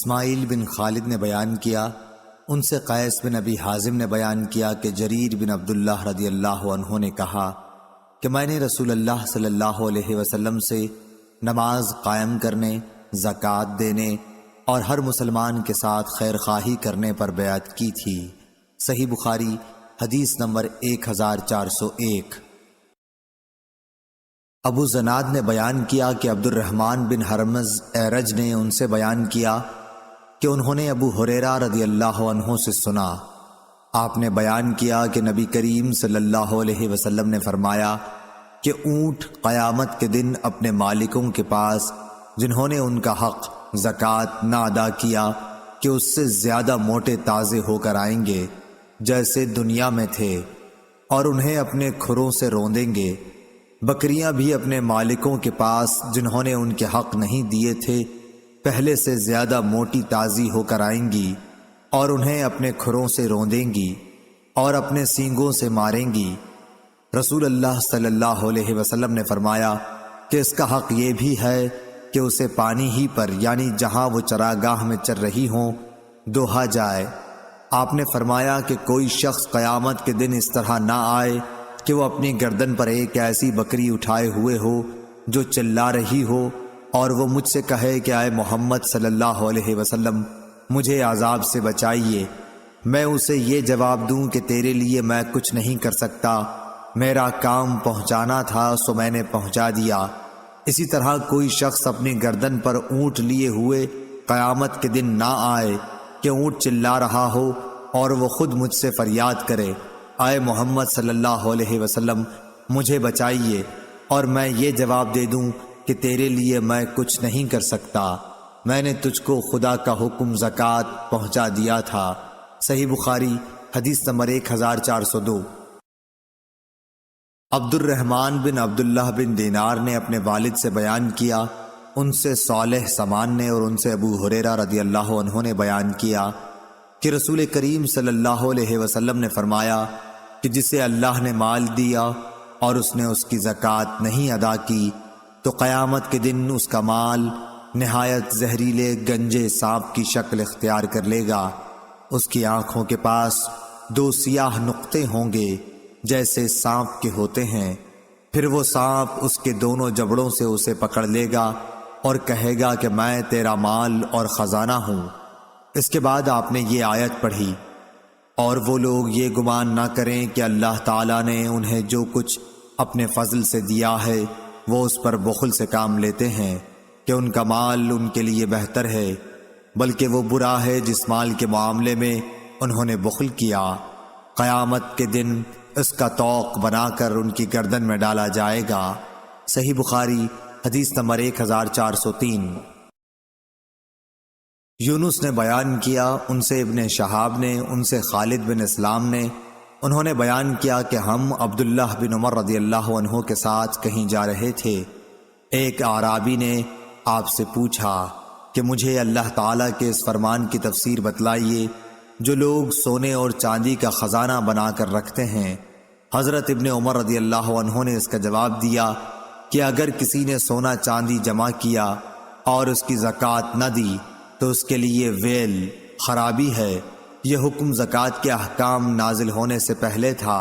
اسماعیل بن خالد نے بیان کیا، ان سے قیس بن ابی حازم نے بیان کیا کہ جریر بن عبداللہ رضی اللہ عنہ نے کہا کہ میں نے رسول اللہ صلی اللہ علیہ وسلم سے نماز قائم کرنے، زکوٰۃ دینے اور ہر مسلمان کے ساتھ خیر خواہی کرنے پر بیعت کی تھی۔ صحیح بخاری حدیث نمبر 1401۔ ابو زناد نے بیان کیا کہ عبد الرحمن بن حرمز اعرج نے ان سے بیان کیا کہ انہوں نے ابو ہریرہ رضی اللہ عنہ سے سنا، آپ نے بیان کیا کہ نبی کریم صلی اللہ علیہ وسلم نے فرمایا کہ اونٹ قیامت کے دن اپنے مالکوں کے پاس جنہوں نے ان کا حق زکوٰۃ نہ ادا کیا کہ اس سے زیادہ موٹے تازے ہو کر آئیں گے جیسے دنیا میں تھے، اور انہیں اپنے کھروں سے روندیں گے۔ بکریاں بھی اپنے مالکوں کے پاس جنہوں نے ان کے حق نہیں دیے تھے پہلے سے زیادہ موٹی تازی ہو کر آئیں گی اور انہیں اپنے کھروں سے روندیں گی اور اپنے سینگوں سے ماریں گی۔ رسول اللہ صلی اللہ علیہ وسلم نے فرمایا کہ اس کا حق یہ بھی ہے کہ اسے پانی ہی پر یعنی جہاں وہ چراگاہ میں چر رہی ہوں دوہا جائے۔ آپ نے فرمایا کہ کوئی شخص قیامت کے دن اس طرح نہ آئے کہ وہ اپنی گردن پر ایک ایسی بکری اٹھائے ہوئے ہو جو چلا رہی ہو اور وہ مجھ سے کہے کہ اے محمد صلی اللہ علیہ وسلم مجھے عذاب سے بچائیے، میں اسے یہ جواب دوں کہ تیرے لیے میں کچھ نہیں کر سکتا، میرا کام پہنچانا تھا سو میں نے پہنچا دیا۔ اسی طرح کوئی شخص اپنی گردن پر اونٹ لیے ہوئے قیامت کے دن نہ آئے کہ اونٹ چلا رہا ہو اور وہ خود مجھ سے فریاد کرے اے محمد صلی اللہ علیہ وسلم مجھے بچائیے، اور میں یہ جواب دے دوں کہ تیرے لیے میں کچھ نہیں کر سکتا، میں نے تجھ کو خدا کا حکم زکوٰۃ پہنچا دیا تھا۔ صحیح بخاری حدیث نمبر 1402۔ عبد الرحمن بن عبداللہ بن دینار نے اپنے والد سے بیان کیا، ان سے صالح سمان نے اور ان سے ابو ہریرہ رضی اللہ عنہ نے بیان کیا کہ رسول کریم صلی اللہ علیہ وسلم نے فرمایا کہ جسے اللہ نے مال دیا اور اس نے اس کی زکوٰۃ نہیں ادا کی تو قیامت کے دن اس کا مال نہایت زہریلے گنجے سانپ کی شکل اختیار کر لے گا، اس کی آنکھوں کے پاس 2 سیاہ نقطے ہوں گے جیسے سانپ کے ہوتے ہیں، پھر وہ سانپ اس کے دونوں جبڑوں سے اسے پکڑ لے گا اور کہے گا کہ میں تیرا مال اور خزانہ ہوں۔ اس کے بعد آپ نے یہ آیت پڑھی، اور وہ لوگ یہ گمان نہ کریں کہ اللہ تعالیٰ نے انہیں جو کچھ اپنے فضل سے دیا ہے وہ اس پر بخل سے کام لیتے ہیں کہ ان کا مال ان کے لیے بہتر ہے، بلکہ وہ برا ہے جس مال کے معاملے میں انہوں نے بخل کیا، قیامت کے دن اس کا طوق بنا کر ان کی گردن میں ڈالا جائے گا۔ صحیح بخاری حدیث نمبر 1403۔ یونس نے بیان کیا، ان سے ابن شہاب نے، ان سے خالد بن اسلام نے، انہوں نے بیان کیا کہ ہم عبداللہ بن عمر رضی اللہ عنہ کے ساتھ کہیں جا رہے تھے، ایک اعرابی نے آپ سے پوچھا کہ مجھے اللہ تعالیٰ کے اس فرمان کی تفسیر بتلائیے جو لوگ سونے اور چاندی کا خزانہ بنا کر رکھتے ہیں۔ حضرت ابن عمر رضی اللہ عنہ نے اس کا جواب دیا کہ اگر کسی نے سونا چاندی جمع کیا اور اس کی زکوٰۃ نہ دی تو اس کے لیے ویل، خرابی ہے۔ یہ حکم زکوٰۃ کے احکام نازل ہونے سے پہلے تھا،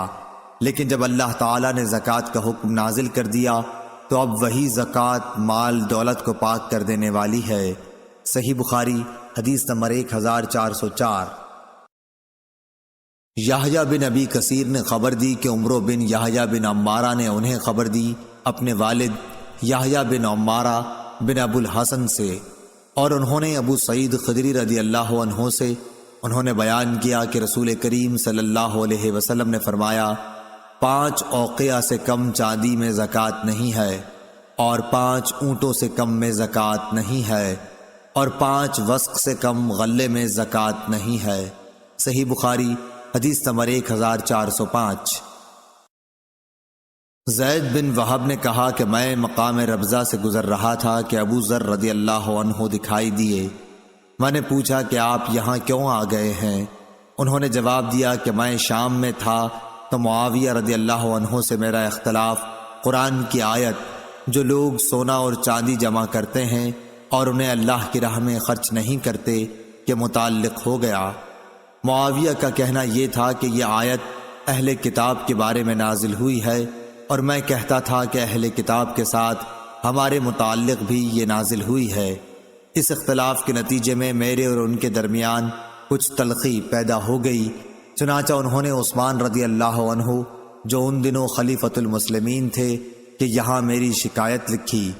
لیکن جب اللہ تعالیٰ نے زکوٰۃ کا حکم نازل کر دیا تو اب وہی زکوٰۃ مال دولت کو پاک کر دینے والی ہے۔ صحیح بخاری حدیث نمبر 1404۔ یحییٰ بن ابی کثیر نے خبر دی کہ عمرو بن یحییٰ بن عمارہ نے انہیں خبر دی اپنے والد یحییٰ بن عمارہ بن ابو الحسن سے، اور انہوں نے ابو سعید خدری رضی اللہ عنہ سے، انہوں نے بیان کیا کہ رسول کریم صلی اللہ علیہ وسلم نے فرمایا 5 اوقیہ سے کم چاندی میں زکوٰۃ نہیں ہے، اور 5 اونٹوں سے کم میں زکوٰۃ نہیں ہے، اور 5 وسق سے کم غلے میں زکوٰۃ نہیں ہے۔ صحیح بخاری حدیث نمبر 1405۔ زید بن وہب نے کہا کہ میں مقام ربضہ سے گزر رہا تھا کہ ابو ذر رضی اللہ عنہ دکھائی دیے، میں نے پوچھا کہ آپ یہاں کیوں آ گئے ہیں؟ انہوں نے جواب دیا کہ میں شام میں تھا تو معاویہ رضی اللہ عنہ سے میرا اختلاف قرآن کی آیت جو لوگ سونا اور چاندی جمع کرتے ہیں اور انہیں اللہ کی راہ میں خرچ نہیں کرتے کے متعلق ہو گیا۔ معاویہ کا کہنا یہ تھا کہ یہ آیت اہل کتاب کے بارے میں نازل ہوئی ہے، اور میں کہتا تھا کہ اہل کتاب کے ساتھ ہمارے متعلق بھی یہ نازل ہوئی ہے۔ اس اختلاف کے نتیجے میں میرے اور ان کے درمیان کچھ تلخی پیدا ہو گئی، چنانچہ انہوں نے عثمان رضی اللہ عنہ جو ان دنوں خلیفۃ المسلمین تھے کہ یہاں میری شکایت لکھی۔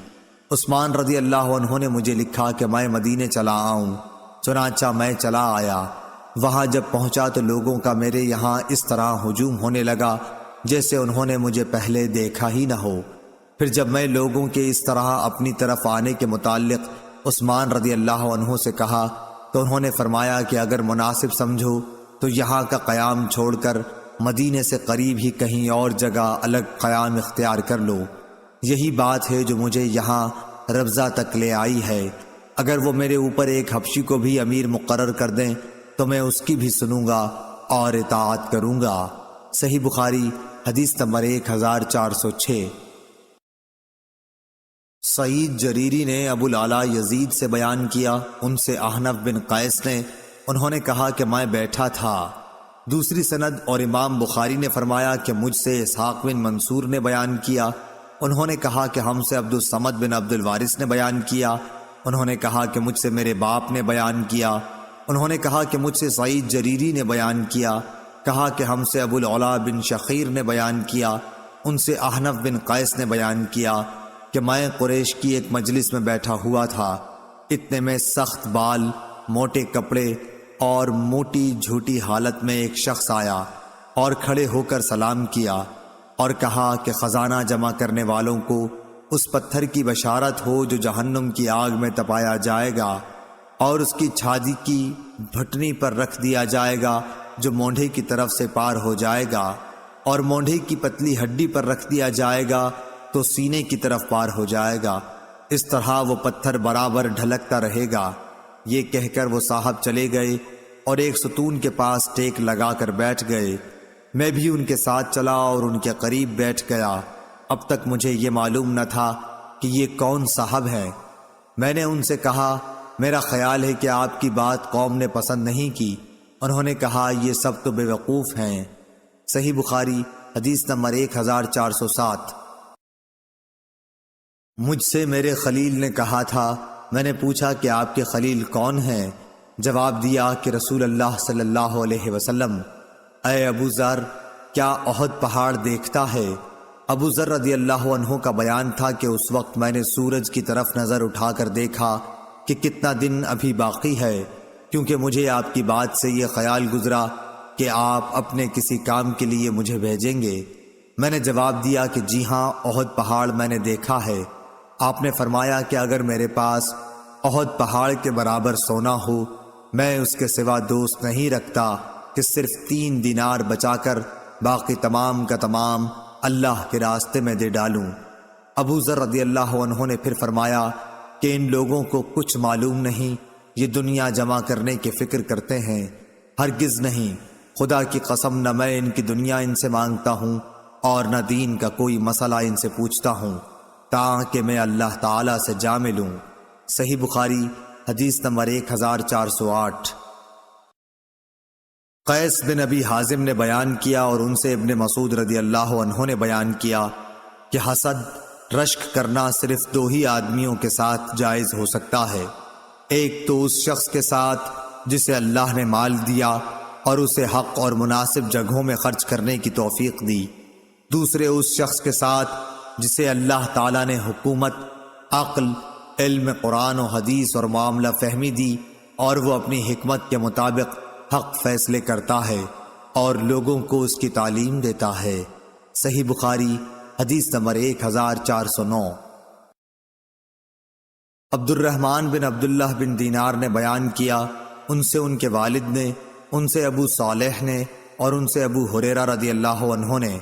عثمان رضی اللہ عنہ نے مجھے لکھا کہ میں مدینے چلا آؤں، چنانچہ میں چلا آیا۔ وہاں جب پہنچا تو لوگوں کا میرے یہاں اس طرح ہجوم ہونے لگا جیسے انہوں نے مجھے پہلے دیکھا ہی نہ ہو۔ پھر جب میں لوگوں کے اس طرح اپنی طرف آنے کے متعلق عثمان رضی اللہ عنہ سے کہا تو انہوں نے فرمایا کہ اگر مناسب سمجھو تو یہاں کا قیام چھوڑ کر مدینے سے قریب ہی کہیں اور جگہ الگ قیام اختیار کر لو۔ یہی بات ہے جو مجھے یہاں ربضہ تک لے آئی ہے۔ اگر وہ میرے اوپر ایک حبشی کو بھی امیر مقرر کر دیں تو میں اس کی بھی سنوں گا اور اطاعت کروں گا۔ صحیح بخاری حدیث نمبر 1406۔ سعید جریری نے ابو العلا یزید سے بیان کیا، ان سے احنف بن قیس نے، انہوں نے کہا کہ میں بیٹھا تھا۔ دوسری سند اور امام بخاری نے فرمایا کہ مجھ سے اسحاق بن منصور نے بیان کیا، انہوں نے کہا کہ ہم سے عبد الصمد بن عبد الوارث نے بیان کیا، انہوں نے کہا کہ مجھ سے میرے باپ نے بیان کیا، انہوں نے کہا کہ مجھ سے سعید جریری نے بیان کیا، کہا کہ ہم سے ابو العلا بن شخیر نے بیان کیا، ان سے احنف بن قیس نے بیان کیا کہ میں قریش کی ایک مجلس میں بیٹھا ہوا تھا، اتنے میں سخت بال، موٹے کپڑے اور موٹی جھوٹی حالت میں ایک شخص آیا اور کھڑے ہو کر سلام کیا اور کہا کہ خزانہ جمع کرنے والوں کو اس پتھر کی بشارت ہو جو جہنم کی آگ میں تپایا جائے گا اور اس کی چھاتی کی بھٹنی پر رکھ دیا جائے گا جو مونڈھے کی طرف سے پار ہو جائے گا، اور مونڈھے کی پتلی ہڈی پر رکھ دیا جائے گا تو سینے کی طرف پار ہو جائے گا، اس طرح وہ پتھر برابر ڈھلکتا رہے گا۔ یہ کہہ کر وہ صاحب چلے گئے اور ایک ستون کے پاس ٹیک لگا کر بیٹھ گئے۔ میں بھی ان کے ساتھ چلا اور ان کے قریب بیٹھ گیا۔ اب تک مجھے یہ معلوم نہ تھا کہ یہ کون صاحب ہے۔ میں نے ان سے کہا میرا خیال ہے کہ آپ کی بات قوم نے پسند نہیں کی۔ انہوں نے کہا یہ سب تو بے وقوف ہیں۔ صحیح بخاری حدیث نمبر 1407۔ مجھ سے میرے خلیل نے کہا تھا، میں نے پوچھا کہ آپ کے خلیل کون ہیں؟ جواب دیا کہ رسول اللہ صلی اللہ علیہ وسلم۔ اے ابو ذر، کیا احد پہاڑ دیکھتا ہے؟ ابو ذر رضی اللہ عنہ کا بیان تھا کہ اس وقت میں نے سورج کی طرف نظر اٹھا کر دیکھا کہ کتنا دن ابھی باقی ہے، کیونکہ مجھے آپ کی بات سے یہ خیال گزرا کہ آپ اپنے کسی کام کے لیے مجھے بھیجیں گے۔ میں نے جواب دیا کہ جی ہاں، احد پہاڑ میں نے دیکھا ہے۔ آپ نے فرمایا کہ اگر میرے پاس احد پہاڑ کے برابر سونا ہو، میں اس کے سوا دوست نہیں رکھتا کہ صرف 3 دینار بچا کر باقی تمام کا تمام اللہ کے راستے میں دے ڈالوں۔ ابو ذر رضی اللہ عنہ نے پھر فرمایا کہ ان لوگوں کو کچھ معلوم نہیں، یہ دنیا جمع کرنے کی فکر کرتے ہیں۔ ہرگز نہیں، خدا کی قسم، نہ میں ان کی دنیا ان سے مانگتا ہوں اور نہ دین کا کوئی مسئلہ ان سے پوچھتا ہوں تاکہ میں اللہ تعالیٰ سے جا ملوں۔ صحیح بخاری حدیث نمبر 1408۔ قیس بن ابی حازم نے بیان کیا اور ان سے ابن مسعود رضی اللہ عنہ نے بیان کیا کہ حسد، رشک کرنا صرف 2 ہی آدمیوں کے ساتھ جائز ہو سکتا ہے، ایک تو اس شخص کے ساتھ جسے اللہ نے مال دیا اور اسے حق اور مناسب جگہوں میں خرچ کرنے کی توفیق دی، دوسرے اس شخص کے ساتھ جسے اللہ تعالیٰ نے حکومت، عقل، علم قرآن و حدیث اور معاملہ فہمی دی اور وہ اپنی حکمت کے مطابق حق فیصلے کرتا ہے اور لوگوں کو اس کی تعلیم دیتا ہے۔ صحیح بخاری حدیث نمبر 1409۔ عبد الرحمن بن عبداللہ بن دینار نے بیان کیا، ان سے ان کے والد نے، ان سے ابو صالح نے اور ان سے ابو ہریرہ رضی اللہ عنہ نے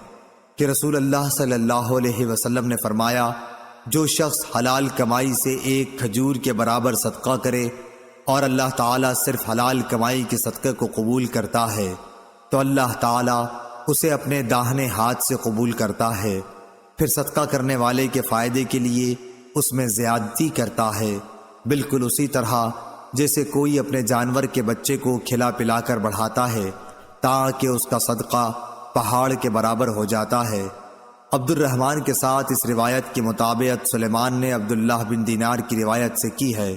کہ رسول اللہ صلی اللہ علیہ وسلم نے فرمایا، جو شخص حلال کمائی سے ایک کھجور کے برابر صدقہ کرے اور اللہ تعالیٰ صرف حلال کمائی کے صدقے کو قبول کرتا ہے تو اللہ تعالیٰ اسے اپنے داہنے ہاتھ سے قبول کرتا ہے، پھر صدقہ کرنے والے کے فائدے کے لیے اس میں زیادتی کرتا ہے بالکل اسی طرح جیسے کوئی اپنے جانور کے بچے کو کھلا پلا کر بڑھاتا ہے تاکہ اس کا صدقہ پہاڑ کے برابر ہو جاتا ہے۔ عبد الرحمن کے ساتھ اس روایت کی مطابقت سلیمان نے عبداللہ بن دینار کی روایت سے کی ہے،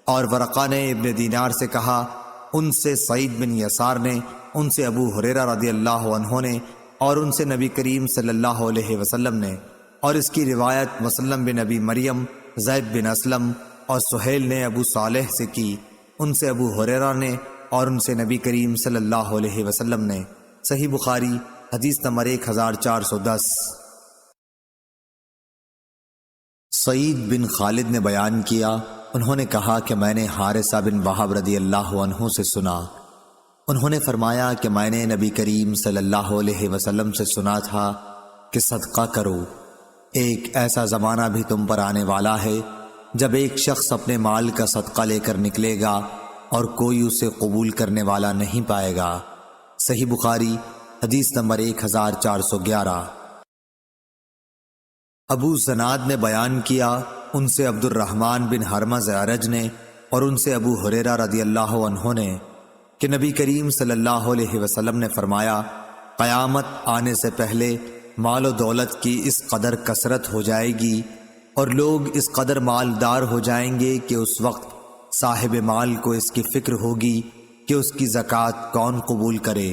اور ورقہ نے ابن دینار سے کہا، ان سے سعید بن یسار نے، ان سے ابو ہریرہ رضی اللہ عنہ نے، اور ان سے نبی کریم صلی اللہ علیہ وسلم نے، اور اس کی روایت مسلم بن ابی مریم، زید بن اسلم اور سہیل نے ابو صالح سے کی، ان سے ابو ہریرہ نے، اور ان سے نبی کریم صلی اللہ علیہ وسلم نے۔ صحیح بخاری حدیث نمبر 1410۔ سعید بن خالد نے بیان کیا، انہوں نے کہا کہ میں نے حارثہ بن وہب رضی اللہ عنہ سے سنا، انہوں نے فرمایا کہ میں نے نبی کریم صلی اللہ علیہ وسلم سے سنا تھا کہ صدقہ کرو، ایک ایسا زمانہ بھی تم پر آنے والا ہے جب ایک شخص اپنے مال کا صدقہ لے کر نکلے گا اور کوئی اسے قبول کرنے والا نہیں پائے گا۔ صحیح بخاری حدیث نمبر 1411۔ ابو زناد نے بیان کیا، ان سے عبد الرحمن بن حرمز اعرج نے، اور ان سے ابو ہریرہ رضی اللہ عنہ نے، کہ نبی کریم صلی اللہ علیہ وسلم نے فرمایا، قیامت آنے سے پہلے مال و دولت کی اس قدر کثرت ہو جائے گی اور لوگ اس قدر مالدار ہو جائیں گے کہ اس وقت صاحب مال کو اس کی فکر ہوگی کہ اس کی زکوٰۃ کون قبول کرے،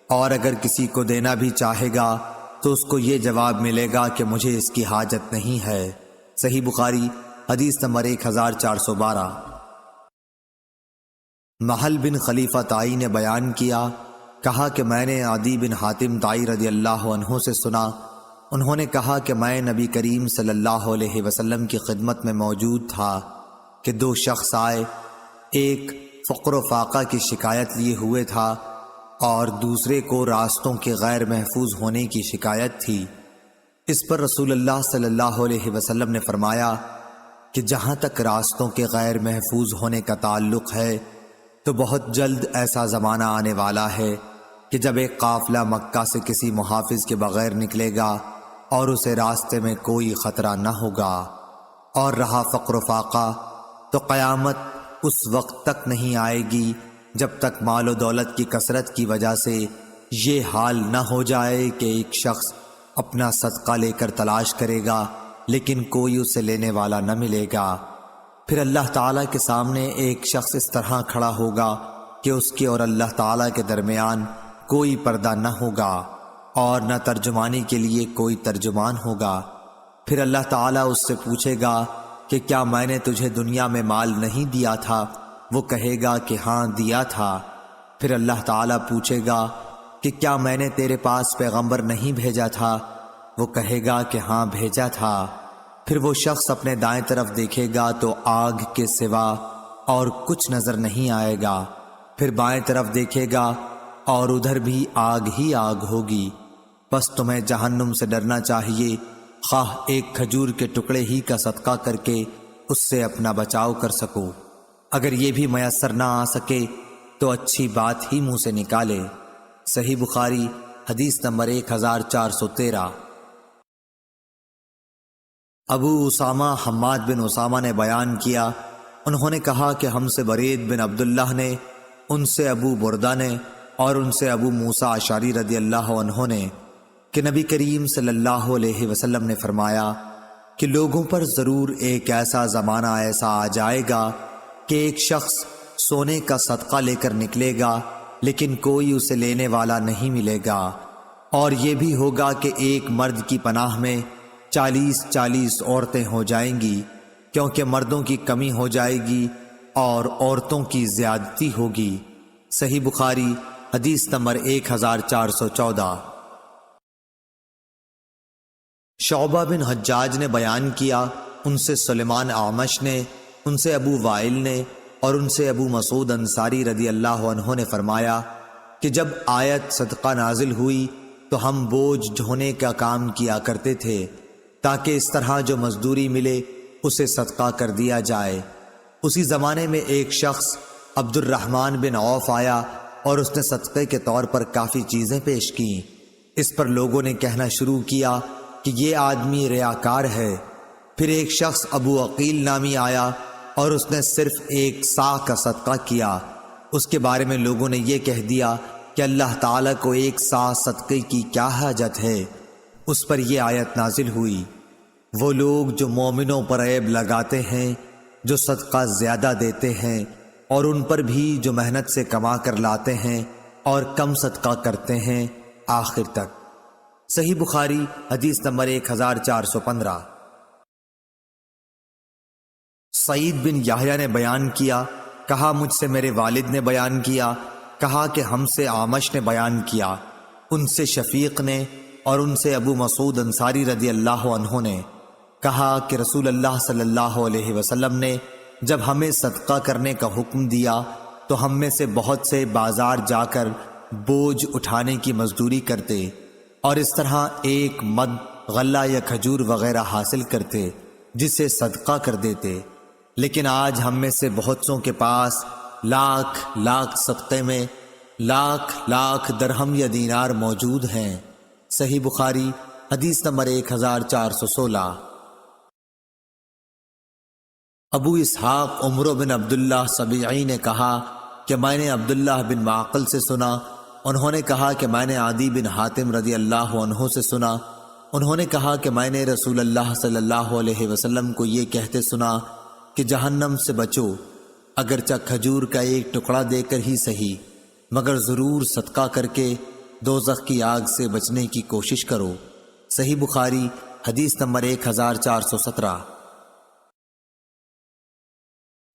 اور اگر کسی کو دینا بھی چاہے گا تو اس کو یہ جواب ملے گا کہ مجھے اس کی حاجت نہیں ہے۔ صحیح بخاری حدیث نمبر 1412۔ محل بن خلیفہ تائی نے بیان کیا، کہا کہ میں نے عدی بن حاتم تائی رضی اللہ عنہ سے سنا، انہوں نے کہا کہ میں نبی کریم صلی اللہ علیہ وسلم کی خدمت میں موجود تھا کہ دو شخص آئے، ایک فقر و فاقہ کی شکایت لیے ہوئے تھا اور دوسرے کو راستوں کے غیر محفوظ ہونے کی شکایت تھی۔ اس پر رسول اللہ صلی اللہ علیہ وسلم نے فرمایا کہ جہاں تک راستوں کے غیر محفوظ ہونے کا تعلق ہے تو بہت جلد ایسا زمانہ آنے والا ہے کہ جب ایک قافلہ مکہ سے کسی محافظ کے بغیر نکلے گا اور اسے راستے میں کوئی خطرہ نہ ہوگا، اور رہا فقر و فاقہ تو قیامت اس وقت تک نہیں آئے گی جب تک مال و دولت کی کثرت کی وجہ سے یہ حال نہ ہو جائے کہ ایک شخص اپنا صدقہ لے کر تلاش کرے گا لیکن کوئی اسے لینے والا نہ ملے گا۔ پھر اللہ تعالیٰ کے سامنے ایک شخص اس طرح کھڑا ہوگا کہ اس کے اور اللہ تعالیٰ کے درمیان کوئی پردہ نہ ہوگا اور نہ ترجمانی کے لیے کوئی ترجمان ہوگا۔ پھر اللہ تعالیٰ اس سے پوچھے گا کہ کیا میں نے تجھے دنیا میں مال نہیں دیا تھا؟ وہ کہے گا کہ ہاں دیا تھا۔ پھر اللہ تعالیٰ پوچھے گا کہ کیا میں نے تیرے پاس پیغمبر نہیں بھیجا تھا؟ وہ کہے گا کہ ہاں بھیجا تھا۔ پھر وہ شخص اپنے دائیں طرف دیکھے گا تو آگ کے سوا اور کچھ نظر نہیں آئے گا، پھر بائیں طرف دیکھے گا اور ادھر بھی آگ ہی آگ ہوگی۔ بس تمہیں جہنم سے ڈرنا چاہیے، خواہ ایک کھجور کے ٹکڑے ہی کا صدقہ کر کے اس سے اپنا بچاؤ کر سکو، اگر یہ بھی میسر نہ آ سکے تو اچھی بات ہی منہ سے نکالے۔ صحیح بخاری حدیث نمبر 1413۔ ابو اسامہ حماد بن اسامہ نے بیان کیا، انہوں نے کہا کہ ہم سے برید بن عبداللہ نے، ان سے ابو بردہ نے، اور ان سے ابو موسیٰ اشعری رضی اللہ عنہ نے، کہ نبی کریم صلی اللہ علیہ وسلم نے فرمایا کہ لوگوں پر ضرور ایک ایسا زمانہ ایسا آ جائے گا کہ ایک شخص سونے کا صدقہ لے کر نکلے گا لیکن کوئی اسے لینے والا نہیں ملے گا، اور یہ بھی ہوگا کہ ایک مرد کی پناہ میں 40 عورتیں ہو جائیں گی، کیونکہ مردوں کی کمی ہو جائے گی اور عورتوں کی زیادتی ہوگی۔ صحیح بخاری حدیث نمبر 1414۔ شعبہ بن حجاج نے بیان کیا، ان سے سلیمان اعمش نے، ان سے ابو وائل نے، اور ان سے ابو مسعود انصاری رضی اللہ عنہ نے فرمایا کہ جب آیت صدقہ نازل ہوئی تو ہم بوجھ ڈھونے کا کام کیا کرتے تھے تاکہ اس طرح جو مزدوری ملے اسے صدقہ کر دیا جائے۔ اسی زمانے میں ایک شخص عبد الرحمن بن عوف آیا اور اس نے صدقے کے طور پر کافی چیزیں پیش کیں۔ اس پر لوگوں نے کہنا شروع کیا کہ یہ آدمی ریاکار ہے۔ پھر ایک شخص ابو عقیل نامی آیا اور اس نے صرف 1 صاع کا صدقہ کیا، اس کے بارے میں لوگوں نے یہ کہہ دیا کہ اللہ تعالیٰ کو 1 صاع صدقے کی کیا حاجت ہے۔ اس پر یہ آیت نازل ہوئی، وہ لوگ جو مومنوں پر عیب لگاتے ہیں، جو صدقہ زیادہ دیتے ہیں، اور ان پر بھی جو محنت سے کما کر لاتے ہیں اور کم صدقہ کرتے ہیں، آخر تک۔ صحیح بخاری حدیث نمبر 1415۔ سعید بن یحییٰ نے بیان کیا، کہا مجھ سے میرے والد نے بیان کیا، کہا کہ ہم سے اعمش نے بیان کیا، ان سے شفیق نے، اور ان سے ابو مسعود انصاری رضی اللہ عنہ نے کہا کہ رسول اللہ صلی اللہ علیہ وسلم نے جب ہمیں صدقہ کرنے کا حکم دیا تو ہم میں سے بہت سے بازار جا کر بوجھ اٹھانے کی مزدوری کرتے اور اس طرح 1 مد غلہ یا کھجور وغیرہ حاصل کرتے جسے صدقہ کر دیتے، لیکن آج ہم میں سے بہت سوں کے پاس لاکھ صدقے میں لاکھ درہم یا دینار موجود ہیں۔ صحیح بخاری حدیث نمبر 1416۔ ابو اسحاق عمرو بن عبداللہ سبیعی نے کہا کہ میں نے عبداللہ بن معقل سے سنا، انہوں نے کہا کہ میں نے عدی بن حاتم رضی اللہ عنہ سے سنا، انہوں نے کہا کہ میں نے رسول اللہ صلی اللہ علیہ وسلم کو یہ کہتے سنا کہ جہنم سے بچو، اگرچہ کھجور کا 1 ٹکڑا دے کر ہی صحیح، مگر ضرور صدقہ کر کے دوزخ کی آگ سے بچنے کی کوشش کرو۔ صحیح بخاری حدیث نمبر 1417۔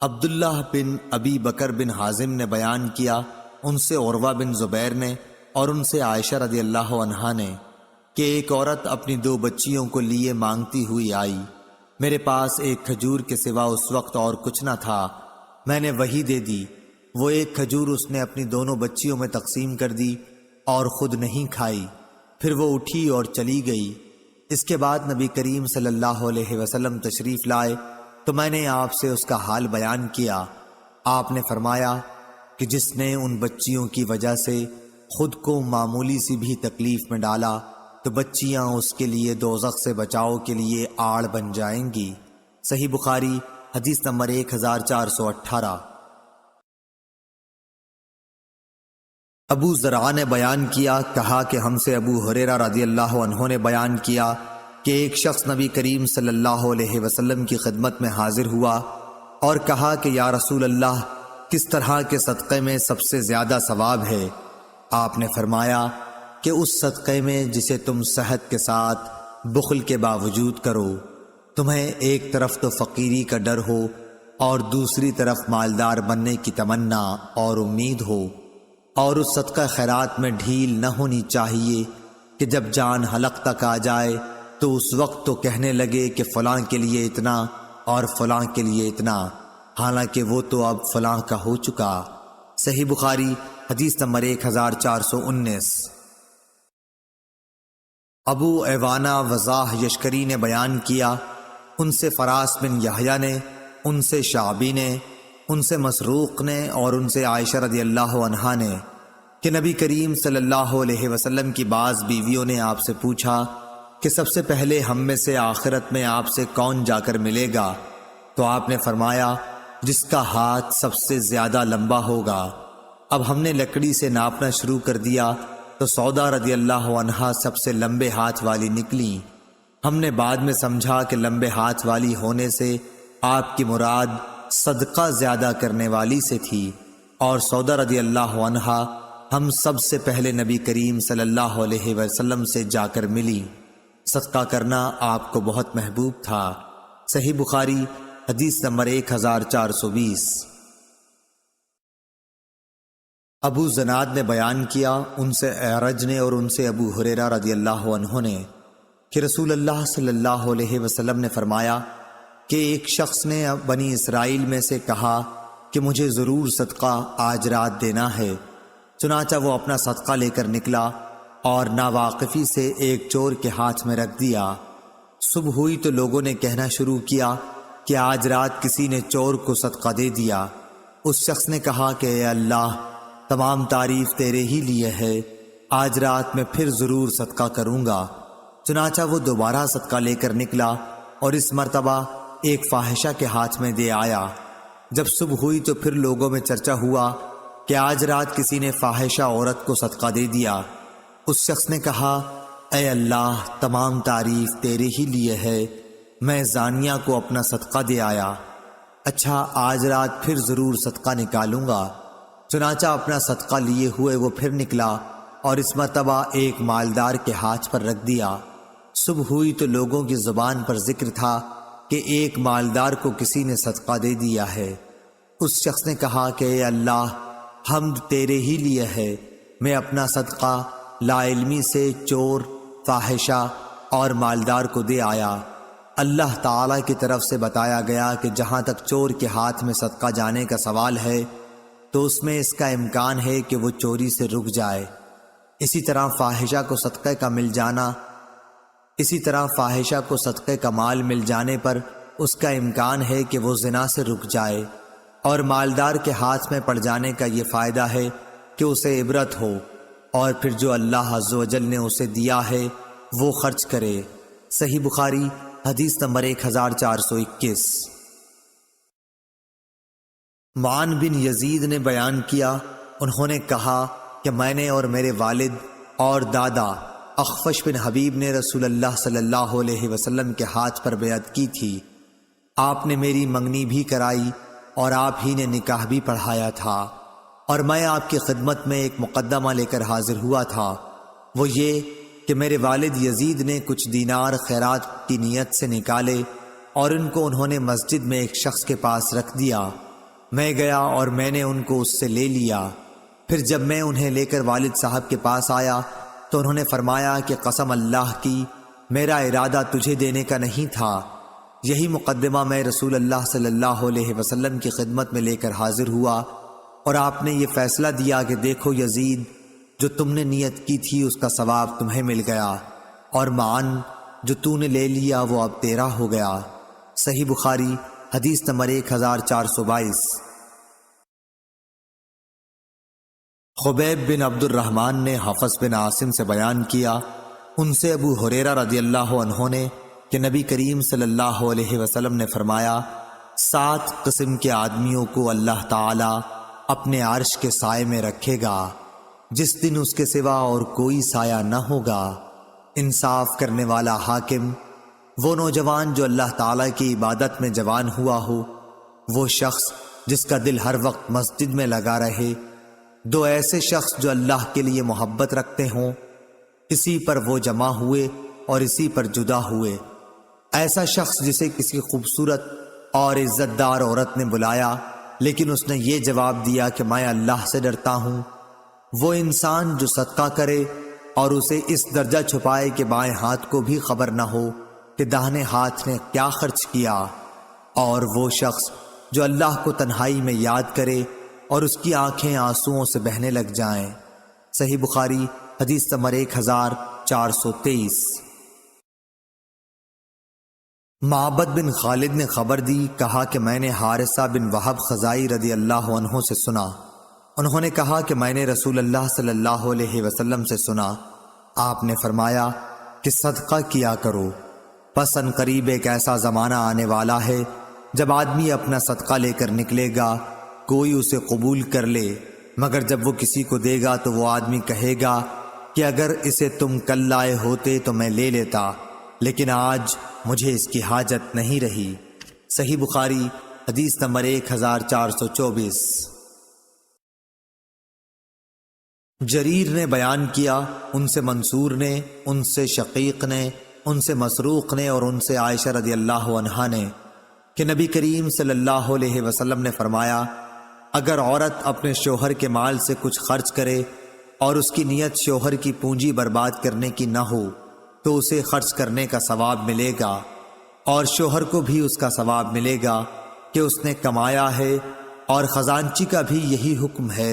عبداللہ بن ابی بکر بن حازم نے بیان کیا، ان سے عروہ بن زبیر نے اور ان سے عائشہ رضی اللہ عنہا نے کہ ایک عورت اپنی 2 بچیوں کو لیے مانگتی ہوئی آئی، میرے پاس 1 کھجور کے سوا اس وقت اور کچھ نہ تھا، میں نے وہی دے دی، وہ 1 کھجور اس نے اپنی دونوں بچیوں میں تقسیم کر دی اور خود نہیں کھائی، پھر وہ اٹھی اور چلی گئی۔ اس کے بعد نبی کریم صلی اللہ علیہ وسلم تشریف لائے تو میں نے آپ سے اس کا حال بیان کیا، آپ نے فرمایا کہ جس نے ان بچیوں کی وجہ سے خود کو معمولی سی بھی تکلیف میں ڈالا تو بچیاں اس کے لیے دوزخ سے بچاؤ کے لیے آڑ بن جائیں گی۔ صحیح بخاری حدیث نمبر 1418۔ ابو زرع نے بیان کیا، کہا کہ ہم سے ابو ہریرہ رضی اللہ عنہ نے بیان کیا کہ ایک شخص نبی کریم صلی اللہ علیہ وسلم کی خدمت میں حاضر ہوا اور کہا کہ یا رسول اللہ، کس طرح کے صدقے میں سب سے زیادہ ثواب ہے؟ آپ نے فرمایا کہ اس صدقے میں جسے تم صحت کے ساتھ بخل کے باوجود کرو، تمہیں ایک طرف تو فقیری کا ڈر ہو اور دوسری طرف مالدار بننے کی تمنا اور امید ہو، اور اس صدقہ خیرات میں ڈھیل نہ ہونی چاہیے کہ جب جان حلق تک آ جائے تو اس وقت تو کہنے لگے کہ فلاں کے لیے اتنا اور فلاں کے لیے اتنا، حالانکہ وہ تو اب فلاں کا ہو چکا۔ صحیح بخاری حدیث نمبر 1419۔ ابو ایوانہ وضاح یشکری نے بیان کیا، ان سے فراس بن یحییٰ نے، ان سے شعبی نے، ان سے مسروق نے اور ان سے عائشہ رضی اللہ عنہا نے کہ نبی کریم صلی اللہ علیہ وسلم کی بعض بیویوں نے آپ سے پوچھا کہ سب سے پہلے ہم میں سے آخرت میں آپ سے کون جا کر ملے گا؟ تو آپ نے فرمایا جس کا ہاتھ سب سے زیادہ لمبا ہوگا۔ اب ہم نے لکڑی سے ناپنا شروع کر دیا تو سودا رضی اللہ عنہا سب سے لمبے ہاتھ والی نکلی۔ ہم نے بعد میں سمجھا کہ لمبے ہاتھ والی ہونے سے آپ کی مراد صدقہ زیادہ کرنے والی سے تھی، اور سودا رضی اللہ عنہا ہم سب سے پہلے نبی کریم صلی اللہ علیہ وسلم سے جا کر ملی، صدقہ کرنا آپ کو بہت محبوب تھا۔ صحیح بخاری حدیث نمبر 1420۔ ابو زناد نے بیان کیا، ان سے اعرج نے اور ان سے ابو ہریرہ رضی اللہ عنہ نے کہ رسول اللہ صلی اللہ علیہ وسلم نے فرمایا کہ ایک شخص نے بنی اسرائیل میں سے کہا کہ مجھے ضرور صدقہ آج رات دینا ہے، چنانچہ وہ اپنا صدقہ لے کر نکلا اور ناواقفی سے ایک چور کے ہاتھ میں رکھ دیا۔ صبح ہوئی تو لوگوں نے کہنا شروع کیا کہ آج رات کسی نے چور کو صدقہ دے دیا۔ اس شخص نے کہا کہ اے اللہ، تمام تعریف تیرے ہی لیے ہے، آج رات میں پھر ضرور صدقہ کروں گا۔ چنانچہ وہ دوبارہ صدقہ لے کر نکلا اور اس مرتبہ ایک فاحشہ کے ہاتھ میں دے آیا۔ جب صبح ہوئی تو پھر لوگوں میں چرچا ہوا کہ آج رات کسی نے فاحشہ عورت کو صدقہ دے دیا۔ اس شخص نے کہا، اے اللہ، تمام تعریف تیرے ہی لیے ہے، میں زانیہ کو اپنا صدقہ دے آیا۔ اچھا، آج رات پھر ضرور صدقہ نکالوں گا۔ چنانچہ اپنا صدقہ لیے ہوئے وہ پھر نکلا اور اس مرتبہ ایک مالدار کے ہاتھ پر رکھ دیا۔ صبح ہوئی تو لوگوں کی زبان پر ذکر تھا کہ ایک مالدار کو کسی نے صدقہ دے دیا ہے۔ اس شخص نے کہا کہ اے اللہ، حمد تیرے ہی لیے ہے، میں اپنا صدقہ لا علمی سے چور، فاحشہ اور مالدار کو دے آیا۔ اللہ تعالیٰ کی طرف سے بتایا گیا کہ جہاں تک چور کے ہاتھ میں صدقہ جانے کا سوال ہے تو اس میں اس کا امکان ہے کہ وہ چوری سے رک جائے۔ اسی طرح فاحشہ کو صدقے کا مال مل جانے پر اس کا امکان ہے کہ وہ زنا سے رک جائے، اور مالدار کے ہاتھ میں پڑ جانے کا یہ فائدہ ہے کہ اسے عبرت ہو، اور پھر جو اللہ عز و جل نے اسے دیا ہے وہ خرچ کرے۔ صحیح بخاری حدیث نمبر 1421۔ معن بن یزید نے بیان کیا، انہوں نے کہا کہ میں نے اور میرے والد اور دادا اخفش بن حبیب نے رسول اللہ صلی اللہ علیہ وسلم کے ہاتھ پر بیعت کی تھی۔ آپ نے میری منگنی بھی کرائی اور آپ ہی نے نکاح بھی پڑھایا تھا، اور میں آپ کی خدمت میں ایک مقدمہ لے کر حاضر ہوا تھا، وہ یہ کہ میرے والد یزید نے کچھ دینار خیرات کی نیت سے نکالے اور ان کو انہوں نے مسجد میں ایک شخص کے پاس رکھ دیا۔ میں گیا اور میں نے ان کو اس سے لے لیا۔ پھر جب میں انہیں لے کر والد صاحب کے پاس آیا تو انہوں نے فرمایا کہ قسم اللہ کی، میرا ارادہ تجھے دینے کا نہیں تھا۔ یہی مقدمہ میں رسول اللہ صلی اللہ علیہ وسلم کی خدمت میں لے کر حاضر ہوا، اور آپ نے یہ فیصلہ دیا کہ دیکھو یزید، جو تم نے نیت کی تھی اس کا ثواب تمہیں مل گیا، اور معن جو تو نے لے لیا وہ اب تیرا ہو گیا۔ صحیح بخاری حدیث نمبر 1422۔ خبیب بن عبد الرحمن نے حفص بن عاصم سے بیان کیا، ان سے ابو ہریرہ رضی اللہ عنہ نے کہ نبی کریم صلی اللہ علیہ وسلم نے فرمایا، 7 قسم کے آدمیوں کو اللہ تعالی اپنے عرش کے سائے میں رکھے گا، جس دن اس کے سوا اور کوئی سایہ نہ ہوگا۔ انصاف کرنے والا حاکم، وہ نوجوان جو اللہ تعالیٰ کی عبادت میں جوان ہوا ہو، وہ شخص جس کا دل ہر وقت مسجد میں لگا رہے، 2 ایسے شخص جو اللہ کے لیے محبت رکھتے ہوں، اسی پر وہ جمع ہوئے اور اسی پر جدا ہوئے۔ ایسا شخص جسے کسی خوبصورت اور عزت دار عورت نے بلایا لیکن اس نے یہ جواب دیا کہ میں اللہ سے ڈرتا ہوں۔ وہ انسان جو صدقہ کرے اور اسے اس درجہ چھپائے کہ بائیں ہاتھ کو بھی خبر نہ ہو کہ داہنے ہاتھ نے کیا خرچ کیا، اور وہ شخص جو اللہ کو تنہائی میں یاد کرے اور اس کی آنکھیں آنسوؤں سے بہنے لگ جائیں۔ صحیح بخاری حدیث نمبر 1423۔ معبد بن خالد نے خبر دی، کہا کہ میں نے حارثہ بن وہب خزائی رضی اللہ عنہ سے سنا، انہوں نے کہا کہ میں نے رسول اللہ صلی اللہ علیہ وسلم سے سنا، آپ نے فرمایا کہ صدقہ کیا کرو، پس ان قریب ایک ایسا زمانہ آنے والا ہے جب آدمی اپنا صدقہ لے کر نکلے گا، کوئی اسے قبول کر لے، مگر جب وہ کسی کو دے گا تو وہ آدمی کہے گا کہ اگر اسے تم کل لائے ہوتے تو میں لے لیتا، لیکن آج مجھے اس کی حاجت نہیں رہی۔ صحیح بخاری حدیث نمبر 1424۔ جریر نے بیان کیا، ان سے منصور نے، ان سے شقیق نے، ان سے مسروق نے اور ان سے عائشہ رضی اللہ عنہا نے کہ نبی کریم صلی اللہ علیہ وسلم نے فرمایا، اگر عورت اپنے شوہر کے مال سے کچھ خرچ کرے اور اس کی نیت شوہر کی پونجی برباد کرنے کی نہ ہو تو اسے خرچ کرنے کا ثواب ملے گا، اور شوہر کو بھی اس کا ثواب ملے گا کہ اس نے کمایا ہے، اور خزانچی کا بھی یہی حکم ہے،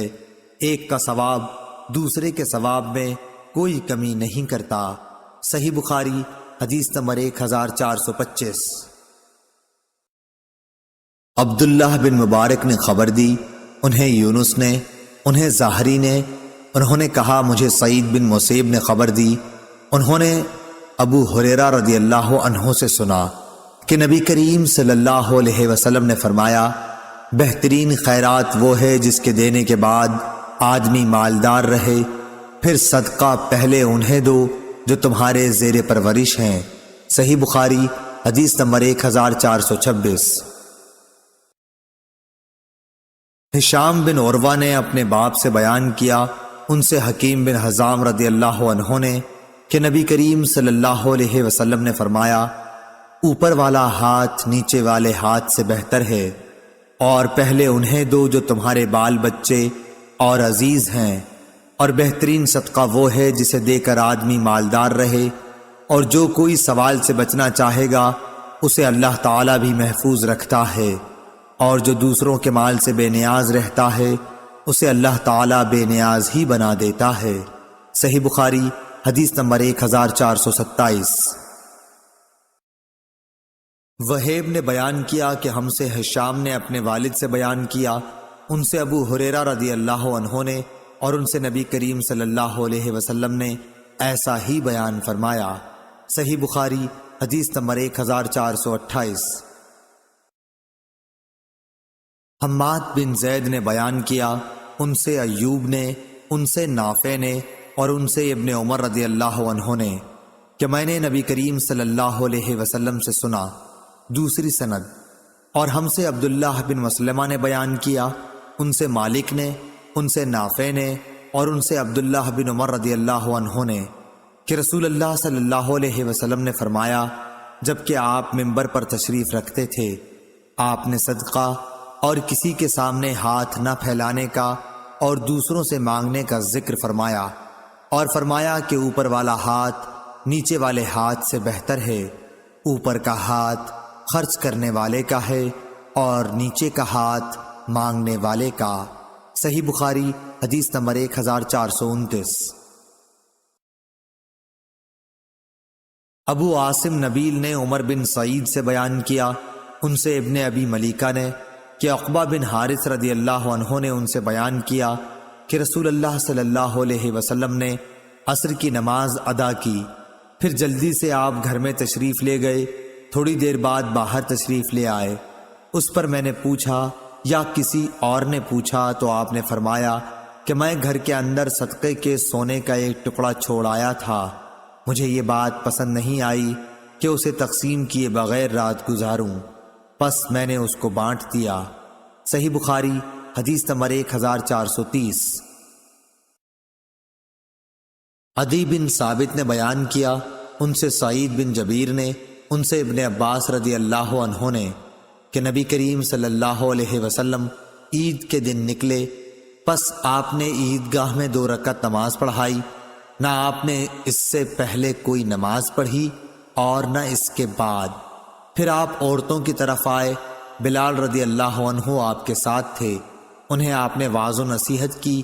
ایک کا ثواب دوسرے کے ثواب میں کوئی کمی نہیں کرتا۔ صحیح بخاری حدیث نمبر 1425۔ عبداللہ بن مبارک نے خبر دی، انہیں یونس نے، انہیں زاہری نے، انہوں نے کہا مجھے سعید بن مسیب نے خبر دی، انہوں نے ابو ہریرہ رضی اللہ عنہ سے سنا کہ نبی کریم صلی اللہ علیہ وسلم نے فرمایا، بہترین خیرات وہ ہے جس کے دینے کے بعد آدمی مالدار رہے، پھر صدقہ پہلے انہیں دو جو تمہارے زیر پرورش ہیں۔ صحیح بخاری حدیث نمبر 1426۔ ہشام بن عروہ نے اپنے باپ سے بیان کیا، ان سے حکیم بن حزام رضی اللہ عنہ نے، کہ نبی کریم صلی اللہ علیہ وسلم نے فرمایا، اوپر والا ہاتھ نیچے والے ہاتھ سے بہتر ہے، اور پہلے انہیں دو جو تمہارے بال بچے اور عزیز ہیں، اور بہترین صدقہ وہ ہے جسے دے کر آدمی مالدار رہے، اور جو کوئی سوال سے بچنا چاہے گا اسے اللہ تعالیٰ بھی محفوظ رکھتا ہے، اور جو دوسروں کے مال سے بے نیاز رہتا ہے اسے اللہ تعالیٰ بے نیاز ہی بنا دیتا ہے۔ صحیح بخاری حدیث نمبر 1427۔ وہیب نے بیان کیا کہ ہم سے ہشام نے اپنے والد سے بیان کیا، ان سے ابو ہریرہ رضی اللہ عنہ نے، اور ان سے نبی کریم صلی اللہ علیہ وسلم نے ایسا ہی بیان فرمایا۔ صحیح بخاری حدیث نمبر 1428۔ حماد بن زید نے بیان کیا، ان سے ایوب نے، ان سے نافع نے، اور ان سے ابن عمر رضی اللہ عنہ نے، کہ میں نے نبی کریم صلی اللہ علیہ وسلم سے سنا۔ دوسری سند۔ اور ہم سے عبداللہ بن مسلمہ نے بیان کیا، ان سے مالک نے، ان سے نافع نے، اور ان سے عبداللہ بن عمر رضی اللہ عنہ نے، کہ رسول اللہ صلی اللہ علیہ وسلم نے فرمایا، جبکہ آپ منبر پر تشریف رکھتے تھے، آپ نے صدقہ اور کسی کے سامنے ہاتھ نہ پھیلانے کا اور دوسروں سے مانگنے کا ذکر فرمایا، اور فرمایا کہ اوپر والا ہاتھ نیچے والے ہاتھ سے بہتر ہے، اوپر کا ہاتھ خرچ کرنے والے کا ہے اور نیچے کا ہاتھ مانگنے والے کا۔ صحیح بخاری حدیث نمبر 1429۔ ابو عاصم نبیل نے عمر بن سعید سے بیان کیا، ان سے ابن ابی ملیکہ نے، کہ عقبہ بن حارث رضی اللہ عنہ نے ان سے بیان کیا کہ رسول اللہ صلی اللہ علیہ وسلم نے عصر کی نماز ادا کی، پھر جلدی سے آپ گھر میں تشریف لے گئے، تھوڑی دیر بعد باہر تشریف لے آئے۔ اس پر میں نے پوچھا یا کسی اور نے پوچھا تو آپ نے فرمایا کہ میں گھر کے اندر صدقے کے سونے کا ایک ٹکڑا چھوڑ آیا تھا، مجھے یہ بات پسند نہیں آئی کہ اسے تقسیم کیے بغیر رات گزاروں، پس میں نے اس کو بانٹ دیا۔ صحیح بخاری حدیث نمبر 1430۔ عدی بن ثابت نے بیان کیا، ان سے سعید بن جبیر نے، ان سے ابن عباس رضی اللہ عنہ نے، کہ نبی کریم صلی اللہ علیہ وسلم عید کے دن نکلے، پس آپ نے عیدگاہ میں 2 رکعت نماز پڑھائی، نہ آپ نے اس سے پہلے کوئی نماز پڑھی اور نہ اس کے بعد۔ پھر آپ عورتوں کی طرف آئے، بلال رضی اللہ عنہ آپ کے ساتھ تھے، انہیں آپ نے واعظ و نصیحت کی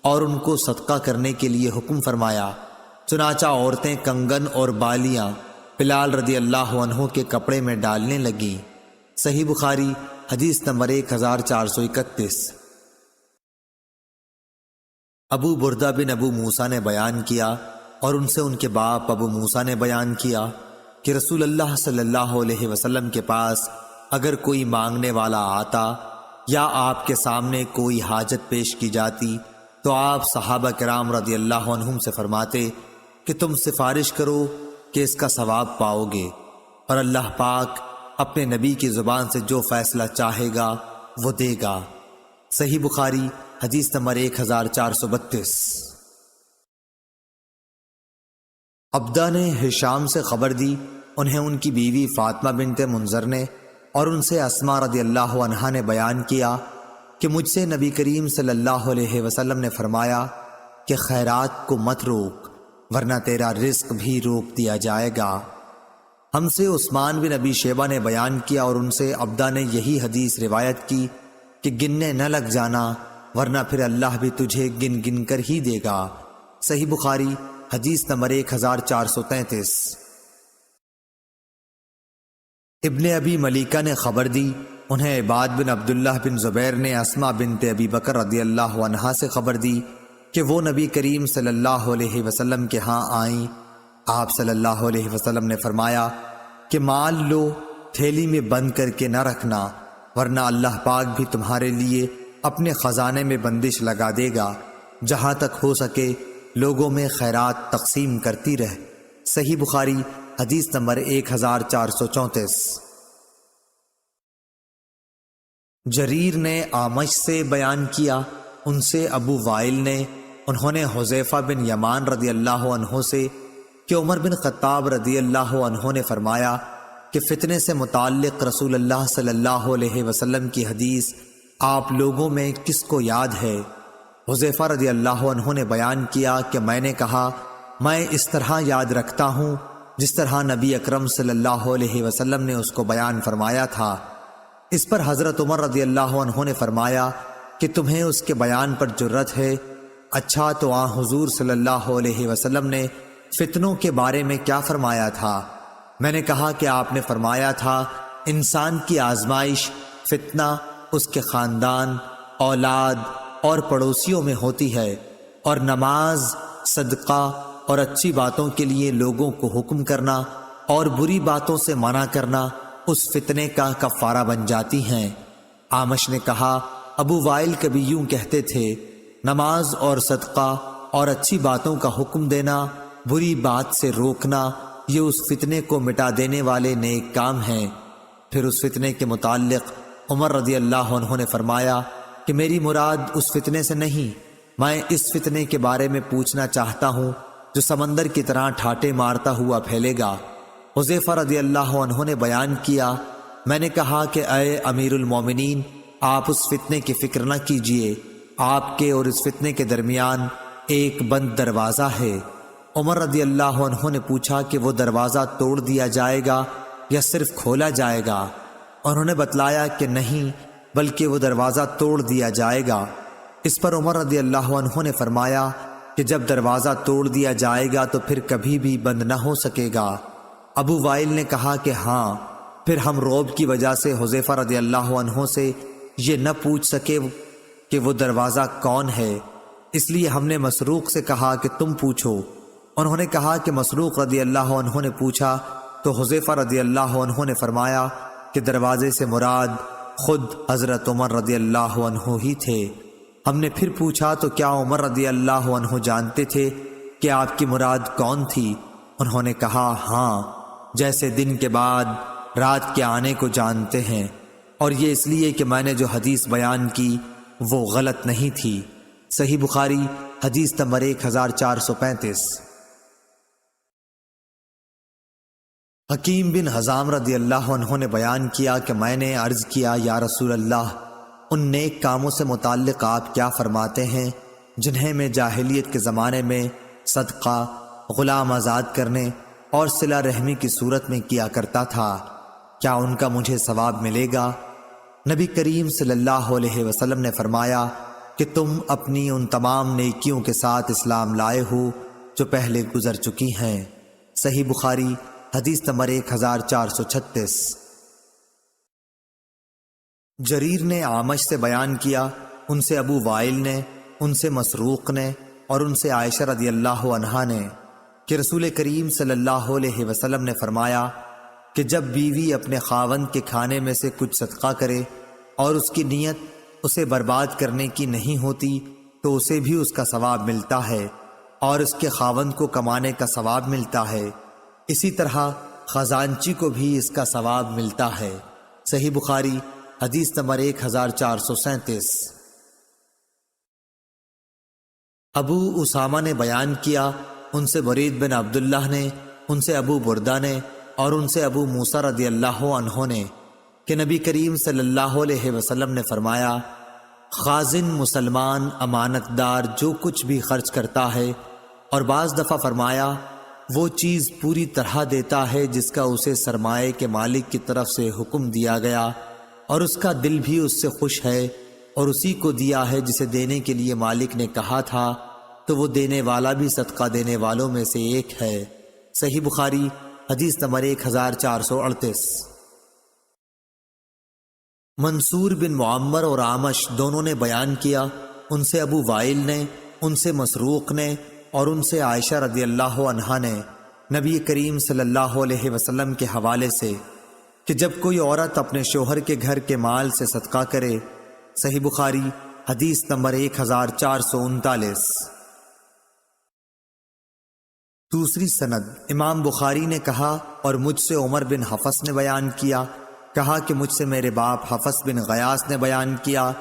اور ان کو صدقہ کرنے کے لیے حکم فرمایا، چنانچہ عورتیں کنگن اور بالیاں بلال رضی اللہ عنہ کے کپڑے میں ڈالنے لگیں۔ صحیح بخاری حدیث نمبر 1431۔ ابو بردہ بن ابو موسیٰ نے بیان کیا، اور ان سے ان کے باپ ابو موسیٰ نے بیان کیا کہ رسول اللہ صلی اللہ علیہ وسلم کے پاس اگر کوئی مانگنے والا آتا یا آپ کے سامنے کوئی حاجت پیش کی جاتی تو آپ صحابہ کرام رضی اللہ عنہم سے فرماتے کہ تم سفارش کرو کہ اس کا ثواب پاؤ گے، اور اللہ پاک اپنے نبی کی زبان سے جو فیصلہ چاہے گا وہ دے گا۔ صحیح بخاری حدیث نمبر 1432۔ عبدہ نے ہشام سے خبر دی، انہیں ان کی بیوی فاطمہ بنت منذر نے، اور ان سے اسماء رضی اللہ عنہا نے بیان کیا کہ مجھ سے نبی کریم صلی اللہ علیہ وسلم نے فرمایا کہ خیرات کو مت روک ورنہ تیرا رزق بھی روک دیا جائے گا۔ ہم سے عثمان بن ابی شیبہ نے بیان کیا، اور ان سے عبدہ نے یہی حدیث روایت کی کہ گننے نہ لگ جانا ورنہ پھر اللہ بھی تجھے گن گن کر ہی دے گا۔ صحیح بخاری حدیث نمبر 1433۔ ابن ابی ملیکہ نے خبر دی، انہیں عباد بن عبداللہ بن زبیر نے اسماء بنت ابی بکر رضی اللہ عنہا سے خبر دی کہ وہ نبی کریم صلی اللہ علیہ وسلم کے ہاں آئیں۔ آپ صلی اللہ علیہ وسلم نے فرمایا کہ مال لو، تھیلی میں بند کر کے نہ رکھنا ورنہ اللہ پاک بھی تمہارے لیے اپنے خزانے میں بندش لگا دے گا، جہاں تک ہو سکے لوگوں میں خیرات تقسیم کرتی رہ۔ صحیح بخاری حدیث نمبر 1434۔ جریر نے اعمش سے بیان کیا، ان سے ابو وائل نے، انہوں نے حذیفہ بن یمان رضی اللہ عنہ سے کہ عمر بن خطاب رضی اللہ عنہ نے فرمایا کہ فتنے سے متعلق رسول اللہ صلی اللہ علیہ وسلم کی حدیث آپ لوگوں میں کس کو یاد ہے؟ حذیفہ رضی اللہ عنہ نے بیان کیا کہ میں نے کہا میں اس طرح یاد رکھتا ہوں جس طرح نبی اکرم صلی اللہ علیہ وسلم نے اس کو بیان فرمایا تھا۔ اس پر حضرت عمر رضی اللہ عنہ نے فرمایا کہ تمہیں اس کے بیان پر جرت ہے؟ اچھا تو حضور صلی اللہ علیہ وسلم نے فتنوں کے بارے میں کیا فرمایا تھا؟ میں نے کہا کہ آپ نے فرمایا تھا انسان کی آزمائش فتنہ اس کے خاندان، اولاد اور پڑوسیوں میں ہوتی ہے، اور نماز، صدقہ اور اچھی باتوں کے لیے لوگوں کو حکم کرنا اور بری باتوں سے منع کرنا اس فتنے کا کفارہ بن جاتی ہیں۔ اعمش نے کہا ابو وائل کبھی یوں کہتے تھے، نماز اور صدقہ اور اچھی باتوں کا حکم دینا، بری بات سے روکنا، یہ اس فتنے کو مٹا دینے والے نیک کام ہیں۔ پھر اس فتنے کے متعلق عمر رضی اللہ عنہ نے فرمایا کہ میری مراد اس فتنے سے نہیں، میں اس فتنے کے بارے میں پوچھنا چاہتا ہوں جو سمندر کی طرح ٹھاٹے مارتا ہوا پھیلے گا۔ حذیفہ رضی اللہ عنہ نے بیان کیا، میں نے کہا کہ اے امیر المومنین، آپ اس فتنے کی فکر نہ کیجیے، آپ کے اور اس فتنے کے درمیان ایک بند دروازہ ہے۔ عمر رضی اللہ عنہ نے پوچھا کہ وہ دروازہ توڑ دیا جائے گا یا صرف کھولا جائے گا؟ انہوں نے بتلایا کہ نہیں، بلکہ وہ دروازہ توڑ دیا جائے گا۔ اس پر عمر رضی اللہ عنہ نے فرمایا کہ جب دروازہ توڑ دیا جائے گا تو پھر کبھی بھی بند نہ ہو سکے گا۔ ابو وائل نے کہا کہ ہاں۔ پھر ہم رعب کی وجہ سے حذیفہ رضی اللہ عنہ سے یہ نہ پوچھ سکے کہ وہ دروازہ کون ہے، اس لیے ہم نے مسروق سے کہا کہ تم پوچھو۔ انہوں نے کہا کہ مسروق رضی اللہ عنہ نے پوچھا تو حذیفہ رضی اللہ عنہ نے فرمایا کہ دروازے سے مراد خود حضرت عمر رضی اللہ عنہ ہی تھے۔ ہم نے پھر پوچھا تو کیا عمر رضی اللہ عنہ جانتے تھے کہ آپ کی مراد کون تھی؟ انہوں نے کہا ہاں، جیسے دن کے بعد رات کے آنے کو جانتے ہیں، اور یہ اس لیے کہ میں نے جو حدیث بیان کی وہ غلط نہیں تھی۔ صحیح بخاری حدیث نمبر 1435۔ حکیم بن حزام رضی اللہ عنہ نے بیان کیا کہ میں نے عرض کیا یا رسول اللہ، ان نیک کاموں سے متعلق آپ کیا فرماتے ہیں جنہیں میں جاہلیت کے زمانے میں صدقہ، غلام آزاد کرنے اور صلہ رحمی کی صورت میں کیا کرتا تھا، کیا ان کا مجھے ثواب ملے گا؟ نبی کریم صلی اللہ علیہ وسلم نے فرمایا کہ تم اپنی ان تمام نیکیوں کے ساتھ اسلام لائے ہو جو پہلے گزر چکی ہیں۔ صحیح بخاری حدیث نمبر 1436۔ جریر نے اعمش سے بیان کیا، ان سے ابو وائل نے، ان سے مسروق نے اور ان سے عائشہ رضی اللہ عنہا نے کہ رسول کریم صلی اللہ علیہ وسلم نے فرمایا کہ جب بیوی اپنے خاوند کے کھانے میں سے کچھ صدقہ کرے اور اس کی نیت اسے برباد کرنے کی نہیں ہوتی تو اسے بھی اس کا ثواب ملتا ہے اور اس کے خاوند کو کمانے کا ثواب ملتا ہے، اسی طرح خزانچی کو بھی اس کا ثواب ملتا ہے۔ صحیح بخاری حدیث نمبر 1437۔ ابو اسامہ نے بیان کیا، ان سے برید بن عبداللہ نے، ان سے ابو بردہ نے اور ان سے ابو موسیٰ رضی اللہ عنہ نے کہ نبی کریم صلی اللہ علیہ وسلم نے فرمایا، خازن مسلمان امانت دار جو کچھ بھی خرچ کرتا ہے، اور بعض دفعہ فرمایا وہ چیز پوری طرح دیتا ہے جس کا اسے سرمایے کے مالک کی طرف سے حکم دیا گیا، اور اس کا دل بھی اس سے خوش ہے، اور اسی کو دیا ہے جسے دینے کے لیے مالک نے کہا تھا، تو وہ دینے والا بھی صدقہ دینے والوں میں سے ایک ہے۔ صحیح بخاری حدیث نمبر 1438۔ منصور بن معمر اور اعمش دونوں نے بیان کیا، ان سے ابو وائل نے، ان سے مسروق نے اور ان سے عائشہ رضی اللہ عنہا نے نبی کریم صلی اللہ علیہ وسلم کے حوالے سے کہ جب کوئی عورت اپنے شوہر کے گھر کے مال سے صدقہ کرے۔ صحیح بخاری حدیث نمبر 1439۔ دوسری سند، امام بخاری نے کہا اور مجھ سے عمر بن حفص نے بیان کیا، کہا کہ مجھ سے میرے باپ حفص بن غیاث نے بیان کیا،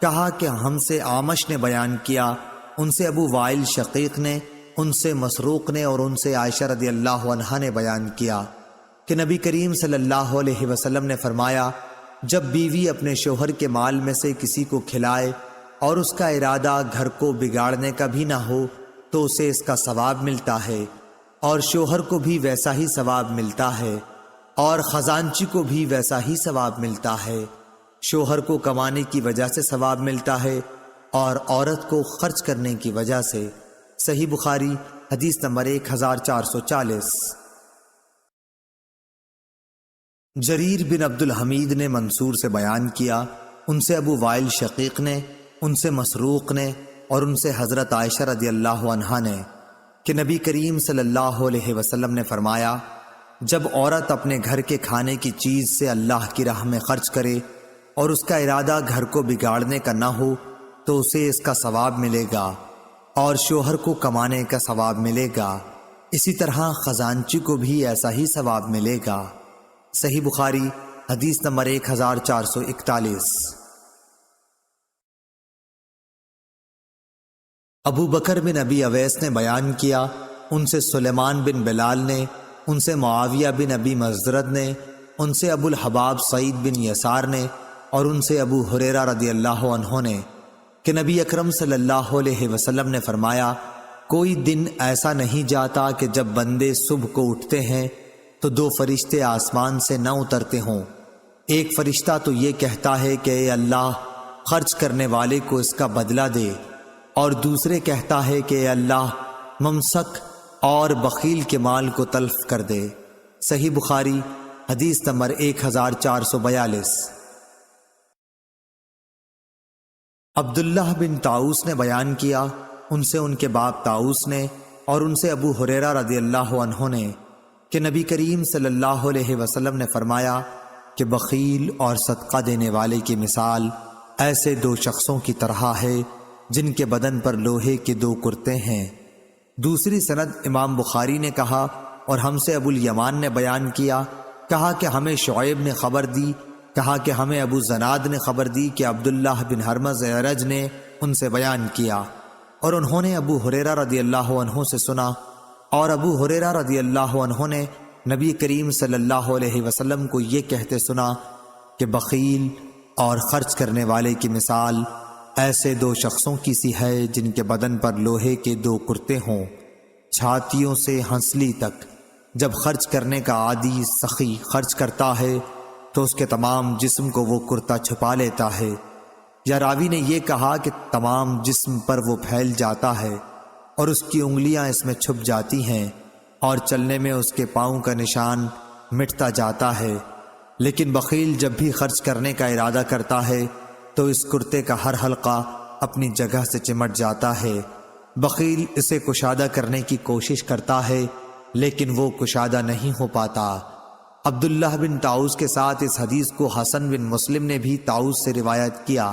کہا کہ ہم سے عامش نے بیان کیا، ان سے ابو وائل شقیق نے، ان سے مسروق نے اور ان سے عائشہ رضی اللہ عنہا نے بیان کیا کہ نبی کریم صلی اللہ علیہ وسلم نے فرمایا، جب بیوی اپنے شوہر کے مال میں سے کسی کو کھلائے اور اس کا ارادہ گھر کو بگاڑنے کا بھی نہ ہو تو اسے اس کا ثواب ملتا ہے، اور شوہر کو بھی ویسا ہی ثواب ملتا ہے، اور خزانچی کو بھی ویسا ہی ثواب ملتا ہے۔ شوہر کو کمانے کی وجہ سے ثواب ملتا ہے اور عورت کو خرچ کرنے کی وجہ سے۔ صحیح بخاری حدیث نمبر 1440۔ جریر بن عبد الحمید نے منصور سے بیان کیا، ان سے ابو وائل شقیق نے، ان سے مسروق نے اور ان سے حضرت عائشہ رضی اللہ عنہا نے کہ نبی کریم صلی اللہ علیہ وسلم نے فرمایا، جب عورت اپنے گھر کے کھانے کی چیز سے اللہ کی راہ میں خرچ کرے اور اس کا ارادہ گھر کو بگاڑنے کا نہ ہو تو اسے اس کا ثواب ملے گا اور شوہر کو کمانے کا ثواب ملے گا، اسی طرح خزانچی کو بھی ایسا ہی ثواب ملے گا۔ صحیح بخاری حدیث نمبر 1441۔ ابو بکر بن ابی اویس نے بیان کیا، ان سے سلیمان بن بلال نے، ان سے معاویہ بن ابی مزرد نے، ان سے ابو الحباب سعید بن یسار نے اور ان سے ابو ہریرہ رضی اللہ عنہ نے کہ نبی اکرم صلی اللہ علیہ وسلم نے فرمایا، کوئی دن ایسا نہیں جاتا کہ جب بندے صبح کو اٹھتے ہیں تو دو فرشتے آسمان سے نہ اترتے ہوں۔ ایک فرشتہ تو یہ کہتا ہے کہ اے اللہ، خرچ کرنے والے کو اس کا بدلہ دے، اور دوسرے کہتا ہے کہ اے اللہ، ممسک اور بخیل کے مال کو تلف کر دے۔ صحیح بخاری حدیث نمبر 1442۔ عبداللہ بن طاؤس نے بیان کیا، ان سے ان کے باپ طاؤس نے اور ان سے ابو ہریرہ رضی اللہ عنہ نے کہ نبی کریم صلی اللہ علیہ وسلم نے فرمایا کہ بخیل اور صدقہ دینے والے کی مثال ایسے دو شخصوں کی طرح ہے جن کے بدن پر لوہے کے دو کرتے ہیں۔ دوسری سند، امام بخاری نے کہا اور ہم سے ابو الیمان نے بیان کیا، کہا کہ ہمیں شعیب نے خبر دی، کہا کہ ہمیں ابو زناد نے خبر دی کہ عبداللہ بن ہرمز اعرج نے ان سے بیان کیا اور انہوں نے ابو ہریرہ رضی اللہ عنہ سے سنا، اور ابو ہریرہ رضی اللہ عنہ نے نبی کریم صلی اللہ علیہ وسلم کو یہ کہتے سنا کہ بخیل اور خرچ کرنے والے کی مثال ایسے دو شخصوں کی سی ہے جن کے بدن پر لوہے کے دو کرتے ہوں، چھاتیوں سے ہنسلی تک۔ جب خرچ کرنے کا عادی سخی خرچ کرتا ہے تو اس کے تمام جسم کو وہ کرتا چھپا لیتا ہے، یا راوی نے یہ کہا کہ تمام جسم پر وہ پھیل جاتا ہے اور اس کی انگلیاں اس میں چھپ جاتی ہیں اور چلنے میں اس کے پاؤں کا نشان مٹتا جاتا ہے۔ لیکن بخیل جب بھی خرچ کرنے کا ارادہ کرتا ہے تو اس کرتے کا ہر حلقہ اپنی جگہ سے چمٹ جاتا ہے۔ بخیل اسے کشادہ کرنے کی کوشش کرتا ہے لیکن وہ کشادہ نہیں ہو پاتا۔ عبداللہ بن طاؤس کے ساتھ اس حدیث کو حسن بن مسلم نے بھی طاؤس سے روایت کیا،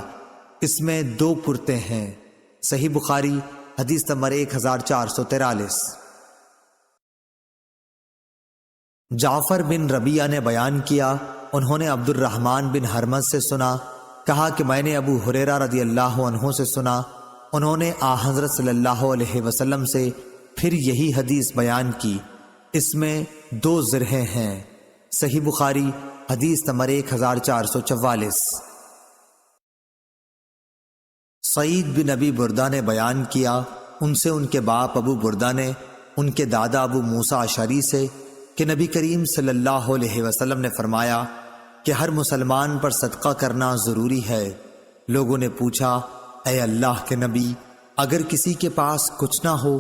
اس میں دو کرتے ہیں۔ صحیح بخاری حدیث نمبر 1443۔ جعفر بن ربیعہ نے بیان کیا، انہوں نے عبد الرحمن بن ہرمز سے سنا، کہا کہ میں نے ابو ہریرہ رضی اللہ عنہ سے سنا، انہوں نے حضرت صلی اللہ علیہ وسلم سے پھر یہی حدیث بیان کی، اس میں دو زرہیں ہیں۔ صحیح بخاری حدیث نمبر 1444۔ سعید بن ابی بردہ نے بیان کیا، ان سے ان کے باپ ابو بردہ نے ان کے دادا ابو موسیٰ اشعری سے کہ نبی کریم صلی اللہ علیہ وسلم نے فرمایا کہ ہر مسلمان پر صدقہ کرنا ضروری ہے۔ لوگوں نے پوچھا، اے اللہ کے نبی، اگر کسی کے پاس کچھ نہ ہو؟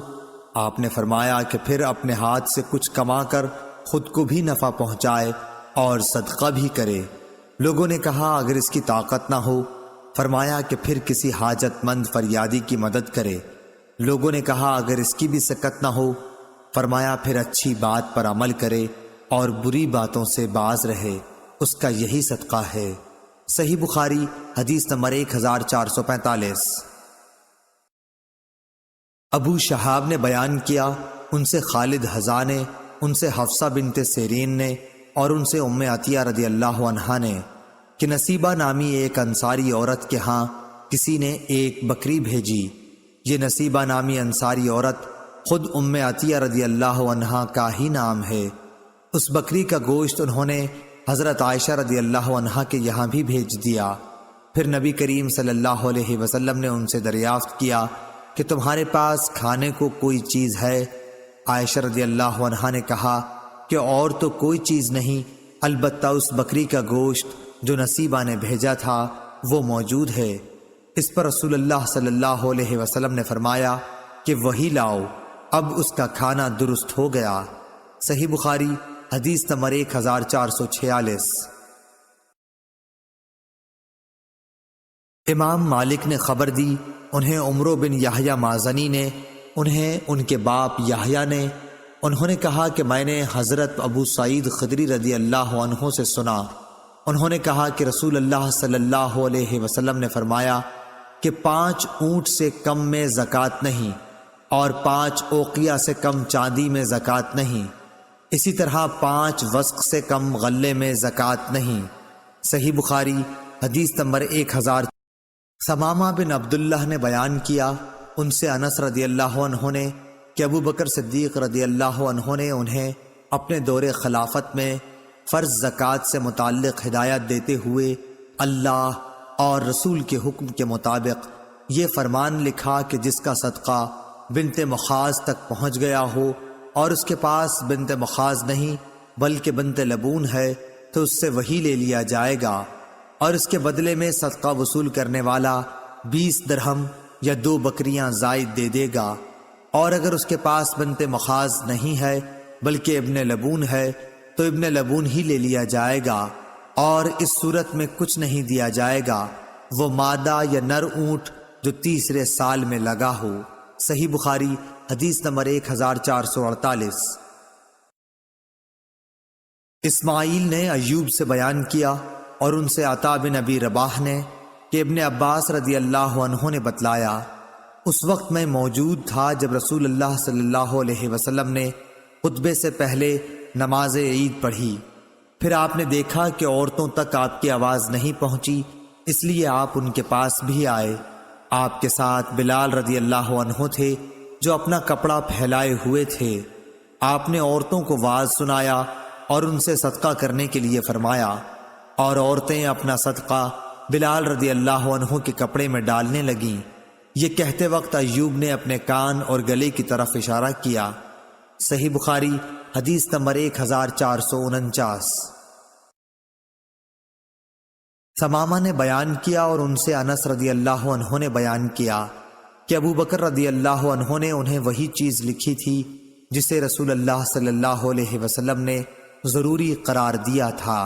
آپ نے فرمایا کہ پھر اپنے ہاتھ سے کچھ کما کر خود کو بھی نفع پہنچائے اور صدقہ بھی کرے۔ لوگوں نے کہا، اگر اس کی طاقت نہ ہو؟ فرمایا کہ پھر کسی حاجت مند فریادی کی مدد کرے۔ لوگوں نے کہا، اگر اس کی بھی سکت نہ ہو؟ فرمایا پھر اچھی بات پر عمل کرے اور بری باتوں سے باز رہے۔ اس کا یہی صدقہ ہے۔ صحیح بخاری حدیث نمبر 1445۔ ابو شہاب نے بیان کیا، ان سے خالد حذا نے، ان سے حفصہ بنت سیرین نے، اور ان سے ام عطیہ رضی اللہ عنہا نے کہ نصیبہ نامی ایک انصاری عورت کے ہاں کسی نے ایک بکری بھیجی۔ یہ نصیبہ نامی انصاری عورت خود ام عطیہ رضی اللہ عنہا کا ہی نام ہے۔ اس بکری کا گوشت انہوں نے حضرت عائشہ رضی اللہ عنہا کے یہاں بھی بھیج دیا۔ پھر نبی کریم صلی اللہ علیہ وسلم نے ان سے دریافت کیا کہ تمہارے پاس کھانے کو کوئی چیز ہے؟ عائشہ رضی اللہ عنہا نے کہا کہ اور تو کوئی چیز نہیں، البتہ اس بکری کا گوشت جو نصیبہ نے بھیجا تھا وہ موجود ہے۔ اس پر رسول اللہ صلی اللہ علیہ وسلم نے فرمایا کہ وہی لاؤ، اب اس کا کھانا درست ہو گیا۔ صحیح بخاری حدیث نمبر 1446۔ امام مالک نے خبر دی، انہیں عمرو بن یحییٰ مازنی نے، انہیں ان کے باپ یحییٰ نے، انہوں نے کہا کہ میں نے حضرت ابو سعید خدری رضی اللہ عنہ سے سنا، انہوں نے کہا کہ رسول اللہ صلی اللہ علیہ وسلم نے فرمایا کہ 5 اونٹ سے کم میں زکوٰۃ نہیں، اور 5 اوقیہ سے کم چاندی میں زکوٰۃ نہیں، اسی طرح 5 وسق سے کم غلے میں زکوٰۃ نہیں۔ صحیح بخاری حدیث نمبر 1000۔ ثمامہ بن عبداللہ نے بیان کیا، ان سے انس رضی اللہ عنہ نے کہ ابو بکر صدیق رضی اللہ عنہ نے انہیں اپنے دور خلافت میں فرض زکوٰۃ سے متعلق ہدایت دیتے ہوئے اللہ اور رسول کے حکم کے مطابق یہ فرمان لکھا کہ جس کا صدقہ بنت مخاض تک پہنچ گیا ہو اور اس کے پاس بنت مخاض نہیں بلکہ بنت لبون ہے تو اس سے وہی لے لیا جائے گا، اور اس کے بدلے میں صدقہ وصول کرنے والا 20 درہم یا 2 بکریاں زائد دے دے گا، اور اگر اس کے پاس بنت مخاض نہیں ہے بلکہ ابن لبون ہے تو ابن لبون ہی لے لیا جائے گا، اور اس صورت میں کچھ نہیں دیا جائے گا وہ مادہ یا نر اونٹ جو تیسرے سال میں لگا ہو۔ صحیح بخاری حدیث نمبر 1448۔ اسماعیل نے ایوب سے بیان کیا اور ان سے عطا بن ابی رباح نے کہ ابن عباس رضی اللہ عنہ نے بتلایا، اس وقت میں موجود تھا جب رسول اللہ صلی اللہ علیہ وسلم نے خطبے سے پہلے نماز عید پڑھی، پھر آپ نے دیکھا کہ عورتوں تک آپ کی آواز نہیں پہنچی، اس لیے آپ ان کے پاس بھی آئے۔ آپ کے ساتھ بلال رضی اللہ عنہ تھے جو اپنا کپڑا پھیلائے ہوئے تھے۔ آپ نے عورتوں کو واعظ سنایا اور ان سے صدقہ کرنے کے لیے فرمایا، اور عورتیں اپنا صدقہ بلال رضی اللہ عنہ کے کپڑے میں ڈالنے لگیں۔ یہ کہتے وقت ایوب نے اپنے کان اور گلے کی طرف اشارہ کیا۔ صحیح بخاری حدیث نمبر 1449۔ ثمامہ نے بیان کیا اور ان سے انس رضی اللہ عنہ نے بیان کیا کہ ابو بکر رضی اللہ عنہ نے انہیں وہی چیز لکھی تھی جسے رسول اللہ صلی اللہ علیہ وسلم نے ضروری قرار دیا تھا،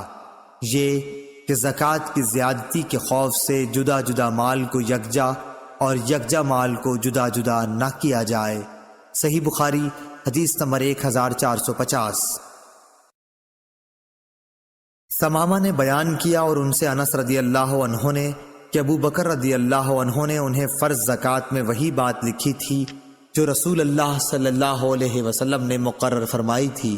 یہ کہ زکوٰۃ کی زیادتی کے خوف سے جدا جدا مال کو یکجا اور یکجا مال کو جدا جدا نہ کیا جائے۔ صحیح بخاری حدیث نمبر 1450۔ ثمامہ نے بیان کیا اور ان سے انس رضی اللہ عنہ نے کہ ابو بکر رضی اللہ عنہ نے انہیں فرض زکوٰۃ میں وہی بات لکھی تھی جو رسول اللہ صلی اللہ علیہ وسلم نے مقرر فرمائی تھی۔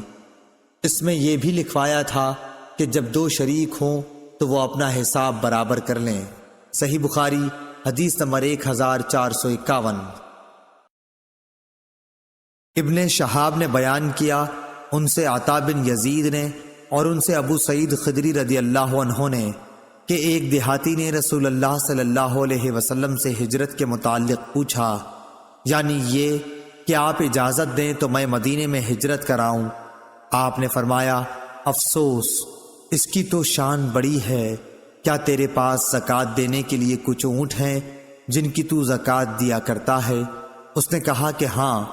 اس میں یہ بھی لکھوایا تھا کہ جب 2 شریک ہوں تو وہ اپنا حساب برابر کر لیں۔ صحیح بخاری حدیث نمبر 1451۔ ابن شہاب نے بیان کیا، ان سے عطا بن یزید نے اور ان سے ابو سعید خدری رضی اللہ عنہ نے کہ ایک دیہاتی نے رسول اللہ صلی اللہ علیہ وسلم سے ہجرت کے متعلق پوچھا، یعنی یہ کہ آپ اجازت دیں تو میں مدینے میں ہجرت کراؤں۔ آپ نے فرمایا، افسوس، اس کی تو شان بڑی ہے، کیا تیرے پاس زکوٰۃ دینے کے لیے کچھ اونٹ ہیں جن کی تو زکوٰۃ دیا کرتا ہے؟ اس نے کہا کہ ہاں۔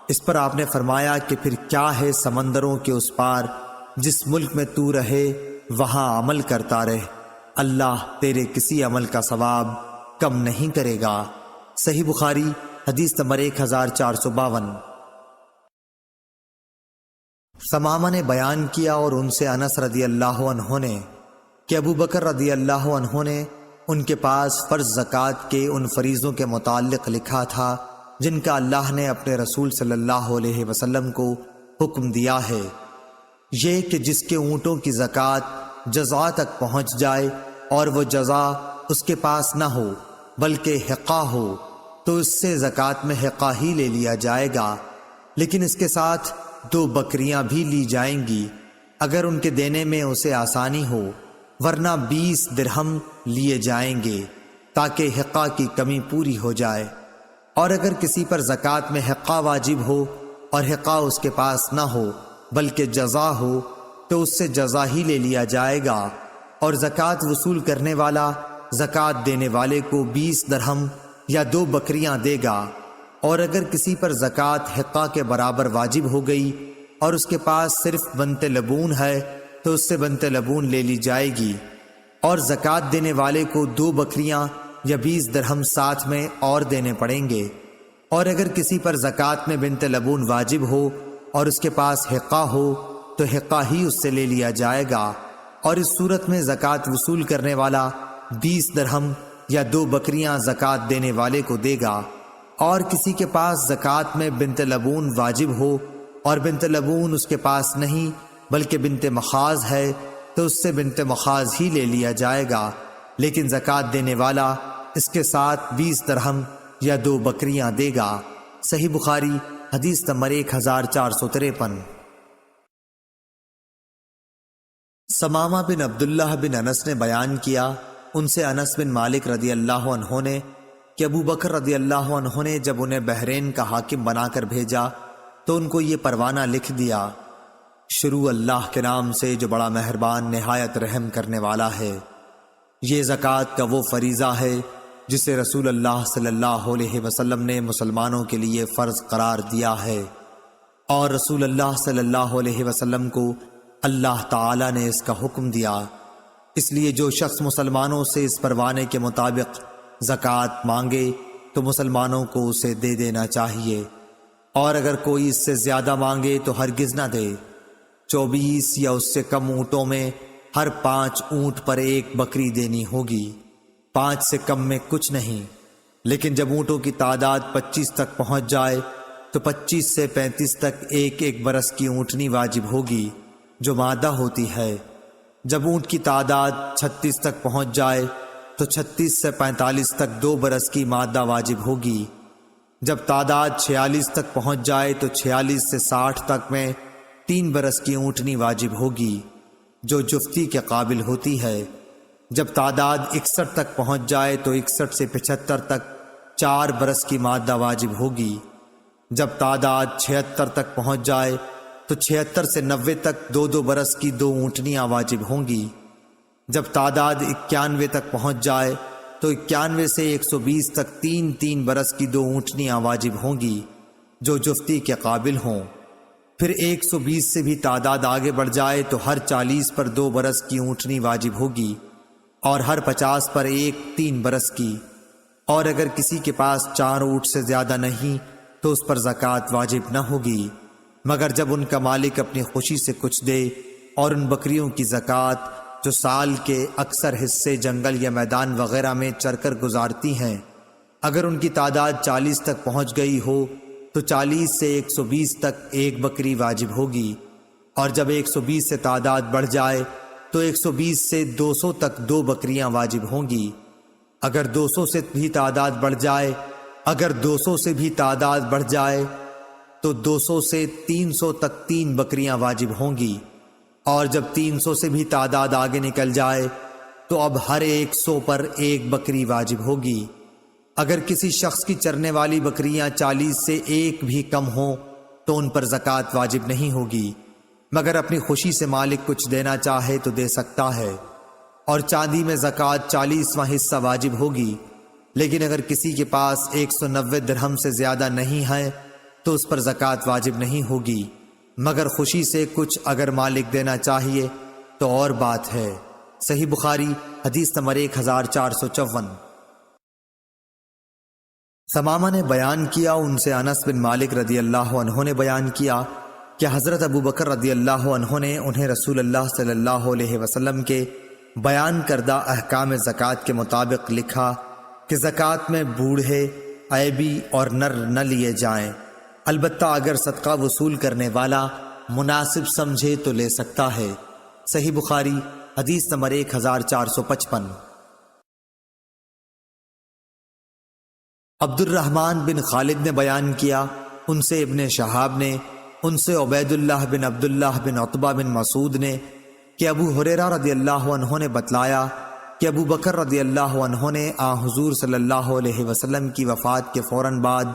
اس پر آپ نے فرمایا کہ پھر کیا ہے سمندروں کے اس پار، جس ملک میں تو رہے وہاں عمل کرتا رہ، اللہ تیرے کسی عمل کا ثواب کم نہیں کرے گا۔ صحیح بخاری حدیث نمبر 1452۔ ثمامہ نے بیان کیا اور ان سے انس رضی اللہ عنہ نے کہ ابو بکر رضی اللہ عنہ نے ان کے پاس فرض زکوٰۃ کے ان فریضوں کے متعلق لکھا تھا جن کا اللہ نے اپنے رسول صلی اللہ علیہ وسلم کو حکم دیا ہے، یہ کہ جس کے اونٹوں کی زکوٰۃ جزا تک پہنچ جائے اور وہ جزا اس کے پاس نہ ہو بلکہ حقہ ہو تو اس سے زکوٰۃ میں حقہ ہی لے لیا جائے گا، لیکن اس کے ساتھ 2 بکریاں بھی لی جائیں گی اگر ان کے دینے میں اسے آسانی ہو، ورنہ 20 درہم لیے جائیں گے تاکہ حقہ کی کمی پوری ہو جائے۔ اور اگر کسی پر زکوٰۃ میں حقہ واجب ہو اور حقہ اس کے پاس نہ ہو بلکہ جزا ہو تو اس سے جزا ہی لے لیا جائے گا، اور زکوٰۃ وصول کرنے والا زکوٰۃ دینے والے کو 20 درہم یا 2 بکریاں دے گا۔ اور اگر کسی پر زکوٰۃ حقہ کے برابر واجب ہو گئی اور اس کے پاس صرف بنت لبون ہے تو اس سے بنت لبون لے لی جائے گی، اور زکوٰۃ دینے والے کو 2 بکریاں یا 20 درہم ساتھ میں اور دینے پڑیں گے۔ اور اگر کسی پر زکوٰۃ میں بنت لبون واجب ہو اور اس کے پاس حقہ ہو تو حقہ ہی اس سے لے لیا جائے گا، اور اس صورت میں زکوٰۃ وصول کرنے والا 20 درہم یا 2 بکریاں زکوٰۃ دینے والے کو دے گا۔ اور کسی کے پاس زکوٰۃ میں بنت لبون واجب ہو اور بنت لبون اس کے پاس نہیں بلکہ بنت مخاض ہے تو اس سے بنت مخاض ہی لے لیا جائے گا، لیکن زکوٰۃ دینے والا اس کے ساتھ 20 درہم یا 2 بکریاں دے گا۔ صحیح بخاری حدیث نمبر 1453۔ ثمامہ بن عبداللہ بن انس نے بیان کیا، ان سے انس بن مالک رضی اللہ عنہ نے کہ ابو بکر رضی اللہ عنہ نے جب انہیں بحرین کا حاکم بنا کر بھیجا تو ان کو یہ پروانہ لکھ دیا، شروع اللہ کے نام سے جو بڑا مہربان نہایت رحم کرنے والا ہے۔ یہ زکوٰۃ کا وہ فریضہ ہے جسے رسول اللہ صلی اللہ علیہ وسلم نے مسلمانوں کے لیے فرض قرار دیا ہے، اور رسول اللہ صلی اللہ علیہ وسلم کو اللہ تعالی نے اس کا حکم دیا، اس لیے جو شخص مسلمانوں سے اس پروانے کے مطابق زکوٰۃ مانگے تو مسلمانوں کو اسے دے دینا چاہیے، اور اگر کوئی اس سے زیادہ مانگے تو ہرگز نہ دے۔ 24 یا اس سے کم اونٹوں میں ہر 5 اونٹ پر 1 بکری دینی ہوگی، 5 سے کم میں کچھ نہیں، لیکن جب اونٹوں کی تعداد 25 تک پہنچ جائے تو 25 سے 35 تک 1 برس کی اونٹنی واجب ہوگی جو مادہ ہوتی ہے۔ جب اونٹ کی تعداد 36 تک پہنچ جائے تو 36 سے 45 تک 2 برس کی مادہ واجب ہوگی۔ جب تعداد 46 تک پہنچ جائے تو 46 سے 60 تک میں 3 برس کی اونٹنی واجب ہوگی جو جفتی کے قابل ہوتی ہے۔ جب تعداد 61 تک پہنچ جائے تو 61 سے 75 تک 4 برس کی مادہ واجب ہوگی۔ جب تعداد 76 تک پہنچ جائے تو 76 سے 90 تک 2 برس کی 2 اونٹنیاں واجب ہوں گی۔ جب تعداد 91 تک پہنچ جائے تو 91 سے 120 تک 3 برس کی 2 اونٹنیاں واجب ہوں گی جو جفتی کے قابل ہوں۔ پھر 120 سے بھی تعداد آگے بڑھ جائے تو ہر 40 پر 2 برس کی اونٹنی واجب ہوگی، اور ہر 50 پر 3 برس کی۔ اور اگر کسی کے پاس 4 اونٹ سے زیادہ نہیں تو اس پر زکوٰۃ واجب نہ ہوگی، مگر جب ان کا مالک اپنی خوشی سے کچھ دے، اور ان بکریوں کی زکوٰۃ جو سال کے اکثر حصے جنگل یا میدان وغیرہ میں چر کر گزارتی ہیں، اگر ان کی تعداد 40 تک پہنچ گئی ہو تو 40 سے 120 تک 1 بکری واجب ہوگی، اور جب 120 سے تعداد بڑھ جائے تو 120 سے 200 تک 2 بکریاں واجب ہوں گی۔ اگر 200 سے بھی تعداد بڑھ جائے تو 200 سے 300 تک 3 بکریاں واجب ہوں گی، اور جب 300 سے بھی تعداد آگے نکل جائے تو اب ہر 100 پر 1 بکری واجب ہوگی۔ اگر کسی شخص کی چرنے والی بکریاں 40 سے 1 بھی کم ہوں تو ان پر زکوٰۃ واجب نہیں ہوگی، مگر اپنی خوشی سے مالک کچھ دینا چاہے تو دے سکتا ہے، اور چاندی میں زکوٰۃ 40واں حصہ واجب ہوگی۔ لیکن اگر کسی کے پاس 190 درہم سے زیادہ نہیں ہے تو اس پر زکوٰۃ واجب نہیں ہوگی، مگر خوشی سے کچھ اگر مالک دینا چاہیے تو اور بات ہے۔ صحیح بخاری حدیث نمبر 1454۔ ثمامہ نے بیان کیا، ان سے انس بن مالک رضی اللہ عنہ نے بیان کیا کہ حضرت ابو بکر رضی اللہ عنہ نے انہیں رسول اللہ صلی اللہ علیہ وسلم کے بیان کردہ احکام زکوٰۃ کے مطابق لکھا کہ زکوٰۃ میں بوڑھے، عیبی اور نر نہ لیے جائیں، البتہ اگر صدقہ وصول کرنے والا مناسب سمجھے تو لے سکتا ہے۔ صحیح بخاری حدیث نمبر 1455۔ عبد الرحمن بن خالد نے بیان کیا، ان سے ابن شہاب نے، ان سے عبید اللہ بن عبداللہ بن عتبہ بن مسعود نے کہ ابو ہریرہ رضی اللہ عنہ نے بتلایا کہ ابو بکر رضی اللہ عنہ نے حضور صلی اللہ علیہ وسلم کی وفات کے فوراً بعد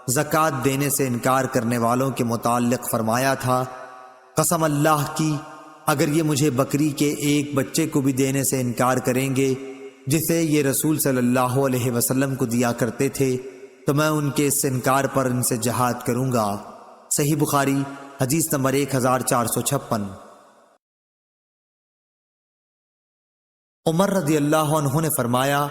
زکوٰۃ دینے سے انکار کرنے والوں کے متعلق فرمایا تھا، قسم اللہ کی اگر یہ مجھے بکری کے ایک بچے کو بھی دینے سے انکار کریں گے جسے یہ رسول صلی اللہ علیہ وسلم کو دیا کرتے تھے تو میں ان کے اس انکار پر ان سے جہاد کروں گا۔ صحیح بخاری حدیث نمبر 1456۔ عمر رضی اللہ عنہ نے فرمایا،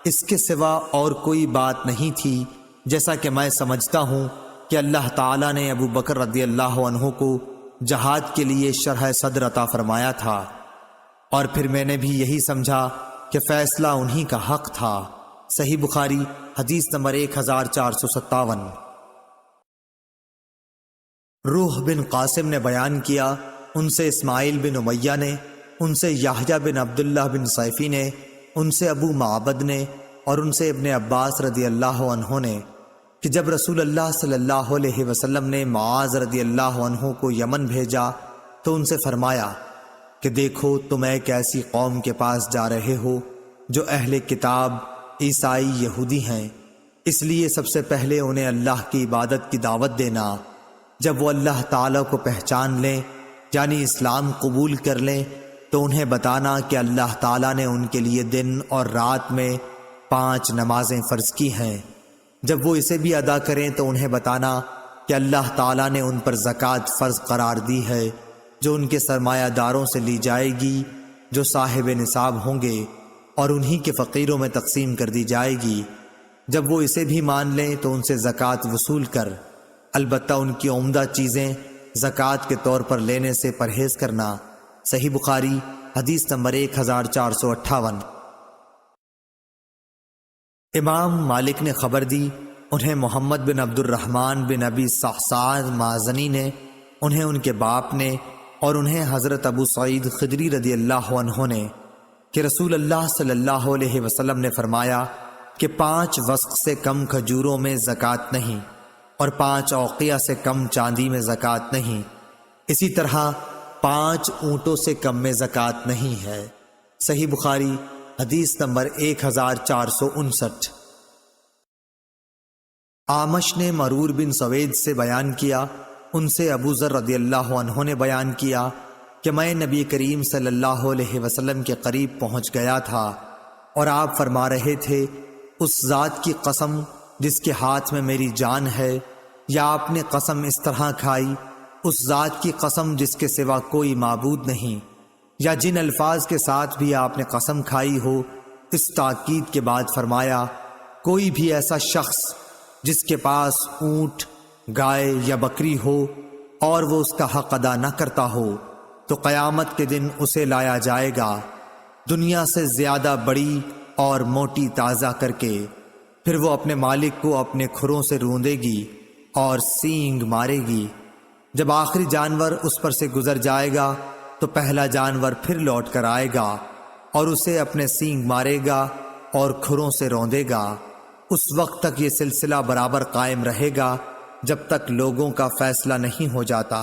اس کے سوا اور کوئی بات نہیں تھی، جیسا کہ میں سمجھتا ہوں کہ اللہ تعالیٰ نے ابو بکر رضی اللہ عنہ کو جہاد کے لیے شرح صدر عطا فرمایا تھا، اور پھر میں نے بھی یہی سمجھا کہ فیصلہ انہی کا حق تھا۔ صحیح بخاری حدیث نمبر 1457۔ روح بن قاسم نے بیان کیا، ان سے اسماعیل بن امیہ نے، ان سے یحییٰ بن عبداللہ بن سیفی نے، ان سے ابو معبد نے، اور ان سے ابن عباس رضی اللہ عنہ نے کہ جب رسول اللہ صلی اللہ علیہ وسلم نے معاذ رضی اللہ عنہ کو یمن بھیجا تو ان سے فرمایا کہ دیکھو تم ایک ایسی قوم کے پاس جا رہے ہو جو اہل کتاب عیسائی یہودی ہیں، اس لیے سب سے پہلے انہیں اللہ کی عبادت کی دعوت دینا، جب وہ اللہ تعالیٰ کو پہچان لیں یعنی اسلام قبول کر لیں تو انہیں بتانا کہ اللہ تعالیٰ نے ان کے لیے دن اور رات میں 5 نمازیں فرض کی ہیں، جب وہ اسے بھی ادا کریں تو انہیں بتانا کہ اللہ تعالیٰ نے ان پر زکوٰۃ فرض قرار دی ہے جو ان کے سرمایہ داروں سے لی جائے گی جو صاحب نصاب ہوں گے، اور انہی کے فقیروں میں تقسیم کر دی جائے گی، جب وہ اسے بھی مان لیں تو ان سے زکوٰۃ وصول کر، البتہ ان کی عمدہ چیزیں زکوٰۃ کے طور پر لینے سے پرہیز کرنا۔ صحیح بخاری حدیث نمبر 1458۔ امام مالک نے خبر دی، انہیں محمد بن عبد الرحمن بن ابی صحصان مازنی نے، انہیں ان کے باپ نے، اور انہیں حضرت ابو سعید خدری رضی اللہ عنہ نے کہ رسول اللہ صلی اللہ علیہ وسلم نے فرمایا کہ 5 وسق سے کم کھجوروں میں زکوٰۃ نہیں، اور 5 اوقیہ سے کم چاندی میں زکوٰۃ نہیں، اسی طرح 5 اونٹوں سے کم میں زکوٰۃ نہیں ہے۔ صحیح بخاری حدیث نمبر 1459۔ اعمش نے مرور بن سوید سے بیان کیا، ان سے ابو ذر رضی اللہ عنہ نے بیان کیا کہ میں نبی کریم صلی اللہ علیہ وسلم کے قریب پہنچ گیا تھا اور آپ فرما رہے تھے، اس ذات کی قسم جس کے ہاتھ میں میری جان ہے، یا آپ نے قسم اس طرح کھائی، اس ذات کی قسم جس کے سوا کوئی معبود نہیں، یا جن الفاظ کے ساتھ بھی آپ نے قسم کھائی ہو، اس تاکید کے بعد فرمایا، کوئی بھی ایسا شخص جس کے پاس اونٹ، گائے یا بکری ہو اور وہ اس کا حق ادا نہ کرتا ہو تو قیامت کے دن اسے لایا جائے گا دنیا سے زیادہ بڑی اور موٹی تازہ کر کے، پھر وہ اپنے مالک کو اپنے کھروں سے روندے گی اور سینگ مارے گی، جب آخری جانور اس پر سے گزر جائے گا تو پہلا جانور پھر لوٹ کر آئے گا اور اسے اپنے سینگ مارے گا اور کھروں سے روندے گا، اس وقت تک یہ سلسلہ برابر قائم رہے گا جب تک لوگوں کا فیصلہ نہیں ہو جاتا۔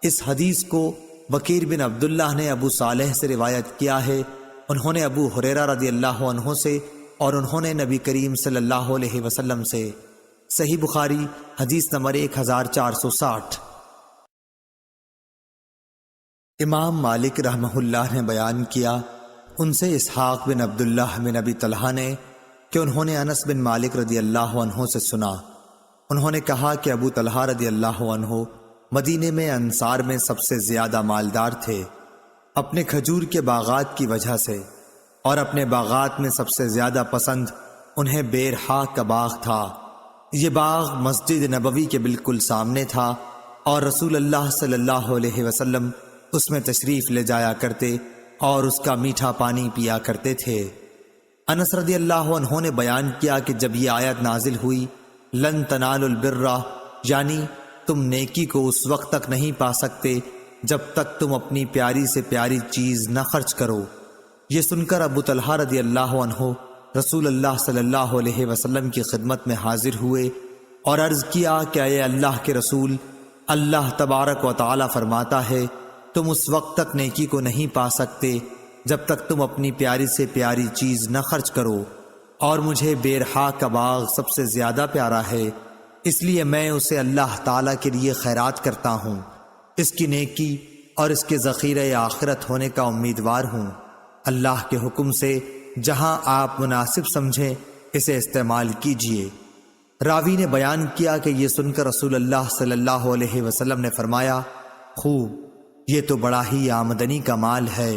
اس حدیث کو بکیر بن عبداللہ نے ابو صالح سے روایت کیا ہے، انہوں نے ابو ہریرہ رضی اللہ عنہ سے اور انہوں نے نبی کریم صلی اللہ علیہ وسلم سے۔ صحیح بخاری حدیث نمبر 1460۔ امام مالک رحمہ اللہ نے بیان کیا، ان سے اسحاق بن عبداللہ بن ابی طلحہ نے کہ انہوں نے انس بن مالک رضی اللہ عنہ سے سنا، انہوں نے کہا کہ ابو طلحہ رضی اللہ عنہ مدینے میں انصار میں سب سے زیادہ مالدار تھے، اپنے کھجور کے باغات کی وجہ سے، اور اپنے باغات میں سب سے زیادہ پسند انہیں بیرحا کا باغ تھا۔ یہ باغ مسجد نبوی کے بالکل سامنے تھا اور رسول اللہ صلی اللہ علیہ وسلم اس میں تشریف لے جایا کرتے اور اس کا میٹھا پانی پیا کرتے تھے۔ انس رضی اللہ عنہ نے بیان کیا کہ جب یہ آیت نازل ہوئی لن تنالوا البر، یعنی تم نیکی کو اس وقت تک نہیں پا سکتے جب تک تم اپنی پیاری سے پیاری چیز نہ خرچ کرو، یہ سن کر ابو طلحہ رضی اللہ عنہ رسول اللہ صلی اللہ علیہ وسلم کی خدمت میں حاضر ہوئے اور عرض کیا کہ اے اللہ کے رسول، اللہ تبارک و تعالی فرماتا ہے تم اس وقت تک نیکی کو نہیں پا سکتے جب تک تم اپنی پیاری سے پیاری چیز نہ خرچ کرو، اور مجھے بیرحا کا باغ سب سے زیادہ پیارا ہے، اس لیے میں اسے اللہ تعالیٰ کے لیے خیرات کرتا ہوں، اس کی نیکی اور اس کے ذخیرہ آخرت ہونے کا امیدوار ہوں۔ اللہ کے حکم سے جہاں آپ مناسب سمجھیں اسے استعمال کیجیے۔ راوی نے بیان کیا کہ یہ سن کر رسول اللہ صلی اللہ علیہ وسلم نے فرمایا، خوب، یہ تو بڑا ہی آمدنی کا مال ہے،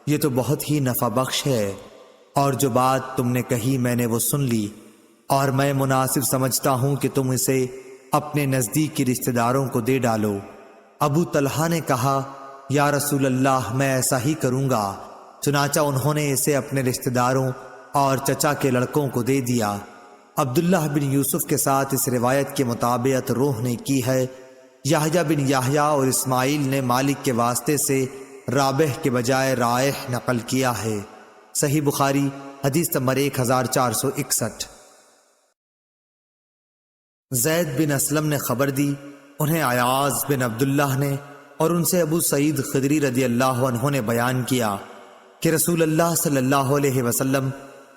یہ تو بہت ہی نفع بخش ہے، اور جو بات تم نے کہی میں نے وہ سن لی، اور میں مناسب سمجھتا ہوں کہ تم اسے اپنے نزدیکی رشتہ داروں کو دے ڈالو۔ ابو طلحہ نے کہا، یا رسول اللہ میں ایسا ہی کروں گا، چنانچہ انہوں نے اسے اپنے رشتہ داروں اور چچا کے لڑکوں کو دے دیا۔ عبداللہ بن یوسف کے ساتھ اس روایت کے مطابقت روح نے کی ہے۔ یحییٰ بن یحییٰ اور اسماعیل نے مالک کے واسطے سے رابح کے بجائے رائح نقل کیا ہے۔ صحیح بخاری حدیث نمبر 1461۔ زید بن اسلم نے خبر دی، انہیں عیاض بن عبداللہ نے اور ان سے ابو سعید خدری رضی اللہ عنہ نے بیان کیا کہ رسول اللہ صلی اللہ علیہ وسلم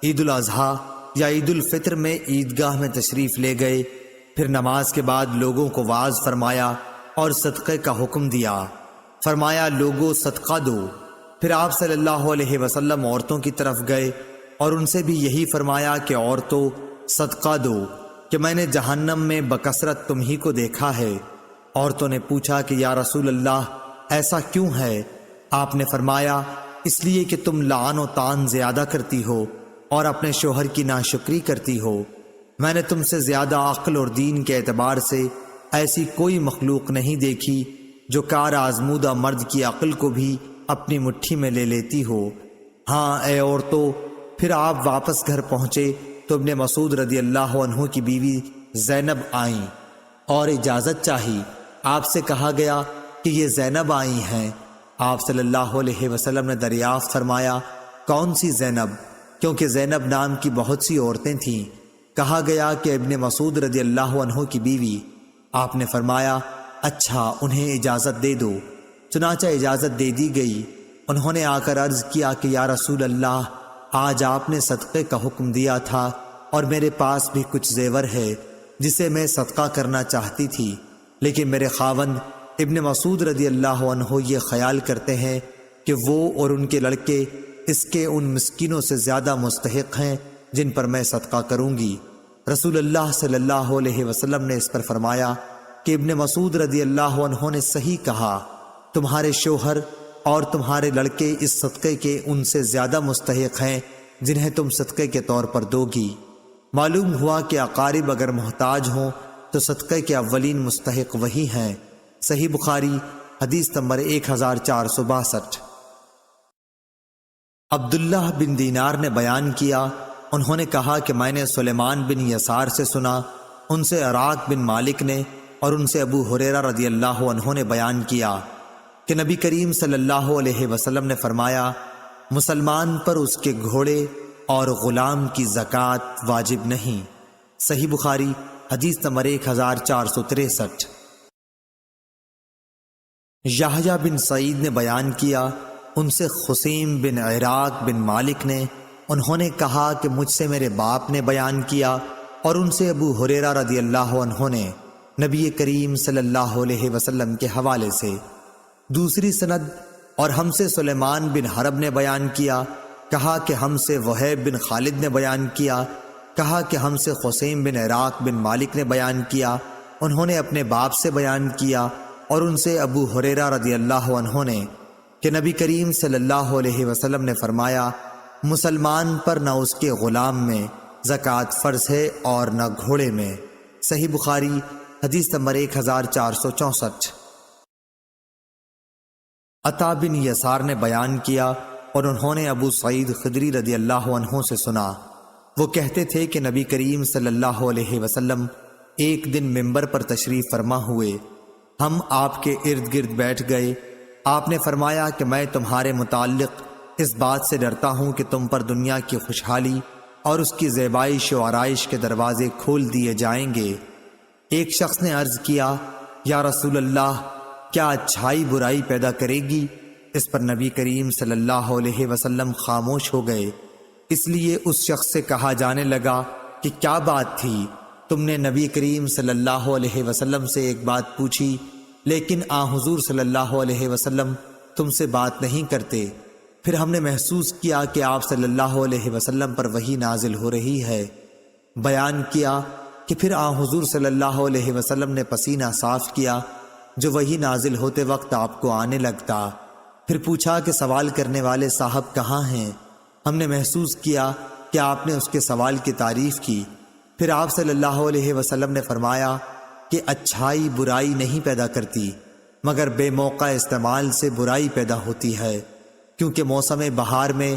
عید الاضحیٰ یا عید الفطر میں عیدگاہ میں تشریف لے گئے، پھر نماز کے بعد لوگوں کو واعظ فرمایا اور صدقے کا حکم دیا، فرمایا لوگوں صدقہ دو۔ پھر آپ صلی اللہ علیہ وسلم عورتوں کی طرف گئے اور ان سے بھی یہی فرمایا کہ عورتوں صدقہ دو، کہ میں نے جہنم میں بکثرت تم ہی کو دیکھا ہے۔ عورتوں نے پوچھا کہ یا رسول اللہ ایسا کیوں ہے؟ آپ نے فرمایا اس لیے کہ تم لعن و طعن زیادہ کرتی ہو اور اپنے شوہر کی ناشکری کرتی ہو۔ میں نے تم سے زیادہ عقل اور دین کے اعتبار سے ایسی کوئی مخلوق نہیں دیکھی جو کار آزمودہ مرد کی عقل کو بھی اپنی مٹھی میں لے لیتی ہو۔ ہاں اے عورتوں، پھر آپ واپس گھر پہنچے تو ابن مسعود رضی اللہ عنہ کی بیوی زینب آئیں اور اجازت چاہی۔ آپ سے کہا گیا کہ یہ زینب آئی ہیں۔ آپ صلی اللہ علیہ وسلم نے دریافت فرمایا کون سی زینب؟ کیونکہ زینب نام کی بہت سی عورتیں تھیں۔ کہا گیا کہ ابن مسعود رضی اللہ عنہ کی بیوی۔ آپ نے فرمایا اچھا انہیں اجازت دے دو۔ چنانچہ اجازت دے دی گئی۔ انہوں نے آ کر عرض کیا کہ یا رسول اللہ آج آپ نے صدقے کا حکم دیا تھا اور میرے پاس بھی کچھ زیور ہے جسے میں صدقہ کرنا چاہتی تھی، لیکن میرے خاوند ابن مسعود رضی اللہ عنہ یہ خیال کرتے ہیں کہ وہ اور ان کے لڑکے اس کے ان مسکینوں سے زیادہ مستحق ہیں جن پر میں صدقہ کروں گی۔ رسول اللہ صلی اللہ علیہ وسلم نے اس پر فرمایا کہ ابن مسعود رضی اللہ عنہ نے صحیح کہا، تمہارے شوہر اور تمہارے لڑکے اس صدقے کے ان سے زیادہ مستحق ہیں جنہیں تم صدقے کے طور پر دو گی۔ معلوم ہوا کہ اقارب اگر محتاج ہوں تو صدقے کے اولین مستحق وہی ہیں۔ صحیح بخاری حدیث نمبر 1462۔ عبداللہ بن دینار نے بیان کیا، انہوں نے کہا کہ میں نے سلیمان بن یسار سے سنا، ان سے عراق بن مالک نے اور ان سے ابو ہریرہ رضی اللہ عنہ نے بیان کیا کہ نبی کریم صلی اللہ علیہ وسلم نے فرمایا مسلمان پر اس کے گھوڑے اور غلام کی زکوٰۃ واجب نہیں۔ صحیح بخاری حدیث نمبر 1463۔ یحییٰ بن سعید نے بیان کیا، ان سے خسیم بن عراق بن مالک نے، انہوں نے کہا کہ مجھ سے میرے باپ نے بیان کیا، اور ان سے ابو ہریرہ رضی اللہ عنہ نے نبی کریم صلی اللہ علیہ وسلم کے حوالے سے۔ دوسری سند، اور ہم سے سلیمان بن حرب نے بیان کیا، کہا کہ ہم سے وہیب بن خالد نے بیان کیا، کہا کہ ہم سے خسیم بن عراق بن مالک نے بیان کیا، انہوں نے اپنے باپ سے بیان کیا، اور ان سے ابو ہریرہ رضی اللہ عنہ نے کہ نبی کریم صلی اللہ علیہ وسلم نے فرمایا مسلمان پر نہ اس کے غلام میں زکوٰۃ فرض ہے اور نہ گھوڑے میں۔ صحیح بخاری حدیث نمبر 1464۔ عطا بن یسار نے بیان کیا، اور انہوں نے ابو سعید خدری رضی اللہ عنہ سے سنا، وہ کہتے تھے کہ نبی کریم صلی اللہ علیہ وسلم ایک دن ممبر پر تشریف فرما ہوئے، ہم آپ کے ارد گرد بیٹھ گئے، آپ نے فرمایا کہ میں تمہارے متعلق اس بات سے ڈرتا ہوں کہ تم پر دنیا کی خوشحالی اور اس کی زیبائش و آرائش کے دروازے کھول دیے جائیں گے۔ ایک شخص نے عرض کیا، یا رسول اللہ، کیا اچھائی برائی پیدا کرے گی؟ اس پر نبی کریم صلی اللہ علیہ وسلم خاموش ہو گئے۔ اس لیے اس شخص سے کہا جانے لگا کہ کیا بات تھی؟ تم نے نبی کریم صلی اللہ علیہ وسلم سے ایک بات پوچھی، لیکن حضور صلی اللہ علیہ وسلم تم سے بات نہیں کرتے۔ پھر ہم نے محسوس کیا کہ آپ صلی اللہ علیہ وسلم پر وحی نازل ہو رہی ہے۔ بیان کیا کہ پھر حضور صلی اللہ علیہ وسلم نے پسینہ صاف کیا جو وحی نازل ہوتے وقت آپ کو آنے لگتا۔ پھر پوچھا کہ سوال کرنے والے صاحب کہاں ہیں؟ ہم نے محسوس کیا کہ آپ نے اس کے سوال کی تعریف کی۔ پھر آپ صلی اللہ علیہ وسلم نے فرمایا کہ اچھائی برائی نہیں پیدا کرتی، مگر بے موقع استعمال سے برائی پیدا ہوتی ہے، کیونکہ موسم بہار میں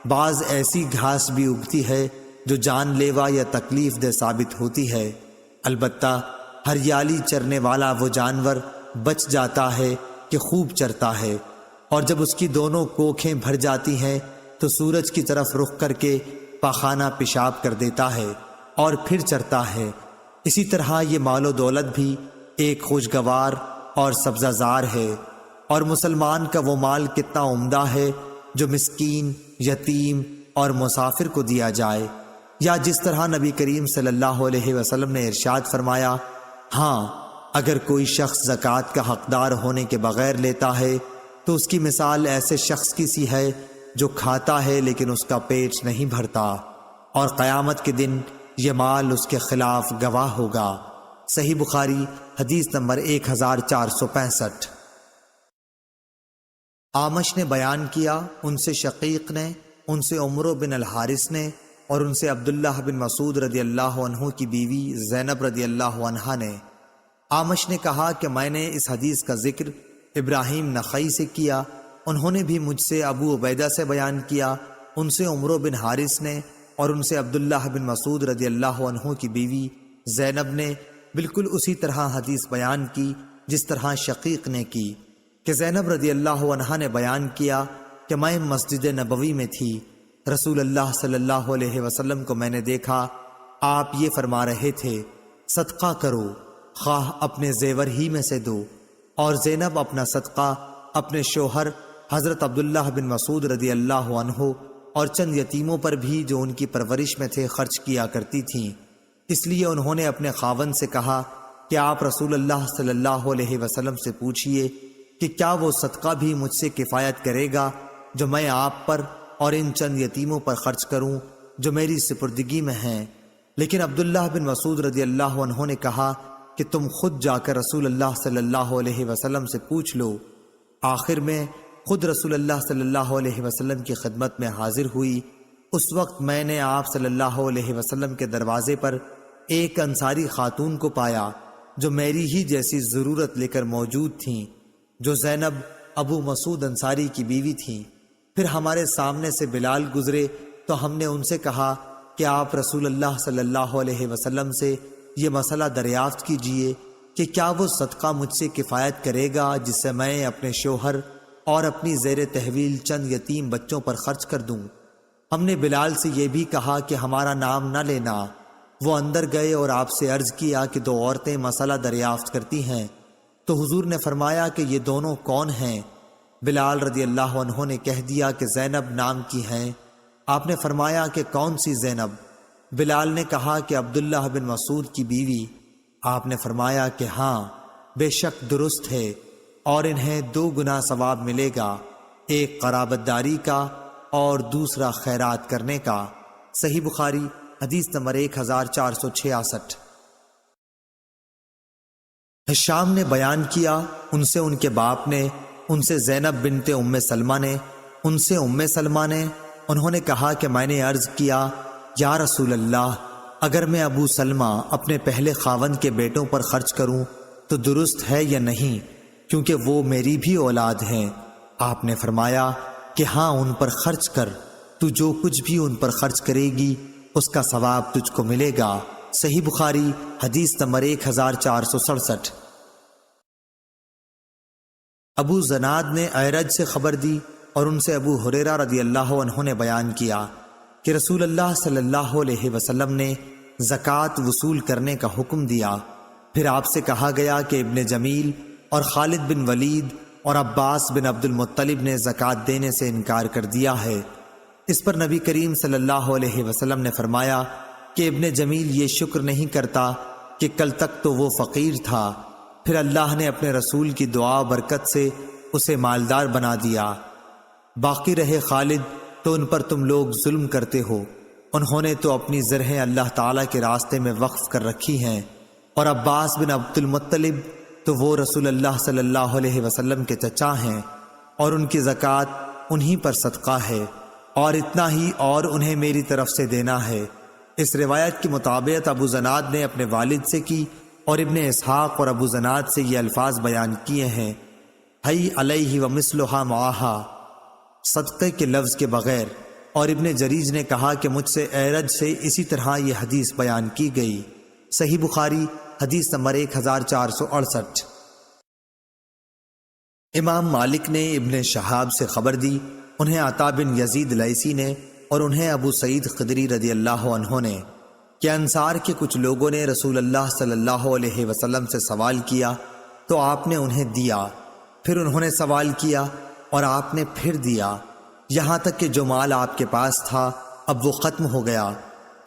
بعض ایسی گھاس بھی اگتی ہے جو جان لیوا یا تکلیف دہ ثابت ہوتی ہے، البتہ ہریالی چرنے والا وہ جانور بچ جاتا ہے کہ خوب چرتا ہے، اور جب اس کی دونوں کوکھیں بھر جاتی ہیں تو سورج کی طرف رخ کر کے پاخانہ پیشاب کر دیتا ہے اور پھر چرتا ہے۔ اسی طرح یہ مال و دولت بھی ایک خوشگوار اور سبزہ زار ہے، اور مسلمان کا وہ مال کتنا عمدہ ہے جو مسکین، یتیم اور مسافر کو دیا جائے، یا جس طرح نبی کریم صلی اللہ علیہ وسلم نے ارشاد فرمایا، ہاں اگر کوئی شخص زکوٰۃ کا حقدار ہونے کے بغیر لیتا ہے تو اس کی مثال ایسے شخص کی سی ہے جو کھاتا ہے لیکن اس کا پیٹ نہیں بھرتا، اور قیامت کے دن یہ مال اس کے خلاف گواہ ہوگا۔ صحیح بخاری حدیث نمبر 1465۔ اعمش نے بیان کیا، ان سے شقیق نے، ان سے عمرو بن الحارث نے، اور ان سے عبداللہ بن مسعود رضی اللہ عنہ کی بیوی زینب رضی اللہ عنہا نے۔ اعمش نے کہا کہ میں نے اس حدیث کا ذکر ابراہیم نخعی سے کیا، انہوں نے بھی مجھ سے ابو عبیدہ سے بیان کیا، ان سے عمرو بن حارث نے، اور ان سے عبداللہ بن مسعود رضی اللہ عنہ کی بیوی زینب نے بالکل اسی طرح حدیث بیان کی جس طرح شقیق نے کی، کہ زینب رضی اللہ عنہا نے بیان کیا کہ میں مسجد نبوی میں تھی، رسول اللہ صلی اللہ علیہ وسلم کو میں نے دیکھا، آپ یہ فرما رہے تھے، صدقہ کرو، خواہ اپنے زیور ہی میں سے دو، اور زینب اپنا صدقہ اپنے شوہر حضرت عبداللہ بن مسعود رضی اللہ عنہ اور چند یتیموں پر بھی جو ان کی پرورش میں تھے خرچ کیا کرتی تھیں۔ اس لیے انہوں نے اپنے خاوند سے کہا کہ آپ رسول اللہ صلی اللہ علیہ وسلم سے پوچھئے کہ کیا وہ صدقہ بھی مجھ سے کفایت کرے گا جو میں آپ پر اور ان چند یتیموں پر خرچ کروں جو میری سپردگی میں ہیں۔ لیکن عبداللہ بن مسعود رضی اللہ عنہ نے کہا کہ تم خود جا کر رسول اللہ صلی اللہ علیہ وسلم سے پوچھ لو۔ آخر میں خود رسول اللہ صلی اللہ علیہ وسلم کی خدمت میں حاضر ہوئی۔ اس وقت میں نے آپ صلی اللہ علیہ وسلم کے دروازے پر ایک انصاری خاتون کو پایا جو میری ہی جیسی ضرورت لے کر موجود تھیں، جو زینب ابو مسعود انصاری کی بیوی تھیں۔ پھر ہمارے سامنے سے بلال گزرے تو ہم نے ان سے کہا کہ آپ رسول اللہ صلی اللہ علیہ وسلم سے یہ مسئلہ دریافت کیجئے کہ کیا وہ صدقہ مجھ سے کفایت کرے گا جس سے میں اپنے شوہر اور اپنی زیر تحویل چند یتیم بچوں پر خرچ کر دوں۔ ہم نے بلال سے یہ بھی کہا کہ ہمارا نام نہ لینا۔ وہ اندر گئے اور آپ سے عرض کیا کہ دو عورتیں مسئلہ دریافت کرتی ہیں، تو حضور نے فرمایا کہ یہ دونوں کون ہیں؟ بلال رضی اللہ عنہ نے کہہ دیا کہ زینب نام کی ہیں۔ آپ نے فرمایا کہ کون سی زینب؟ بلال نے کہا کہ عبداللہ بن مسعود کی بیوی۔ آپ نے فرمایا کہ ہاں، بے شک درست ہے، اور انہیں 2 گنا ثواب ملے گا، ایک قرابت داری کا اور دوسرا خیرات کرنے کا۔ صحیح بخاری حدیث نمبر 1466۔ ہشام نے بیان کیا، ان سے ان کے باپ نے، ان سے زینب بنت ام سلمہ نے، ان سے ام سلمہ نے، انہوں نے کہا کہ میں نے عرض کیا، یا رسول اللہ، اگر میں ابو سلمہ اپنے پہلے خاوند کے بیٹوں پر خرچ کروں تو درست ہے یا نہیں، کیونکہ وہ میری بھی اولاد ہیں؟ آپ نے فرمایا کہ ہاں ان پر خرچ کر، تو جو کچھ بھی ان پر خرچ کرے گی اس کا ثواب تجھ کو ملے گا۔ صحیح بخاری حدیث نمبر 1467۔ ابو زناد نے اعرج سے خبر دی اور ان سے ابو ہریرہ رضی اللہ عنہ نے بیان کیا کہ رسول اللہ صلی اللہ علیہ وسلم نے زکوٰۃ وصول کرنے کا حکم دیا۔ پھر آپ سے کہا گیا کہ ابن جمیل اور خالد بن ولید اور عباس بن عبد المطلب نے زکوٰۃ دینے سے انکار کر دیا ہے۔ اس پر نبی کریم صلی اللہ علیہ وسلم نے فرمایا کہ ابن جمیل یہ شکر نہیں کرتا کہ کل تک تو وہ فقیر تھا، پھر اللہ نے اپنے رسول کی دعا برکت سے اسے مالدار بنا دیا۔ باقی رہے خالد تو ان پر تم لوگ ظلم کرتے ہو، انہوں نے تو اپنی زرہیں اللہ تعالیٰ کے راستے میں وقف کر رکھی ہیں، اور عباس بن عبد المطلب تو وہ رسول اللہ صلی اللہ علیہ وسلم کے چچا ہیں، اور ان کی زکوٰۃ انہی پر صدقہ ہے، اور اتنا ہی اور انہیں میری طرف سے دینا ہے۔ اس روایت کی مطابق ابو زناد نے اپنے والد سے کی، اور ابن اسحاق اور ابو زناد سے یہ الفاظ بیان کیے ہیں، حی علیہ ومثلھا معہا، صدقے کے لفظ کے بغیر۔ اور ابن جریج نے کہا کہ مجھ سے اعرج سے اسی طرح یہ حدیث بیان کی گئی۔ صحیح بخاری حدیث نمبر 1468۔ امام مالک نے ابن شہاب سے خبر دی، انہیں عطا بن یزید لیثی نے اور انہیں ابو سعید خدری رضی اللہ عنہ نے کہ انصار کے کچھ لوگوں نے رسول اللہ صلی اللہ علیہ وسلم سے سوال کیا تو آپ نے انہیں دیا، پھر انہوں نے سوال کیا اور آپ نے پھر دیا، یہاں تک کہ جو مال آپ کے پاس تھا اب وہ ختم ہو گیا۔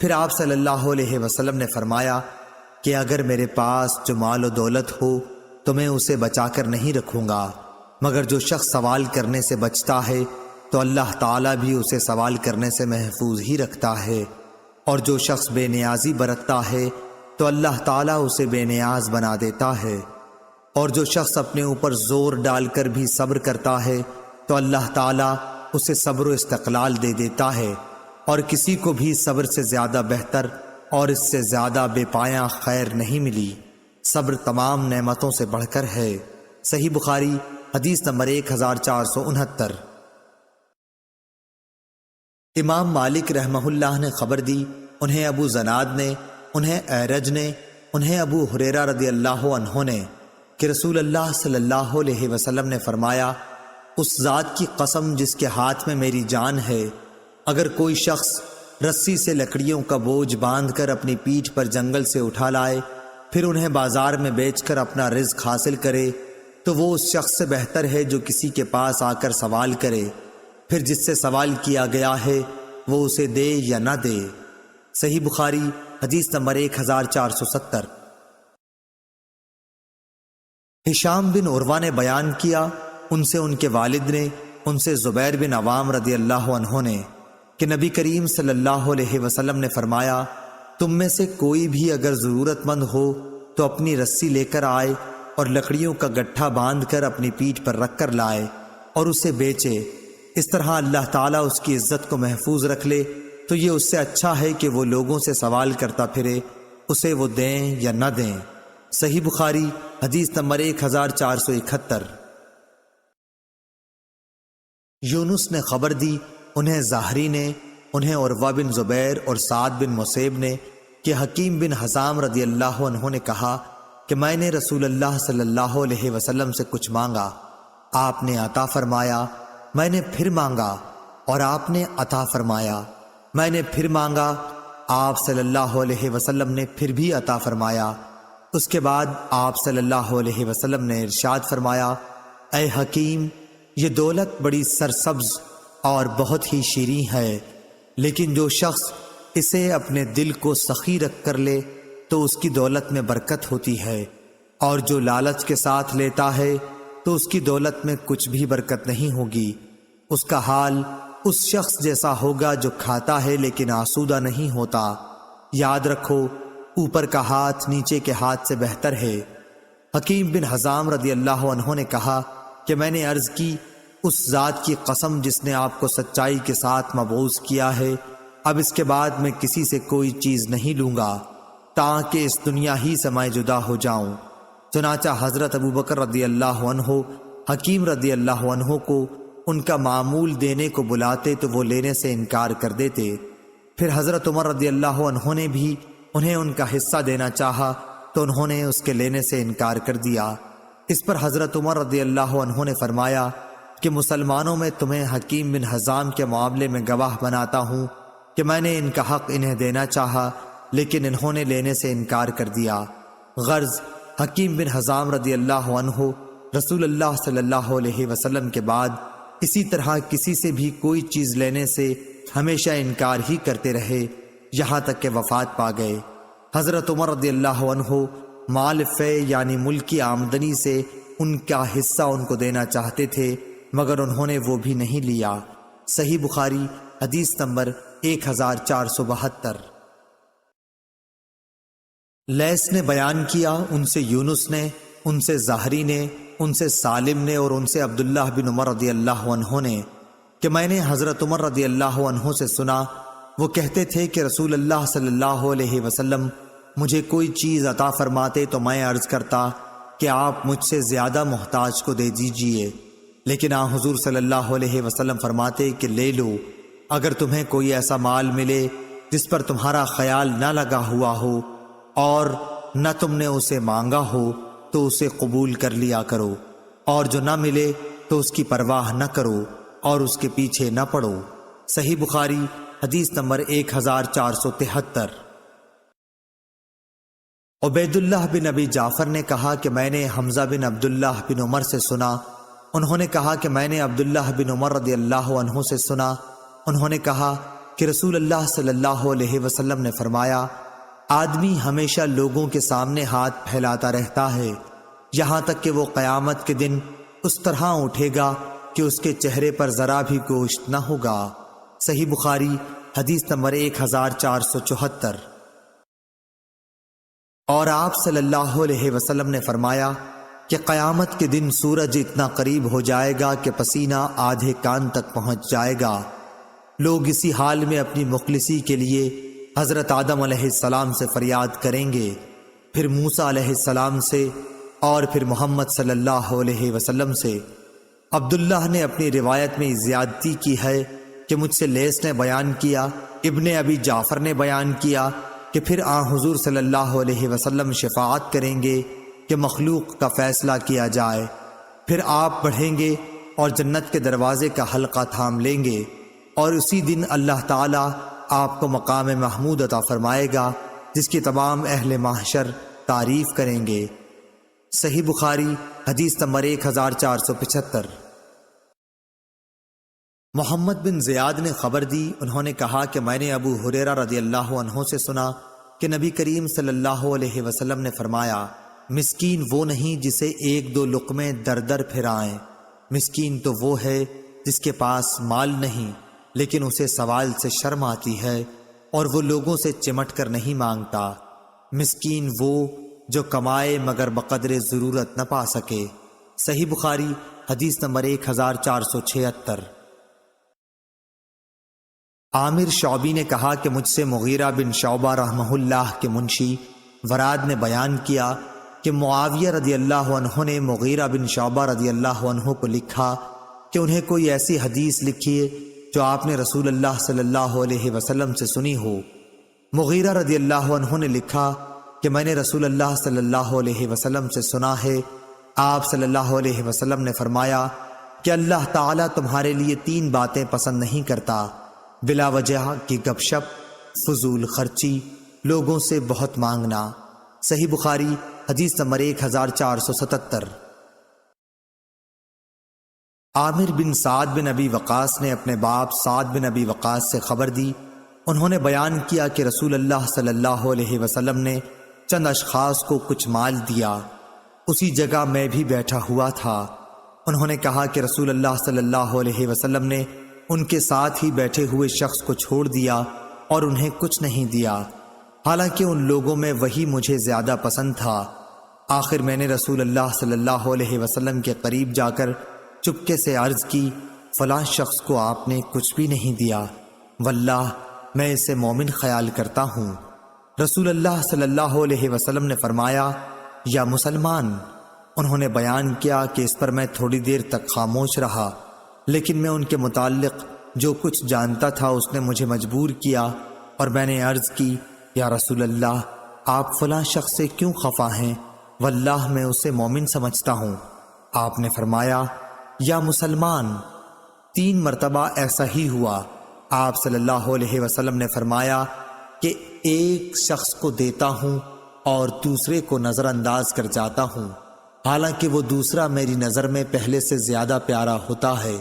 پھر آپ صلی اللہ علیہ وسلم نے فرمایا کہ اگر میرے پاس جو مال و دولت ہو تو میں اسے بچا کر نہیں رکھوں گا، مگر جو شخص سوال کرنے سے بچتا ہے تو اللہ تعالیٰ بھی اسے سوال کرنے سے محفوظ ہی رکھتا ہے، اور جو شخص بے نیازی برتتا ہے تو اللہ تعالیٰ اسے بے نیاز بنا دیتا ہے، اور جو شخص اپنے اوپر زور ڈال کر بھی صبر کرتا ہے تو اللہ تعالیٰ اسے صبر و استقلال دے دیتا ہے، اور کسی کو بھی صبر سے زیادہ بہتر اور اس سے زیادہ بے پایاں خیر نہیں ملی۔ صبر تمام نعمتوں سے بڑھ کر ہے۔ صحیح بخاری حدیث نمبر 1469۔ امام مالک رحمہ اللہ نے خبر دی، انہیں ابو زناد نے، انہیں اعرج نے، انہیں ابو ہریرہ رضی اللہ عنہ نے کہ رسول اللہ صلی اللہ علیہ وسلم نے فرمایا، اس ذات کی قسم جس کے ہاتھ میں میری جان ہے، اگر کوئی شخص رسی سے لکڑیوں کا بوجھ باندھ کر اپنی پیٹھ پر جنگل سے اٹھا لائے، پھر انہیں بازار میں بیچ کر اپنا رزق حاصل کرے، تو وہ اس شخص سے بہتر ہے جو کسی کے پاس آ کر سوال کرے، پھر جس سے سوال کیا گیا ہے وہ اسے دے یا نہ دے۔ صحیح بخاری حدیث نمبر 1470۔ ہشام بن عروہ نے بیان کیا، ان سے ان کے والد نے، ان سے زبیر بن عوام رضی اللہ عنہ نے کہ نبی کریم صلی اللہ علیہ وسلم نے فرمایا، تم میں سے کوئی بھی اگر ضرورت مند ہو تو اپنی رسی لے کر آئے اور لکڑیوں کا گٹھا باندھ کر اپنی پیٹھ پر رکھ کر لائے اور اسے بیچے، اس طرح اللہ تعالیٰ اس کی عزت کو محفوظ رکھ لے، تو یہ اس سے اچھا ہے کہ وہ لوگوں سے سوال کرتا پھرے، اسے وہ دیں یا نہ دیں۔ صحیح بخاری حدیث نمبر 1471۔ یونس نے خبر دی، انہیں زاہری نے، انہیں عروہ بن زبیر اور سعد بن مسیب نے کہ حکیم بن حزام رضی اللہ عنہ نے کہا کہ میں نے رسول اللہ صلی اللہ علیہ وسلم سے کچھ مانگا، آپ نے عطا فرمایا، میں نے پھر مانگا اور آپ نے عطا فرمایا، میں نے پھر مانگا، آپ صلی اللہ علیہ وسلم نے پھر بھی عطا فرمایا۔ اس کے بعد آپ صلی اللہ علیہ وسلم نے ارشاد فرمایا، اے حکیم، یہ دولت بڑی سرسبز اور بہت ہی شیریں ہے، لیکن جو شخص اسے اپنے دل کو سخی رکھ کر لے تو اس کی دولت میں برکت ہوتی ہے، اور جو لالچ کے ساتھ لیتا ہے تو اس کی دولت میں کچھ بھی برکت نہیں ہوگی۔ اس کا حال اس شخص جیسا ہوگا جو کھاتا ہے لیکن آسودہ نہیں ہوتا۔ یاد رکھو، اوپر کا ہاتھ نیچے کے ہاتھ سے بہتر ہے۔ حکیم بن حزام رضی اللہ عنہ نے کہا کہ میں نے عرض کی، اس ذات کی قسم جس نے آپ کو سچائی کے ساتھ مبعوث کیا ہے، اب اس کے بعد میں کسی سے کوئی چیز نہیں لوں گا تاکہ اس دنیا ہی سے میں جدا ہو جاؤں۔ چنانچہ حضرت ابو بکر رضی اللہ عنہ حکیم رضی اللہ عنہ کو ان کا معمول دینے کو بلاتے تو وہ لینے سے انکار کر دیتے۔ پھر حضرت عمر رضی اللہ عنہ نے بھی انہیں ان کا حصہ دینا چاہا تو انہوں نے اس کے لینے سے انکار کر دیا۔ اس پر حضرت عمر رضی اللہ عنہ نے فرمایا کہ مسلمانوں میں تمہیں حکیم بن حزام کے معاملے میں گواہ بناتا ہوں کہ میں نے ان کا حق انہیں دینا چاہا لیکن انہوں نے لینے سے انکار کر دیا۔ غرض حکیم بن حزام رضی اللہ عنہ رسول اللہ صلی اللہ علیہ وسلم کے بعد اسی طرح کسی سے بھی کوئی چیز لینے سے ہمیشہ انکار ہی کرتے رہے یہاں تک کہ وفات پا گئے۔ حضرت عمر رضی اللہ عنہ مال فے یعنی ملک کی آمدنی سے ان کا حصہ ان کو دینا چاہتے تھے مگر انہوں نے وہ بھی نہیں لیا۔ صحیح بخاری حدیث نمبر 1472۔ لیث نے بیان کیا، ان سے یونس نے، ان سے زہری نے، ان سے سالم نے اور ان سے عبداللہ بن عمر رضی اللہ عنہ نے کہ میں نے حضرت عمر رضی اللہ عنہ سے سنا، وہ کہتے تھے کہ رسول اللہ صلی اللہ علیہ وسلم مجھے کوئی چیز عطا فرماتے تو میں عرض کرتا کہ آپ مجھ سے زیادہ محتاج کو دے دیجئے، لیکن حضور صلی اللہ علیہ وسلم فرماتے کہ لے لو، اگر تمہیں کوئی ایسا مال ملے جس پر تمہارا خیال نہ لگا ہوا ہو اور نہ تم نے اسے مانگا ہو تو اسے قبول کر لیا کرو، اور جو نہ ملے تو اس کی پرواہ نہ کرو اور اس کے پیچھے نہ پڑو۔ صحیح بخاری حدیث نمبر 1473۔ عبید اللہ بن ابی جعفر نے کہا کہ میں نے حمزہ بن عبداللہ بن عمر سے سنا، انہوں نے کہا کہ میں نے عبداللہ بن عمر رضی اللہ عنہ سے سنا، انہوں نے کہا کہ رسول اللہ صلی اللہ علیہ وسلم نے فرمایا، آدمی ہمیشہ لوگوں کے سامنے ہاتھ پھیلاتا رہتا ہے یہاں تک کہ وہ قیامت کے دن اس طرح اٹھے گا کہ اس کے چہرے پر ذرا بھی گوشت نہ ہوگا۔ صحیح بخاری حدیث نمبر 1474۔ اور آپ صلی اللہ علیہ وسلم نے فرمایا کہ قیامت کے دن سورج اتنا قریب ہو جائے گا کہ پسینہ آدھے کان تک پہنچ جائے گا۔ لوگ اسی حال میں اپنی مخلصی کے لیے حضرت آدم علیہ السلام سے فریاد کریں گے، پھر موسیٰ علیہ السلام سے اور پھر محمد صلی اللہ علیہ وسلم سے۔ عبداللہ نے اپنی روایت میں زیادتی کی ہے کہ مجھ سے لیث نے بیان کیا، ابن ابی جعفر نے بیان کیا کہ پھر حضور صلی اللہ علیہ وسلم شفاعت کریں گے کہ مخلوق کا فیصلہ کیا جائے، پھر آپ بڑھیں گے اور جنت کے دروازے کا حلقہ تھام لیں گے اور اسی دن اللہ تعالیٰ آپ کو مقام محمود عطا فرمائے گا جس کی تمام اہل محشر تعریف کریں گے۔ صحیح بخاری حدیث نمبر 1475۔ محمد بن زیاد نے خبر دی، انہوں نے کہا کہ میں نے ابو ہریرہ رضی اللہ عنہ سے سنا کہ نبی کریم صلی اللہ علیہ وسلم نے فرمایا، مسکین وہ نہیں جسے ایک دو لقمے در در پھرائیں، مسکین تو وہ ہے جس کے پاس مال نہیں لیکن اسے سوال سے شرم آتی ہے اور وہ لوگوں سے چمٹ کر نہیں مانگتا، مسکین وہ جو کمائے مگر بقدر ضرورت نہ پا سکے۔ صحیح بخاری حدیث نمبر 1476۔ عامر شعبی نے کہا کہ مجھ سے مغیرہ بن شعبہ رحمہ اللہ کے منشی وراد نے بیان کیا کہ معاویہ رضی اللہ عنہ نے مغیرہ بن شعبہ رضی اللہ عنہ کو لکھا کہ انہیں کوئی ایسی حدیث لکھیے جو آپ نے رسول اللہ صلی اللہ علیہ وسلم سے سنی ہو۔ مغیرہ رضی اللہ عنہ نے لکھا کہ میں نے رسول اللہ صلی اللہ علیہ وسلم سے سنا ہے، آپ صلی اللہ علیہ وسلم نے فرمایا کہ اللہ تعالیٰ تمہارے لیے 3 باتیں پسند نہیں کرتا، بلا وجہ کی گپ شپ، فضول خرچی، لوگوں سے بہت مانگنا۔ صحیح بخاری حدیث نمبر 1477۔ عامر بن سعد بن ابی وقاص نے اپنے باپ سعد بن ابی وقاص سے خبر دی، انہوں نے بیان کیا کہ رسول اللہ صلی اللہ علیہ وسلم نے چند اشخاص کو کچھ مال دیا، اسی جگہ میں بھی بیٹھا ہوا تھا۔ انہوں نے کہا کہ رسول اللہ صلی اللہ علیہ وسلم نے ان کے ساتھ ہی بیٹھے ہوئے شخص کو چھوڑ دیا اور انہیں کچھ نہیں دیا، حالانکہ ان لوگوں میں وہی مجھے زیادہ پسند تھا۔ آخر میں نے رسول اللہ صلی اللہ علیہ وسلم کے قریب جا کر چپکے سے عرض کی، فلاں شخص کو آپ نے کچھ بھی نہیں دیا، واللہ میں اسے مومن خیال کرتا ہوں۔ رسول اللہ صلی اللہ علیہ وسلم نے فرمایا، یا مسلمان؟ انہوں نے بیان کیا کہ اس پر میں تھوڑی دیر تک خاموش رہا، لیکن میں ان کے متعلق جو کچھ جانتا تھا اس نے مجھے مجبور کیا، اور میں نے عرض کی یا رسول اللہ، آپ فلاں شخص سے کیوں خفا ہیں؟ واللہ میں اسے مومن سمجھتا ہوں۔ آپ نے فرمایا یا مسلمان۔ 3 مرتبہ ایسا ہی ہوا۔ آپ صلی اللہ علیہ وسلم نے فرمایا کہ ایک شخص کو دیتا ہوں اور دوسرے کو نظر انداز کر جاتا ہوں، حالانکہ وہ دوسرا میری نظر میں پہلے سے زیادہ پیارا ہوتا ہے،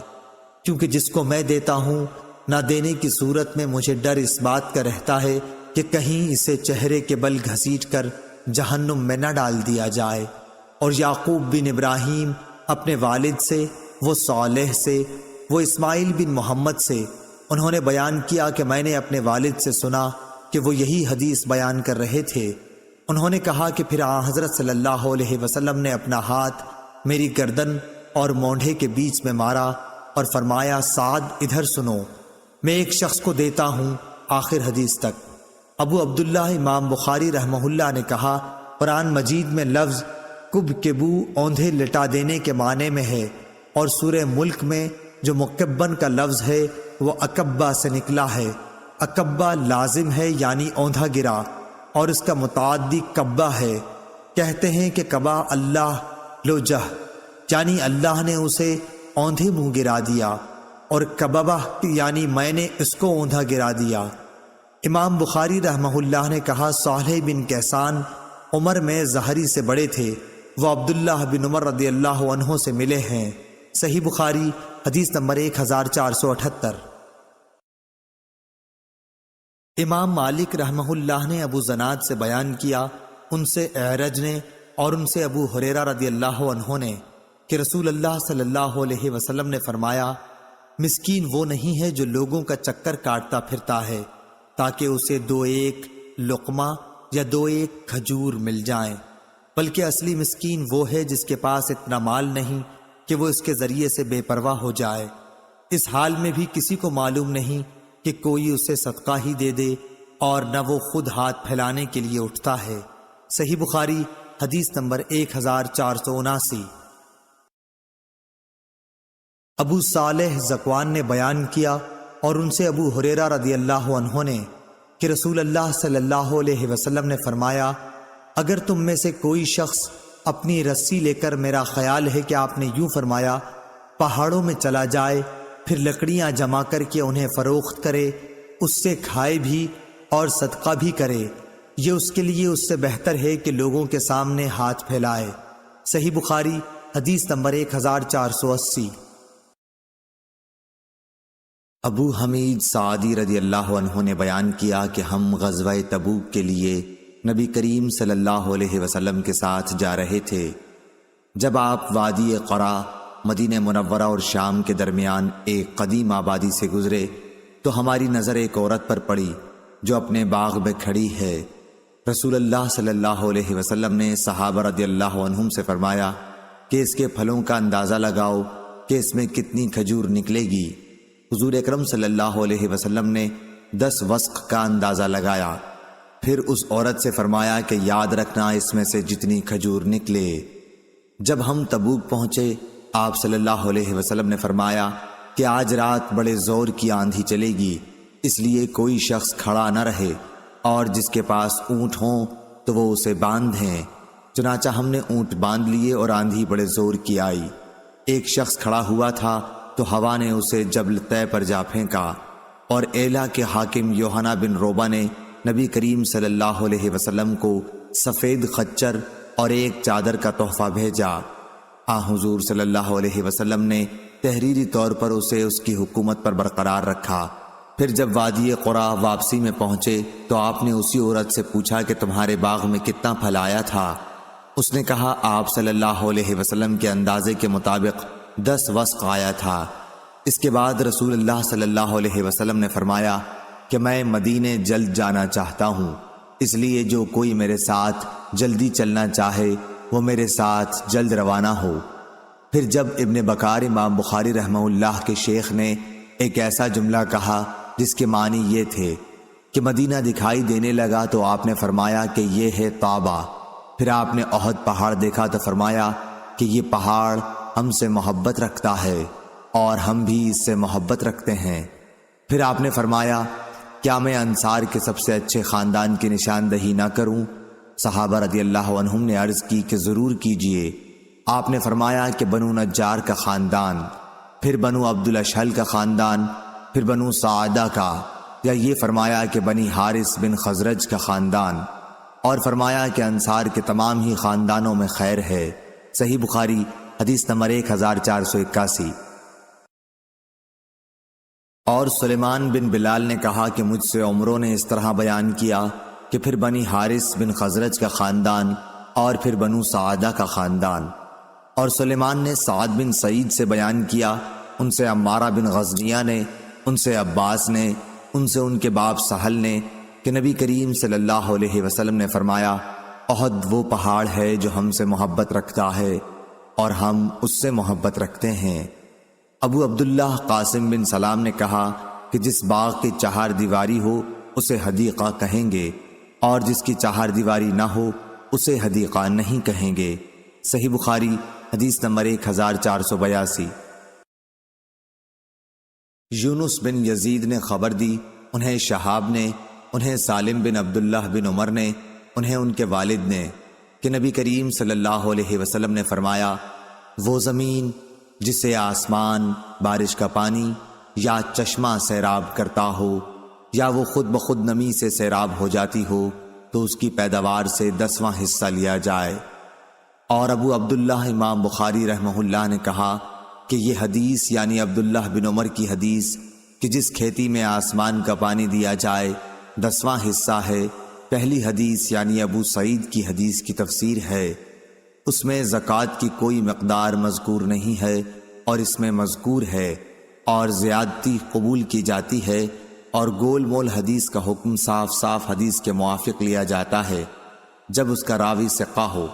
کیونکہ جس کو میں دیتا ہوں نہ دینے کی صورت میں مجھے ڈر اس بات کا رہتا ہے کہ کہیں اسے چہرے کے بل گھسیٹ کر جہنم میں نہ ڈال دیا جائے۔ اور یعقوب بن ابراہیم اپنے والد سے، وہ صالح سے، وہ اسماعیل بن محمد سے، انہوں نے بیان کیا کہ میں نے اپنے والد سے سنا کہ وہ یہی حدیث بیان کر رہے تھے۔ انہوں نے کہا کہ پھر حضرت صلی اللہ علیہ وسلم نے اپنا ہاتھ میری گردن اور مونڈھے کے بیچ میں مارا اور فرمایا سعد ادھر سنو، میں ایک شخص کو دیتا ہوں، آخر حدیث تک۔ ابو عبداللہ امام بخاری رحمہ اللہ نے کہا قرآن مجید میں لفظ کب کبو اوندھے لٹا دینے کے معنی میں ہے، اور سورہ ملک میں جو مکبن کا لفظ ہے وہ اکبہ سے نکلا ہے۔ اکبہ لازم ہے یعنی اوندھا گرا، اور اس کا متعدی کبہ ہے۔ کہتے ہیں کہ کبا اللہ لوجہ، یعنی اللہ نے اسے اوندھے منہ گرا دیا، اور کببہ یعنی میں نے اس کو اوندھا گرا دیا۔ امام بخاری رحمہ اللہ نے کہا صالح بن کیسان عمر میں زہری سے بڑے تھے، وہ عبداللہ بن عمر رضی اللہ عنہ سے ملے ہیں۔ صحیح بخاری حدیث نمبر 1478۔ امام مالک رحمہ اللہ نے ابو زناد سے بیان کیا، ان سے اعرج نے اور ان سے ابو ہریرہ رضی اللہ عنہ نے کہ رسول اللہ صلی اللہ علیہ وسلم نے فرمایا مسکین وہ نہیں ہے جو لوگوں کا چکر کاٹتا پھرتا ہے تاکہ اسے 2 لقمہ یا 2 کھجور مل جائیں، بلکہ اصلی مسکین وہ ہے جس کے پاس اتنا مال نہیں کہ وہ اس کے ذریعے سے بے پرواہ ہو جائے، اس حال میں بھی کسی کو معلوم نہیں کہ کوئی اسے صدقہ ہی دے دے، اور نہ وہ خود ہاتھ پھیلانے کے لیے اٹھتا ہے۔ صحیح بخاری حدیث نمبر 1479۔ ابو صالح ذکوان نے بیان کیا اور ان سے ابو ہریرہ رضی اللہ عنہ نے کہ رسول اللہ صلی اللہ علیہ وسلم نے فرمایا اگر تم میں سے کوئی شخص اپنی رسی لے کر، میرا خیال ہے کہ آپ نے یوں فرمایا، پہاڑوں میں چلا جائے، پھر لکڑیاں جمع کر کے انہیں فروخت کرے، اس سے کھائے بھی اور صدقہ بھی کرے، یہ اس کے لیے اس سے بہتر ہے کہ لوگوں کے سامنے ہاتھ پھیلائے۔ صحیح بخاری حدیث نمبر 1480۔ ابو حمید سعدی رضی اللہ عنہ نے بیان کیا کہ ہم غزوہ تبوک کے لیے نبی کریم صلی اللہ علیہ وسلم کے ساتھ جا رہے تھے۔ جب آپ وادی قرا، مدینہ منورہ اور شام کے درمیان ایک قدیم آبادی سے گزرے تو ہماری نظر ایک عورت پر پڑی جو اپنے باغ میں کھڑی ہے۔ رسول اللہ صلی اللہ علیہ وسلم نے صحابہ رضی اللہ عنہم سے فرمایا کہ اس کے پھلوں کا اندازہ لگاؤ کہ اس میں کتنی کھجور نکلے گی۔ حضور اکرم صلی اللہ علیہ وسلم نے 10 وسق کا اندازہ لگایا، پھر اس عورت سے فرمایا کہ یاد رکھنا اس میں سے جتنی کھجور نکلے۔ جب ہم تبوک پہنچے آپ صلی اللہ علیہ وسلم نے فرمایا کہ آج رات بڑے زور کی آندھی چلے گی، اس لیے کوئی شخص کھڑا نہ رہے، اور جس کے پاس اونٹ ہوں تو وہ اسے باندھیں۔ چنانچہ ہم نے اونٹ باندھ لیے اور آندھی بڑے زور کی آئی۔ ایک شخص کھڑا ہوا تھا تو ہوا نے اسے جبل طے پر جا پھینکا، اور ایلا کے حاکم یوحنا بن روبہ نے نبی کریم صلی اللہ علیہ وسلم کو سفید خچر اور ایک چادر کا تحفہ بھیجا۔ حضور صلی اللہ علیہ وسلم نے تحریری طور پر اسے اس کی حکومت پر برقرار رکھا۔ پھر جب وادی قرا واپسی میں پہنچے تو آپ نے اسی عورت سے پوچھا کہ تمہارے باغ میں کتنا پھل آیا تھا؟ اس نے کہا آپ صلی اللہ علیہ وسلم کے اندازے کے مطابق 10 وسق آیا تھا۔ اس کے بعد رسول اللہ صلی اللہ علیہ وسلم نے فرمایا کہ میں مدینے جلد جانا چاہتا ہوں، اس لیے جو کوئی میرے ساتھ جلدی چلنا چاہے وہ میرے ساتھ جلد روانہ ہو۔ پھر جب ابن بکار امام بخاری رحمہ اللہ کے شیخ نے ایک ایسا جملہ کہا جس کے معنی یہ تھے کہ مدینہ دکھائی دینے لگا تو آپ نے فرمایا کہ یہ ہے طابہ۔ پھر آپ نے احد پہاڑ دیکھا تو فرمایا کہ یہ پہاڑ ہم سے محبت رکھتا ہے۔ اور ہم بھی اس سے محبت رکھتے ہیں۔ پھر آپ نے فرمایا، کیا میں انصار کے سب سے اچھے خاندان کی نشاندہی نہ کروں؟ صحابہ رضی اللہ عنہم نے عرض کی کہ ضرور کیجئے۔ آپ نے فرمایا کہ بنو نجار کا خاندان، پھر بنو عبد الاشہل کا خاندان، پھر بنو سعادہ کا، یا یہ فرمایا کہ بنی حارث بن خزرج کا خاندان، اور فرمایا کہ انصار کے تمام ہی خاندانوں میں خیر ہے۔ صحیح بخاری حدیث نمبر 1481۔ اور سلیمان بن بلال نے کہا کہ مجھ سے عمروں نے اس طرح بیان کیا کہ پھر بنی حارث بن خزرج کا خاندان اور پھر بنو سعادہ کا خاندان۔ اور سلیمان نے سعد بن سعید سے بیان کیا، ان سے عمارہ بن غزنیہ نے، ان سے عباس نے، ان سے ان کے باپ سہل نے کہ نبی کریم صلی اللہ علیہ وسلم نے فرمایا، احد وہ پہاڑ ہے جو ہم سے محبت رکھتا ہے اور ہم اس سے محبت رکھتے ہیں۔ ابو عبداللہ قاسم بن سلام نے کہا کہ جس باغ کی چہار دیواری ہو اسے حدیقہ کہیں گے، اور جس کی چہار دیواری نہ ہو اسے حدیقہ نہیں کہیں گے۔ صحیح بخاری حدیث نمبر 1482۔ یونس بن یزید نے خبر دی، انہیں شہاب نے، انہیں سالم بن عبداللہ بن عمر نے، انہیں ان کے والد نے، کہ نبی کریم صلی اللہ علیہ وسلم نے فرمایا، وہ زمین جسے آسمان بارش کا پانی یا چشمہ سیراب کرتا ہو یا وہ خود بخود نمی سے سیراب ہو جاتی ہو تو اس کی پیداوار سے 10واں حصہ لیا جائے۔ اور ابو عبداللہ امام بخاری رحمہ اللہ نے کہا کہ یہ حدیث یعنی عبداللہ بن عمر کی حدیث کہ جس کھیتی میں آسمان کا پانی دیا جائے 10واں حصہ ہے، پہلی حدیث یعنی ابو سعید کی حدیث کی تفسیر ہے۔ اس میں زکوٰۃ کی کوئی مقدار مذکور نہیں ہے اور اس میں مذکور ہے، اور زیادتی قبول کی جاتی ہے، اور گول مول حدیث کا حکم صاف صاف حدیث کے موافق لیا جاتا ہے جب اس کا راوی ثقہ ہو۔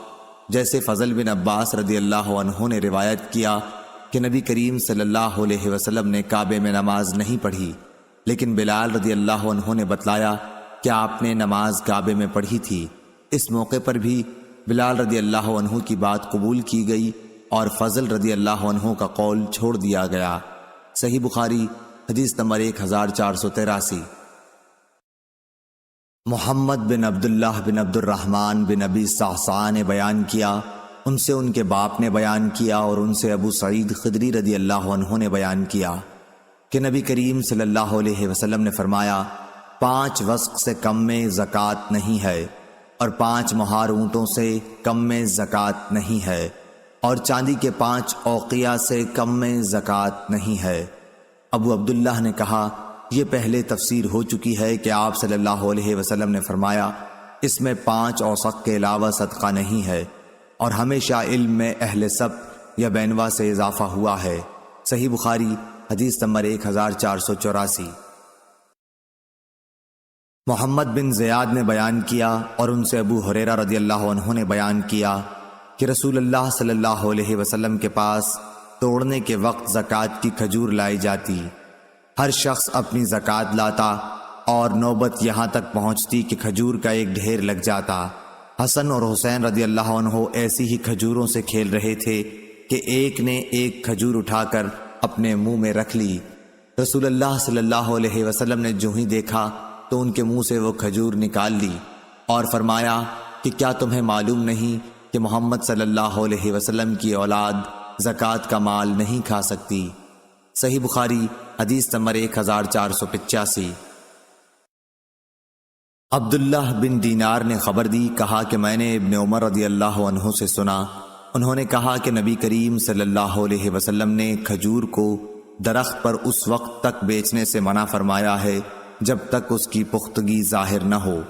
جیسے فضل بن عباس رضی اللہ عنہ نے روایت کیا کہ نبی کریم صلی اللہ علیہ وسلم نے کعبے میں نماز نہیں پڑھی، لیکن بلال رضی اللہ عنہ نے بتلایا کہ آپ نے نماز کعبے میں پڑھی تھی۔ اس موقع پر بھی بلال رضی اللہ عنہ کی بات قبول کی گئی اور فضل رضی اللہ عنہ کا قول چھوڑ دیا گیا۔ صحیح بخاری حدیث نمبر 1483۔ محمد بن عبداللہ بن عبد الرحمن بن ابی صعصعہ نے بیان کیا، ان سے ان کے باپ نے بیان کیا اور ان سے ابو سعید خدری رضی اللہ عنہ نے بیان کیا کہ نبی کریم صلی اللہ علیہ وسلم نے فرمایا، 5 وسق سے کم میں زکوٰۃ نہیں ہے، اور 5 مہار اونٹوں سے کم میں زکوٰۃ نہیں ہے، اور چاندی کے 5 اوقیہ سے کم میں زکوٰۃ نہیں ہے۔ ابو عبداللہ نے کہا، یہ پہلے تفسیر ہو چکی ہے کہ آپ صلی اللہ علیہ وسلم نے فرمایا، اس میں 5 اوسق کے علاوہ صدقہ نہیں ہے، اور ہمیشہ علم میں اہل سبت یا بینوا سے اضافہ ہوا ہے۔ صحیح بخاری حدیث نمبر 1484۔ محمد بن زیاد نے بیان کیا اور ان سے ابو ہریرہ رضی اللہ عنہ نے بیان کیا کہ رسول اللہ صلی اللہ علیہ وسلم کے پاس توڑنے کے وقت زکوٰۃ کی کھجور لائی جاتی، ہر شخص اپنی زکوٰۃ لاتا اور نوبت یہاں تک پہنچتی کہ کھجور کا ایک ڈھیر لگ جاتا۔ حسن اور حسین رضی اللہ عنہ ایسی ہی کھجوروں سے کھیل رہے تھے کہ ایک نے ایک کھجور اٹھا کر اپنے منہ میں رکھ لی۔ رسول اللہ صلی اللہ علیہ وسلم نے جو ہی دیکھا تو ان کے منہ سے وہ کھجور نکال لی اور فرمایا کہ کیا تمہیں معلوم نہیں کہ محمد صلی اللہ علیہ وسلم کی اولاد زکوٰۃ کا مال نہیں کھا سکتی۔ صحیح بخاری حدیث نمبر 1485۔ عبداللہ بن دینار نے خبر دی، کہا کہ میں نے ابن عمر رضی اللہ عنہ سے سنا، انہوں نے کہا کہ نبی کریم صلی اللہ علیہ وسلم نے کھجور کو درخت پر اس وقت تک بیچنے سے منع فرمایا ہے جب تک اس کی پختگی ظاہر نہ ہو،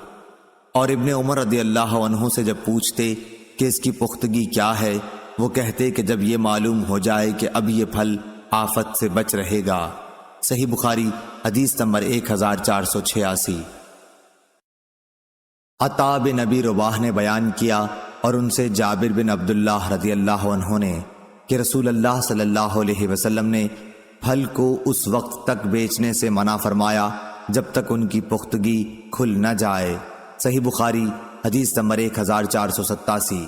اور ابن عمر رضی اللہ عنہ سے جب پوچھتے کہ اس کی پختگی کیا ہے، وہ کہتے کہ جب یہ معلوم ہو جائے کہ اب یہ پھل آفت سے بچ رہے گا۔ صحیح بخاری حدیث نمبر 1486۔ عطا بن ابی رباح نے بیان کیا اور ان سے جابر بن عبداللہ رضی اللہ عنہ نے کہ رسول اللہ صلی اللہ علیہ وسلم نے پھل کو اس وقت تک بیچنے سے منع فرمایا جب تک ان کی پختگی کھل نہ جائے۔ صحیح بخاری حدیث نمبر 1487۔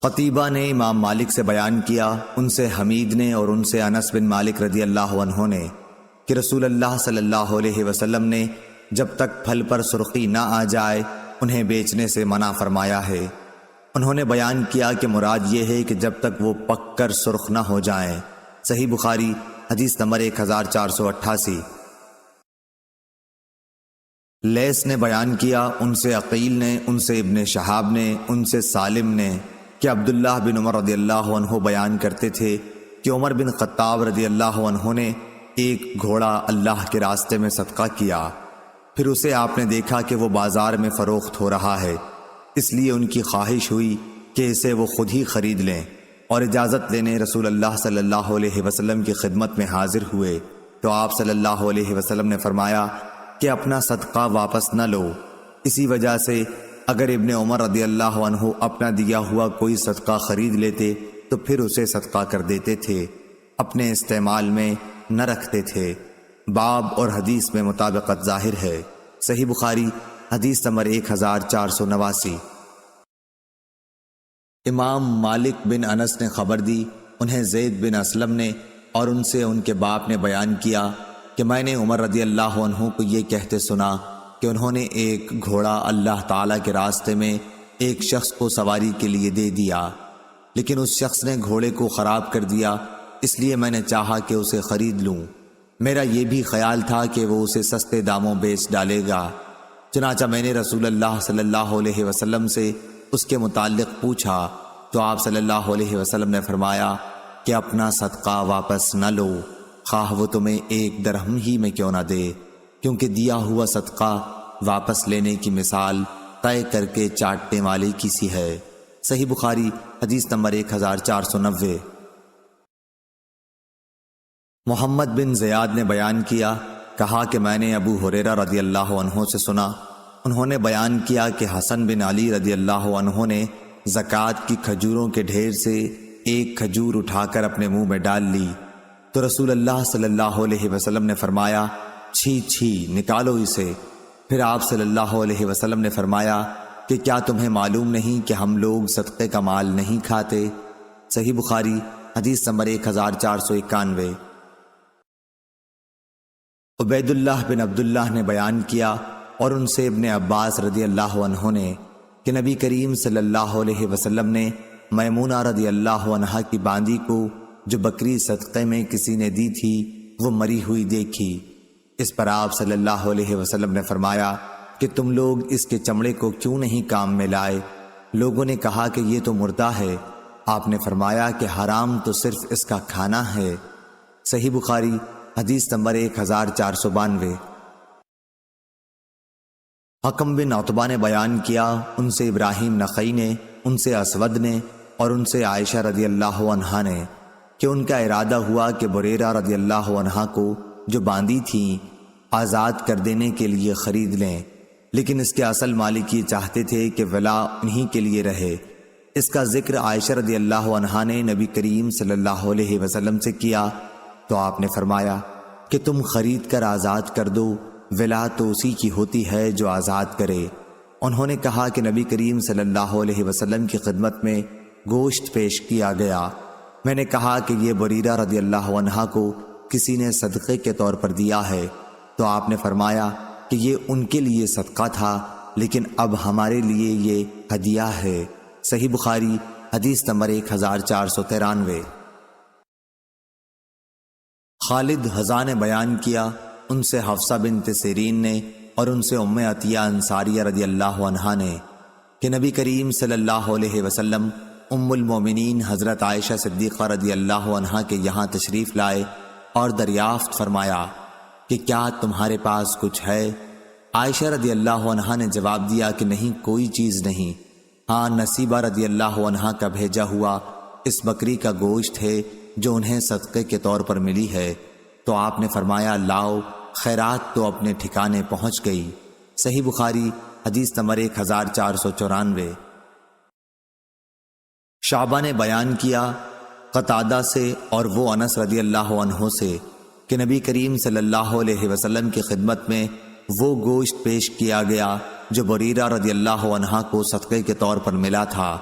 قتیبہ نے امام مالک سے بیان کیا، ان سے حمید نے اور ان سے انس بن مالک رضی اللہ عنہ نے کہ رسول اللہ صلی اللہ علیہ وسلم نے جب تک پھل پر سرخی نہ آ جائے انہیں بیچنے سے منع فرمایا ہے۔ انہوں نے بیان کیا کہ مراد یہ ہے کہ جب تک وہ پک کر سرخ نہ ہو جائیں۔ صحیح بخاری حدیث نمبر 1488۔ لیث نے بیان کیا، ان سے عقیل نے، ان سے ابن شہاب نے، ان سے سالم نے کہ عبداللہ بن عمر رضی اللہ عنہ بیان کرتے تھے کہ عمر بن خطاب رضی اللہ عنہ نے ایک گھوڑا اللہ کے راستے میں صدقہ کیا، پھر اسے آپ نے دیکھا کہ وہ بازار میں فروخت ہو رہا ہے، اس لیے ان کی خواہش ہوئی کہ اسے وہ خود ہی خرید لیں، اور اجازت لینے رسول اللہ صلی اللہ علیہ وسلم کی خدمت میں حاضر ہوئے تو آپ صلی اللہ علیہ وسلم نے فرمایا کہ اپنا صدقہ واپس نہ لو۔ اسی وجہ سے اگر ابن عمر رضی اللہ عنہ اپنا دیا ہوا کوئی صدقہ خرید لیتے تو پھر اسے صدقہ کر دیتے تھے، اپنے استعمال میں نہ رکھتے تھے۔ باب اور حدیث میں مطابقت ظاہر ہے۔ صحیح بخاری حدیث نمبر 1489۔ امام مالک بن انس نے خبر دی، انہیں زید بن اسلم نے اور ان سے ان کے باپ نے بیان کیا کہ میں نے عمر رضی اللہ عنہ کو یہ کہتے سنا کہ انہوں نے ایک گھوڑا اللہ تعالیٰ کے راستے میں ایک شخص کو سواری کے لیے دے دیا، لیکن اس شخص نے گھوڑے کو خراب کر دیا، اس لیے میں نے چاہا کہ اسے خرید لوں۔ میرا یہ بھی خیال تھا کہ وہ اسے سستے داموں بیچ ڈالے گا، چنانچہ میں نے رسول اللہ صلی اللہ علیہ وسلم سے اس کے متعلق پوچھا تو آپ صلی اللہ علیہ وسلم نے فرمایا کہ اپنا صدقہ واپس نہ لو، خواہ وہ تمہیں 1 درہم ہی میں کیوں نہ دے، کیونکہ دیا ہوا صدقہ واپس لینے کی مثال طے کر کے چاٹنے والے کی سی ہے۔ صحیح بخاری حدیث نمبر 1490۔ محمد بن زیاد نے بیان کیا، کہا کہ میں نے ابو ہریرہ رضی اللہ عنہ سے سنا، انہوں نے بیان کیا کہ حسن بن علی رضی اللہ عنہ نے زکوٰۃ کی کھجوروں کے ڈھیر سے ایک کھجور اٹھا کر اپنے منہ میں ڈال لی تو رسول اللہ صلی اللہ علیہ وسلم نے فرمایا چھی چھی نکالو اسے۔ پھر آپ صلی اللہ علیہ وسلم نے فرمایا کہ کیا تمہیں معلوم نہیں کہ ہم لوگ صدقے کا مال نہیں کھاتے؟ صحیح بخاری حدیث نمبر 1491۔ عبید اللہ بن عبداللہ نے بیان کیا اور ان سے ابن عباس رضی اللہ عنہ نے کہ نبی کریم صلی اللہ علیہ وسلم نے میمونہ رضی اللہ عنہا کی باندی کو جو بکری صدقے میں کسی نے دی تھی وہ مری ہوئی دیکھی۔ اس پر آپ صلی اللہ علیہ وسلم نے فرمایا کہ تم لوگ اس کے چمڑے کو کیوں نہیں کام میں لائے؟ لوگوں نے کہا کہ یہ تو مردہ ہے۔ آپ نے فرمایا کہ حرام تو صرف اس کا کھانا ہے۔ صحیح بخاری حدیث نمبر 1492۔ حکم بن عتبہ نے بیان کیا، ان سے ابراہیم نخعی نے، ان سے اسود نے اور ان سے عائشہ رضی اللہ عنہا نے کہ ان کا ارادہ ہوا کہ بریرہ رضی اللہ عنہا کو جو باندھی تھیں آزاد کر دینے کے لیے خرید لیں، لیکن اس کے اصل مالک یہ چاہتے تھے کہ ولا انہی کے لیے رہے۔ اس کا ذکر عائشہ رضی اللہ عنہا نے نبی کریم صلی اللہ علیہ وسلم سے کیا تو آپ نے فرمایا کہ تم خرید کر آزاد کر دو، ولا تو اسی کی ہوتی ہے جو آزاد کرے۔ انہوں نے کہا کہ نبی کریم صلی اللہ علیہ وسلم کی خدمت میں گوشت پیش کیا گیا، میں نے کہا کہ یہ بریرہ رضی اللہ عنہا کو کسی نے صدقے کے طور پر دیا ہے تو آپ نے فرمایا کہ یہ ان کے لیے صدقہ تھا لیکن اب ہمارے لیے یہ ہدیہ ہے۔ صحیح بخاری حدیث نمبر 1493۔ خالد حذا نے بیان کیا، ان سے حفصہ بنت سیرین نے اور ان سے ام عطیہ انصاریہ رضی اللہ عنہا نے کہ نبی کریم صلی اللہ علیہ وسلم ام المومنین حضرت عائشہ صدیقہ رضی اللہ عنہا کے یہاں تشریف لائے اور دریافت فرمایا کہ کیا تمہارے پاس کچھ ہے؟ عائشہ رضی اللہ عنہا نے جواب دیا کہ نہیں، کوئی چیز نہیں، ہاں نصیبہ رضی اللہ عنہا کا بھیجا ہوا اس بکری کا گوشت ہے جو انہیں صدقے کے طور پر ملی ہے۔ تو آپ نے فرمایا لاؤ، خیرات تو اپنے ٹھکانے پہنچ گئی۔ صحیح بخاری حدیث نمبر 1494۔ شعبہ نے بیان کیا قتادہ سے اور وہ انس رضی اللہ عنہ سے کہ نبی کریم صلی اللہ علیہ وسلم کی خدمت میں وہ گوشت پیش کیا گیا جو بریرہ رضی اللہ عنہ کو صدقے کے طور پر ملا تھا۔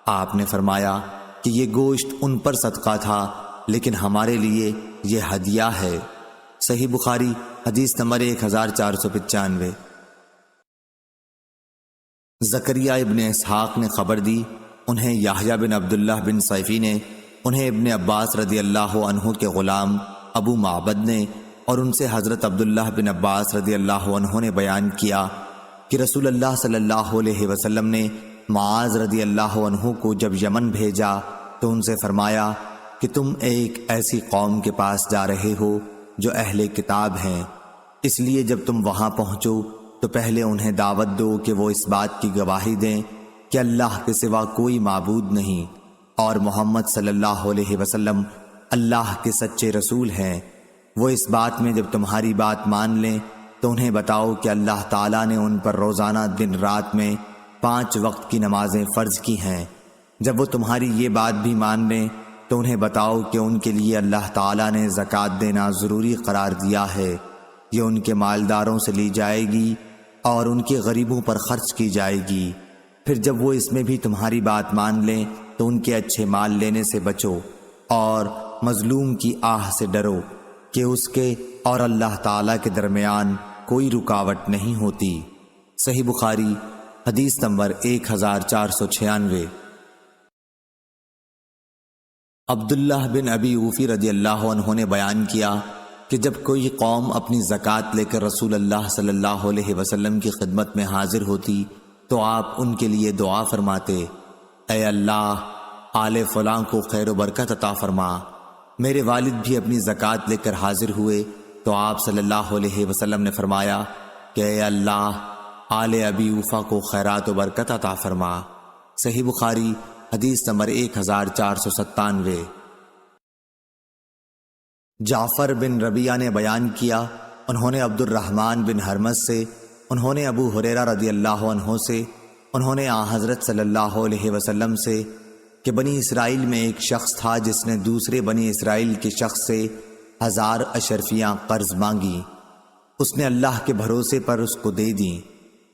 آپ نے فرمایا کہ یہ گوشت ان پر صدقہ تھا، لیکن ہمارے لیے یہ ہدیہ ہے۔ صحیح بخاری حدیث نمبر 1495۔ زکریا ابن اسحاق نے خبر دی، انہیں یحییٰ بن عبداللہ بن صیفی نے، انہیں ابن عباس رضی اللہ عنہ کے غلام ابو معبد نے، اور ان سے حضرت عبداللہ بن عباس رضی اللہ عنہ نے بیان کیا کہ رسول اللہ صلی اللہ علیہ وسلم نے معاذ رضی اللہ عنہ کو جب یمن بھیجا تو ان سے فرمایا کہ تم ایک ایسی قوم کے پاس جا رہے ہو جو اہل کتاب ہیں، اس لیے جب تم وہاں پہنچو تو پہلے انہیں دعوت دو کہ وہ اس بات کی گواہی دیں کہ اللہ کے سوا کوئی معبود نہیں اور محمد صلی اللہ علیہ وسلم اللہ کے سچے رسول ہیں۔ وہ اس بات میں جب تمہاری بات مان لیں تو انہیں بتاؤ کہ اللہ تعالیٰ نے ان پر روزانہ دن رات میں 5 وقت کی نمازیں فرض کی ہیں۔ جب وہ تمہاری یہ بات بھی مان لیں تو انہیں بتاؤ کہ ان کے لیے اللہ تعالیٰ نے زکوٰۃ دینا ضروری قرار دیا ہے، یہ ان کے مالداروں سے لی جائے گی اور ان کے غریبوں پر خرچ کی جائے گی۔ پھر جب وہ اس میں بھی تمہاری بات مان لیں تو ان کے اچھے مال لینے سے بچو اور مظلوم کی آہ سے ڈرو کہ اس کے اور اللہ تعالیٰ کے درمیان کوئی رکاوٹ نہیں ہوتی۔ صحیح بخاری حدیث نمبر 1496۔ عبداللہ بن ابی اوفی رضی اللہ عنہ نے بیان کیا کہ جب کوئی قوم اپنی زکوٰۃ لے کر رسول اللہ صلی اللہ علیہ وسلم کی خدمت میں حاضر ہوتی تو آپ ان کے لیے دعا فرماتے، اے اللہ آل فلاں کو خیر و برکت عطا فرما۔ میرے والد بھی اپنی زکوٰۃ لے کر حاضر ہوئے تو آپ صلی اللہ علیہ وسلم نے فرمایا کہ اے اللہ آل ابی اوفا کو خیرات و برکت عطا فرما۔ صحیح بخاری حدیث نمبر 1497۔ جعفر بن ربیعہ نے بیان کیا، انہوں نے عبد الرحمن بن حرمز سے، انہوں نے ابو ہریرہ رضی اللہ عنہ سے، انہوں نے حضرت صلی اللہ علیہ وسلم سے کہ بنی اسرائیل میں ایک شخص تھا جس نے دوسرے بنی اسرائیل کے شخص سے 1000 اشرفیاں قرض مانگی، اس نے اللہ کے بھروسے پر اس کو دے دیں۔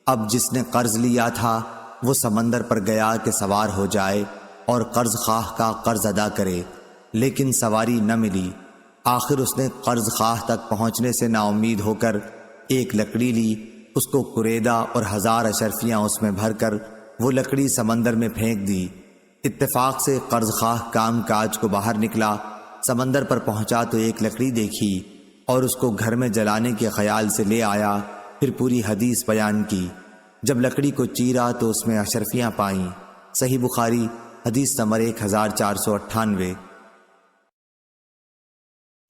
اب جس نے قرض لیا تھا وہ سمندر پر گیا کہ سوار ہو جائے اور قرض خواہ کا قرض ادا کرے، لیکن سواری نہ ملی۔ آخر اس نے قرض خواہ تک پہنچنے سے نا امید ہو کر ایک لکڑی لی، اس کو کریدا اور 1000 اشرفیاں اس میں بھر کر وہ لکڑی سمندر میں پھینک دی۔ اتفاق سے قرض خواہ کام کاج کو باہر نکلا، سمندر پر پہنچا تو ایک لکڑی دیکھی اور اس کو گھر میں جلانے کے خیال سے لے آیا، پھر پوری حدیث بیان کی۔ جب لکڑی کو چیرا تو اس میں اشرفیاں پائیں۔ صحیح بخاری حدیث نمبر 1498۔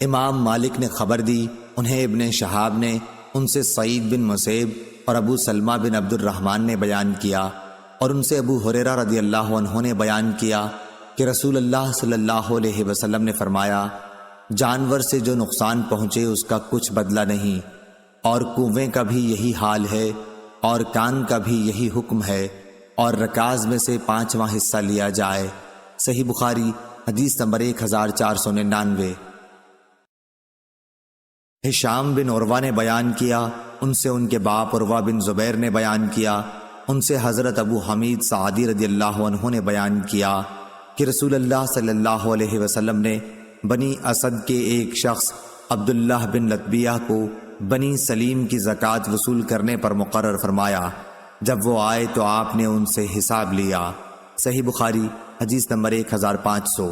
امام مالک نے خبر دی، انہیں ابن شہاب نے، ان سے سعید بن مسیب اور ابو سلمہ بن عبد الرحمن نے بیان کیا، اور ان سے ابو ہریرہ رضی اللہ عنہ نے بیان کیا کہ رسول اللہ صلی اللہ علیہ وسلم نے فرمایا، جانور سے جو نقصان پہنچے اس کا کچھ بدلہ نہیں، اور کنویں کا بھی یہی حال ہے، اور کان کا بھی یہی حکم ہے، اور رکاز میں سے 5واں حصہ لیا جائے۔ صحیح بخاری حدیث نمبر 1499۔ ہشام بن عروہ نے بیان کیا، ان سے ان کے باپ عروہ بن زبیر نے بیان کیا، ان سے حضرت ابو حمید سعدی رضی اللہ عنہ نے بیان کیا کہ رسول اللہ صلی اللہ علیہ وسلم نے بنی اسد کے ایک شخص عبداللہ بن لطبیہ کو بنی سلیم کی زکوٰۃ وصول کرنے پر مقرر فرمایا۔ جب وہ آئے تو آپ نے ان سے حساب لیا۔ صحیح بخاری حدیث نمبر 1500۔